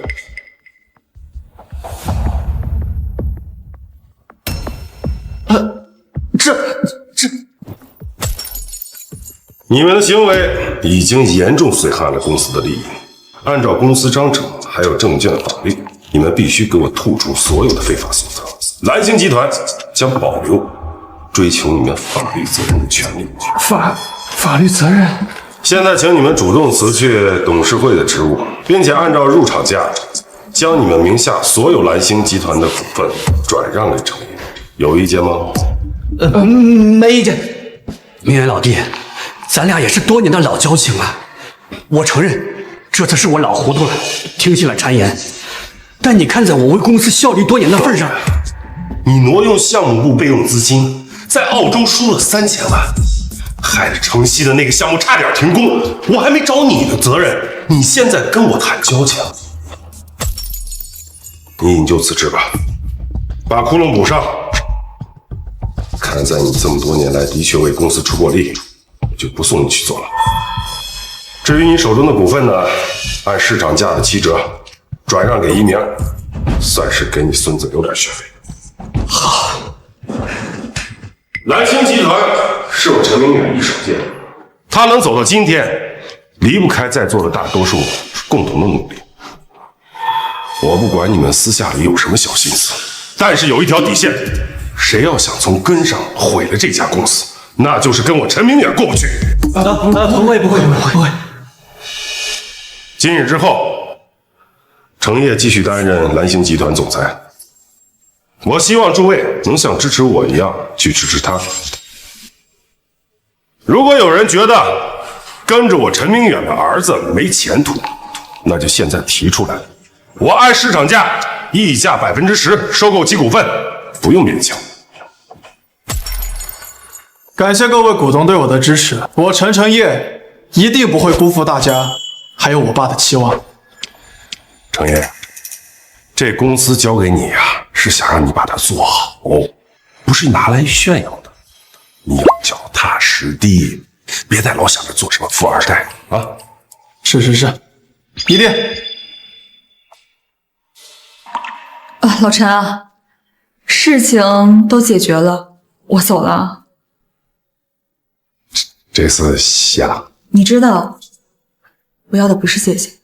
这，你们的行为已经严重损害了公司的利益。按照公司章程还有证券法律，你们必须给我吐出所有的非法所得。蓝星集团将保留追求你们法律责任的权利。法律责任？现在请你们主动辞去董事会的职务，并且按照入场价将你们名下所有蓝星集团的股份转让给程烨，有意见吗？没意见。明远老弟，咱俩也是多年的老交情了。我承认，这次是我老糊涂了，听信了谗言。但你看在我为公司效力多年的份上，你挪用项目部备用资金，在澳洲输了3000万，害得城西的那个项目差点停工，我还没找你的责任，你现在跟我谈交情，你引咎辞职吧，把窟窿补上。看在你这么多年来的确为公司出过力，我就不送你去做了。至于你手中的股份呢，按市场价的7折转让给一鸣，算是给你孙子留点学费。好。蓝星集团是我陈明远一手建的，他能走到今天，离不开在座的大多数共同的努力。我不管你们私下里有什么小心思，但是有一条底线，谁要想从根上毁了这家公司，那就是跟我陈明远过不去。不会。今日之后，程烨继续担任蓝星集团总裁。我希望诸位能像支持我一样去支持他。如果有人觉得跟着我陈明远的儿子没前途，那就现在提出来，我按市场价溢价10%收购其股份，不用勉强。感谢各位股东对我的支持，我陈烨一定不会辜负大家还有我爸的期望。程烨，这公司交给你呀，是想让你把它做好，不是拿来炫耀的。你要脚踏实地，别再老想着做什么富二代啊！是，一定。老陈啊，事情都解决了，我走了。这次瞎，你知道，我要的不是谢谢。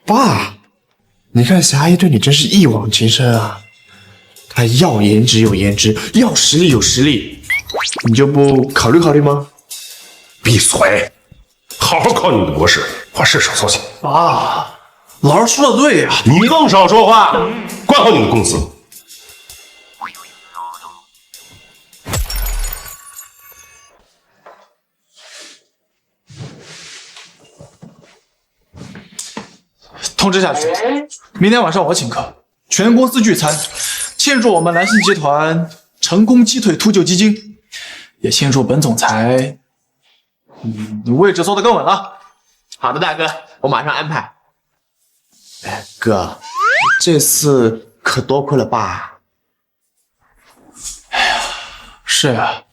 爸，你看霞阿姨对你真是一往情深啊！她要颜值有颜值，要实力有实力，你就不考虑考虑吗？闭嘴！好好考你的博士，话事少操心。爸，老师说的对呀，你更少说话，管好你的公司。通知下去，明天晚上我请客，全公司聚餐，庆祝我们蓝星集团成功击退秃鹫基金，也庆祝本总裁，位置坐得更稳了。好的，大哥，我马上安排。哥，这次可多亏了爸。是呀，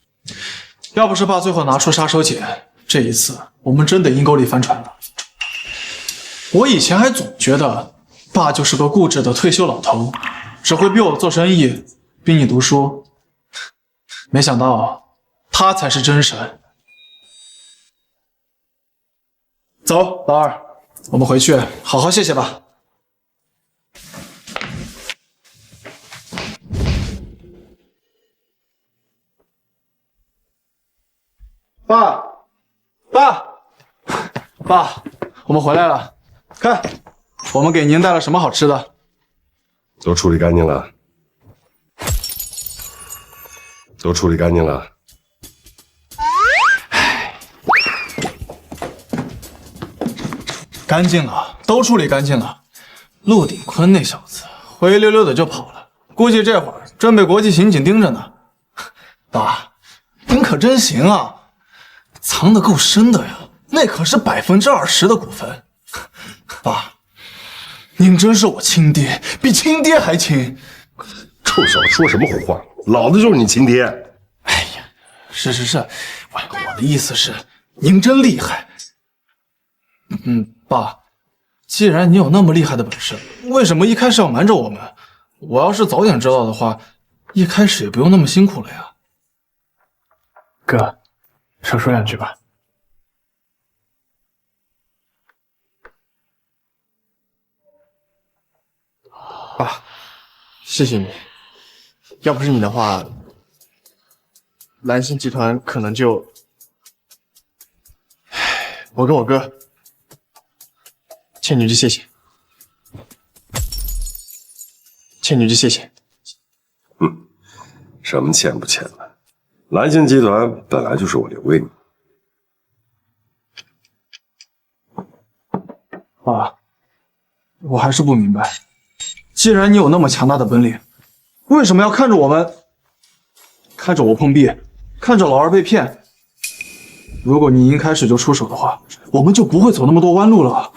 要不是爸最后拿出杀手锏，这一次我们真得阴沟里翻船了。我以前还总觉得爸就是个固执的退休老头，只会逼我做生意，逼你读书。没想到他才是真神。走，老二，我们回去好好谢谢吧。爸，我们回来了。看，我们给您带了什么好吃的？都处理干净了。都处理干净了。干净了，都处理干净了。陆鼎坤那小子灰溜溜的就跑了，估计这会儿正被国际刑警盯着呢。爸，您可真行啊，藏得够深的呀，那可是20%的股份。爸，您真是我亲爹，比亲爹还亲。臭小子，说什么胡话？老子就是你亲爹。哎呀，是，我的意思是，您真厉害。爸，既然你有那么厉害的本事，为什么一开始要瞒着我们？我要是早点知道的话，一开始也不用那么辛苦了呀。哥，少说两句吧。爸，谢谢你，要不是你的话，蓝星集团可能就……我跟我哥欠你句谢谢，欠你句谢谢。什么欠不欠的？蓝星集团本来就是我留给你。爸，我还是不明白，既然你有那么强大的本领，为什么要看着我碰壁，看着老二被骗？如果你一开始就出手的话，我们就不会走那么多弯路了。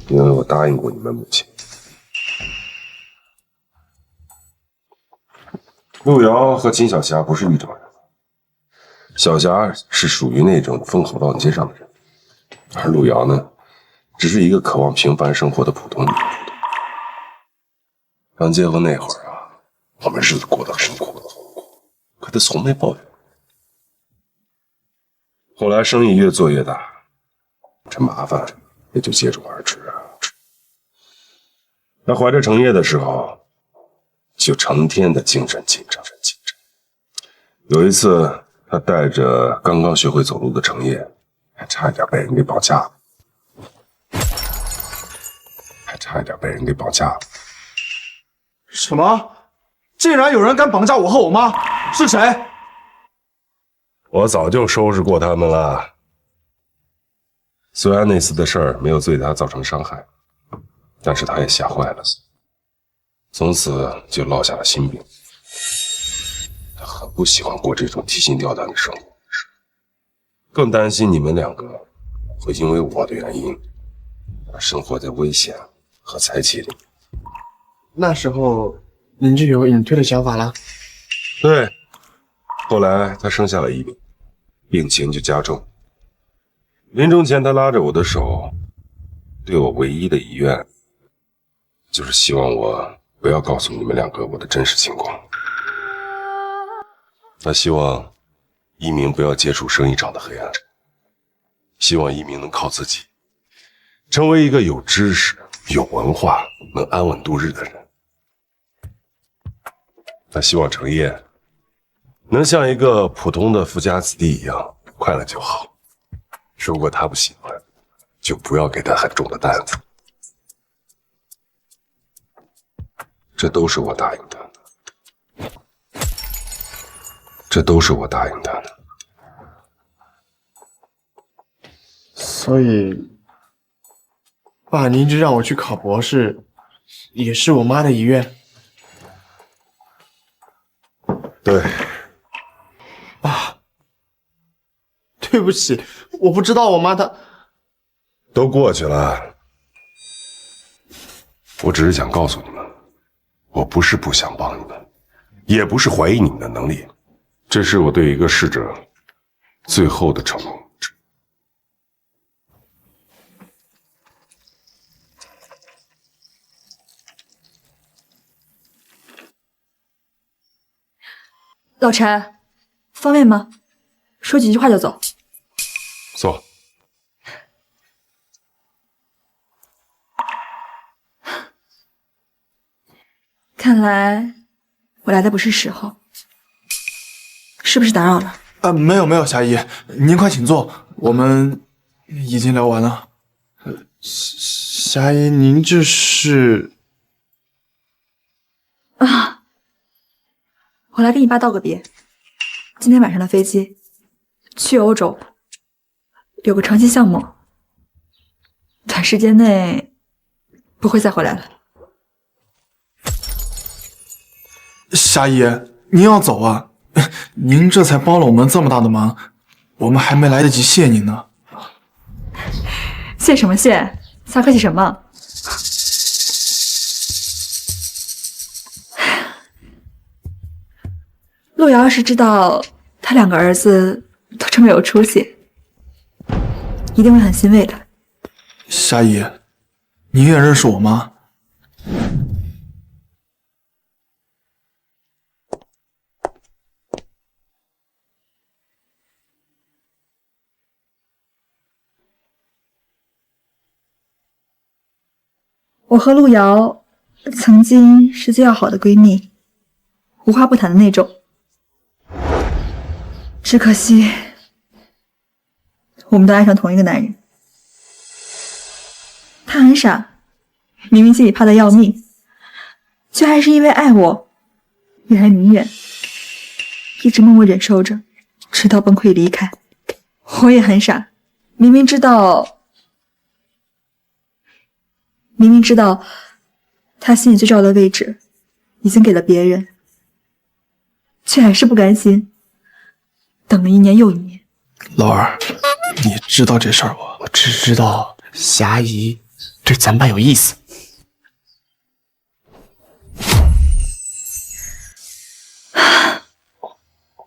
因为我答应过你们母亲。陆瑶和秦小霞不是一种人，小霞是属于那种风口浪尖上的人，而陆瑶呢，只是一个渴望平凡生活的普通女人。刚结婚那会儿啊，我们日子过得很苦，可她从没抱怨。后来生意越做越大，这麻烦也就接踵而至啊。她怀着程烨的时候，就成天的精神紧张。有一次，她带着刚刚学会走路的程烨，还差一点被人给绑架了。什么？竟然有人敢绑架我和我妈？是谁？我早就收拾过他们了。虽然那次的事儿没有对他造成伤害，但是他也吓坏了，从此就落下了心病。他很不喜欢过这种提心吊胆的生活，更担心你们两个会因为我的原因而生活在危险和财气里。那时候您就有隐退的想法了？对，后来他生下了一病，病情就加重。临终前，他拉着我的手，对我唯一的遗愿，就是希望我不要告诉你们两个我的真实情况。他希望一鸣不要接触生意场的黑暗，希望一鸣能靠自己，成为一个有知识、有文化、能安稳度日的人。他希望程烨能像一个普通的富家子弟一样快乐就好。如果他不喜欢，就不要给他很重的担子。这都是我答应他的，所以，爸，您就让我去考博士，也是我妈的遗愿。对，爸，对不起，我不知道我妈她都过去了。我只是想告诉你们，我不是不想帮你们，也不是怀疑你们的能力，这是我对一个逝者最后的承诺。老陈，方便吗？说几句话就走。坐。看来我来的不是时候，是不是打扰了？没有，霞姨，您快请坐，我们已经聊完了。霞姨，您这是？啊，我来跟你爸道个别。今天晚上的飞机去欧洲，有个长期项目，短时间内不会再回来了。霞姨，您要走啊？您这才帮了我们这么大的忙，我们还没来得及谢您呢。谢什么谢？瞎客气什么？陆瑶要是知道他两个儿子都这么有出息，一定会很欣慰的。霞姨，您也认识我吗？我和陆瑶曾经是最要好的闺蜜，无话不谈的那种。只可惜，我们都爱上同一个男人。他很傻，明明心里怕得要命，却还是因为爱我，远离明远，一直默默忍受着，直到崩溃离开。我也很傻，明明知道他心里最重要的位置已经给了别人，却还是不甘心，等了1年又1年。老二，你知道这事儿不？我只知道霞姨对咱爸有意思。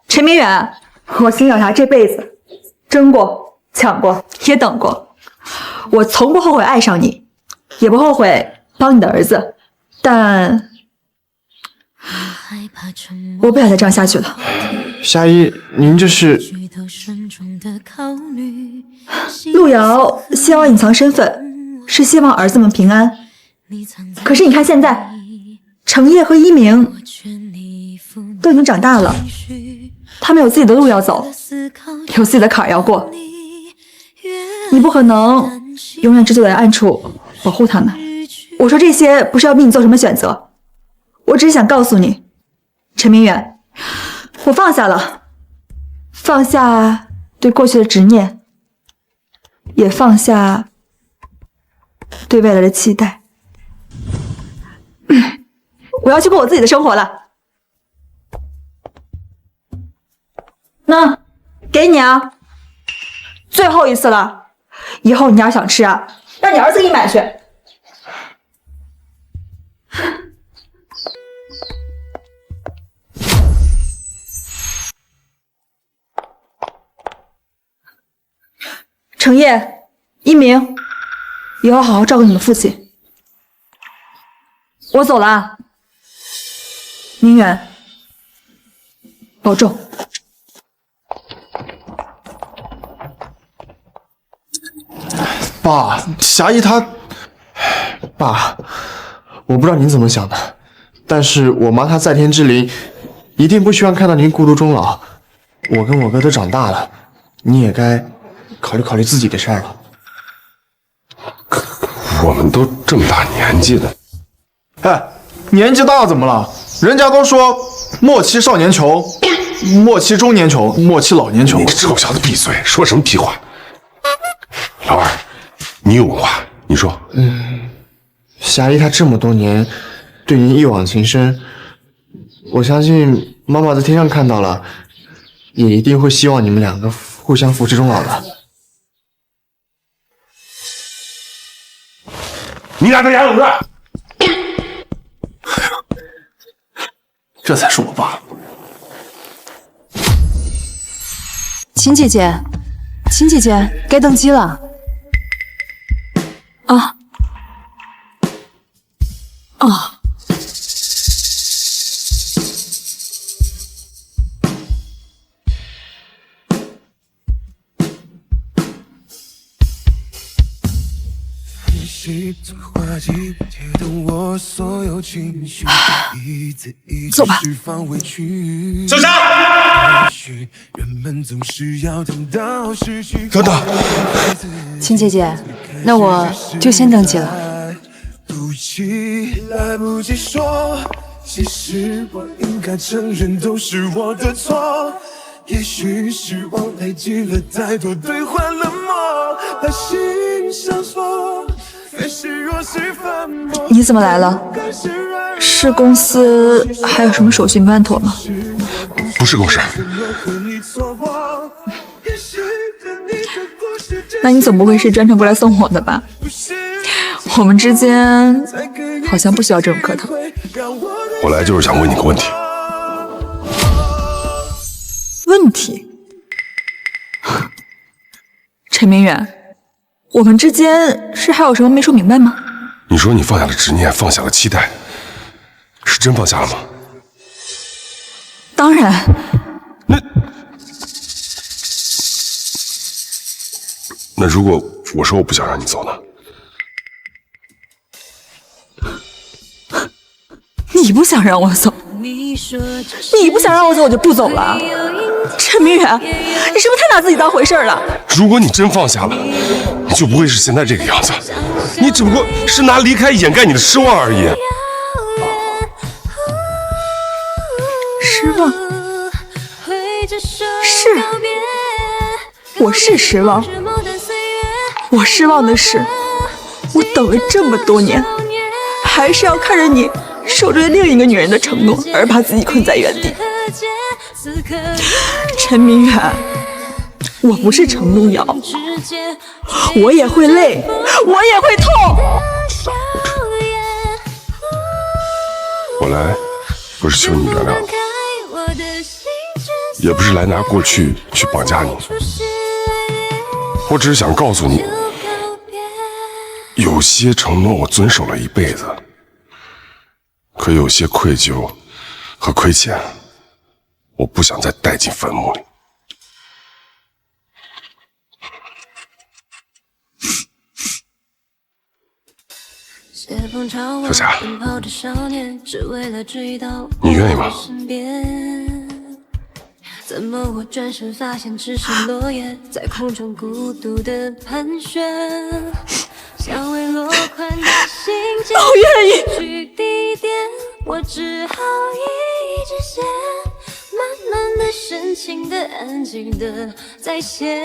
陈明远，我邢小霞这辈子争过、抢过，也等过，我从不后悔爱上你，也不后悔帮你的儿子，但我不想再这样下去了。霞姨，您这是？路遥希望隐藏身份，是希望儿子们平安。可是你看现在，程烨和一鸣都已经长大了，他们有自己的路要走，有自己的坎儿要过。你不可能永远只躲在暗处保护他们。我说这些不是要逼你做什么选择，我只是想告诉你，陈明远，我放下了，放下对过去的执念，也放下对未来的期待。我要去过我自己的生活了。那给你啊，最后一次了，以后你要想吃啊，让你儿子给你买去。程烨、一鸣，以后好好照顾你们父亲。我走了，明远，保重。爸，霞姨她……爸，我不知道您怎么想的，但是我妈她在天之灵，一定不希望看到您孤独终老。我跟我哥都长大了，你也该考虑考虑自己的事儿了。我们都这么大年纪了，哎，年纪大怎么了？人家都说末期少年穷，末期中年穷，末期老年穷。你臭小子闭嘴，说什么屁话！老二，你有文化，你说。霞姨她这么多年对您一往情深，我相信妈妈在天上看到了，也一定会希望你们两个互相扶持终老的。你俩在牙冷子，这才是我爸。秦姐姐，秦姐姐，该登机了。啊。哦。走吧。小霞，等等，秦姐姐，那我就先登机了。来不及说，其实我应该承认都是我的错。也许失望累积了太多，兑换了梦，把心上锁。你怎么来了？是公司还有什么手续没办妥吗？不是公事。那你总不会是专程过来送我的吧？我们之间好像不需要这种客套。我来就是想问你个问题。问题？陈明远，我们之间是还有什么没说明白吗？你说你放下了执念，放下了期待，是真放下了吗？当然。那如果我说我不想让你走呢？你不想让我走，你不想让我走，我就不走了。陈明远，你是不是太拿自己当回事了？如果你真放下了，你就不会是现在这个样子。你只不过是拿离开掩盖你的失望而已。失望？是，我是失望。我失望的是，我等了这么多年，还是要看着你守着另一个女人的承诺，而把自己困在原地。陈明远，我不是程璐瑶，我也会累，我也会痛。我来不是求你原谅我，也不是来拿过去去绑架你，我只是想告诉你，有些承诺我遵守了一辈子，可有些愧疚和亏欠，我不想再带进坟墓里。小霞，你愿意吗？怎么我转身发现只是落叶，在空中孤独的盘旋，像未落款的信件，我愿意。去地点，我只好一直写，慢慢的、深情的、安静的在写。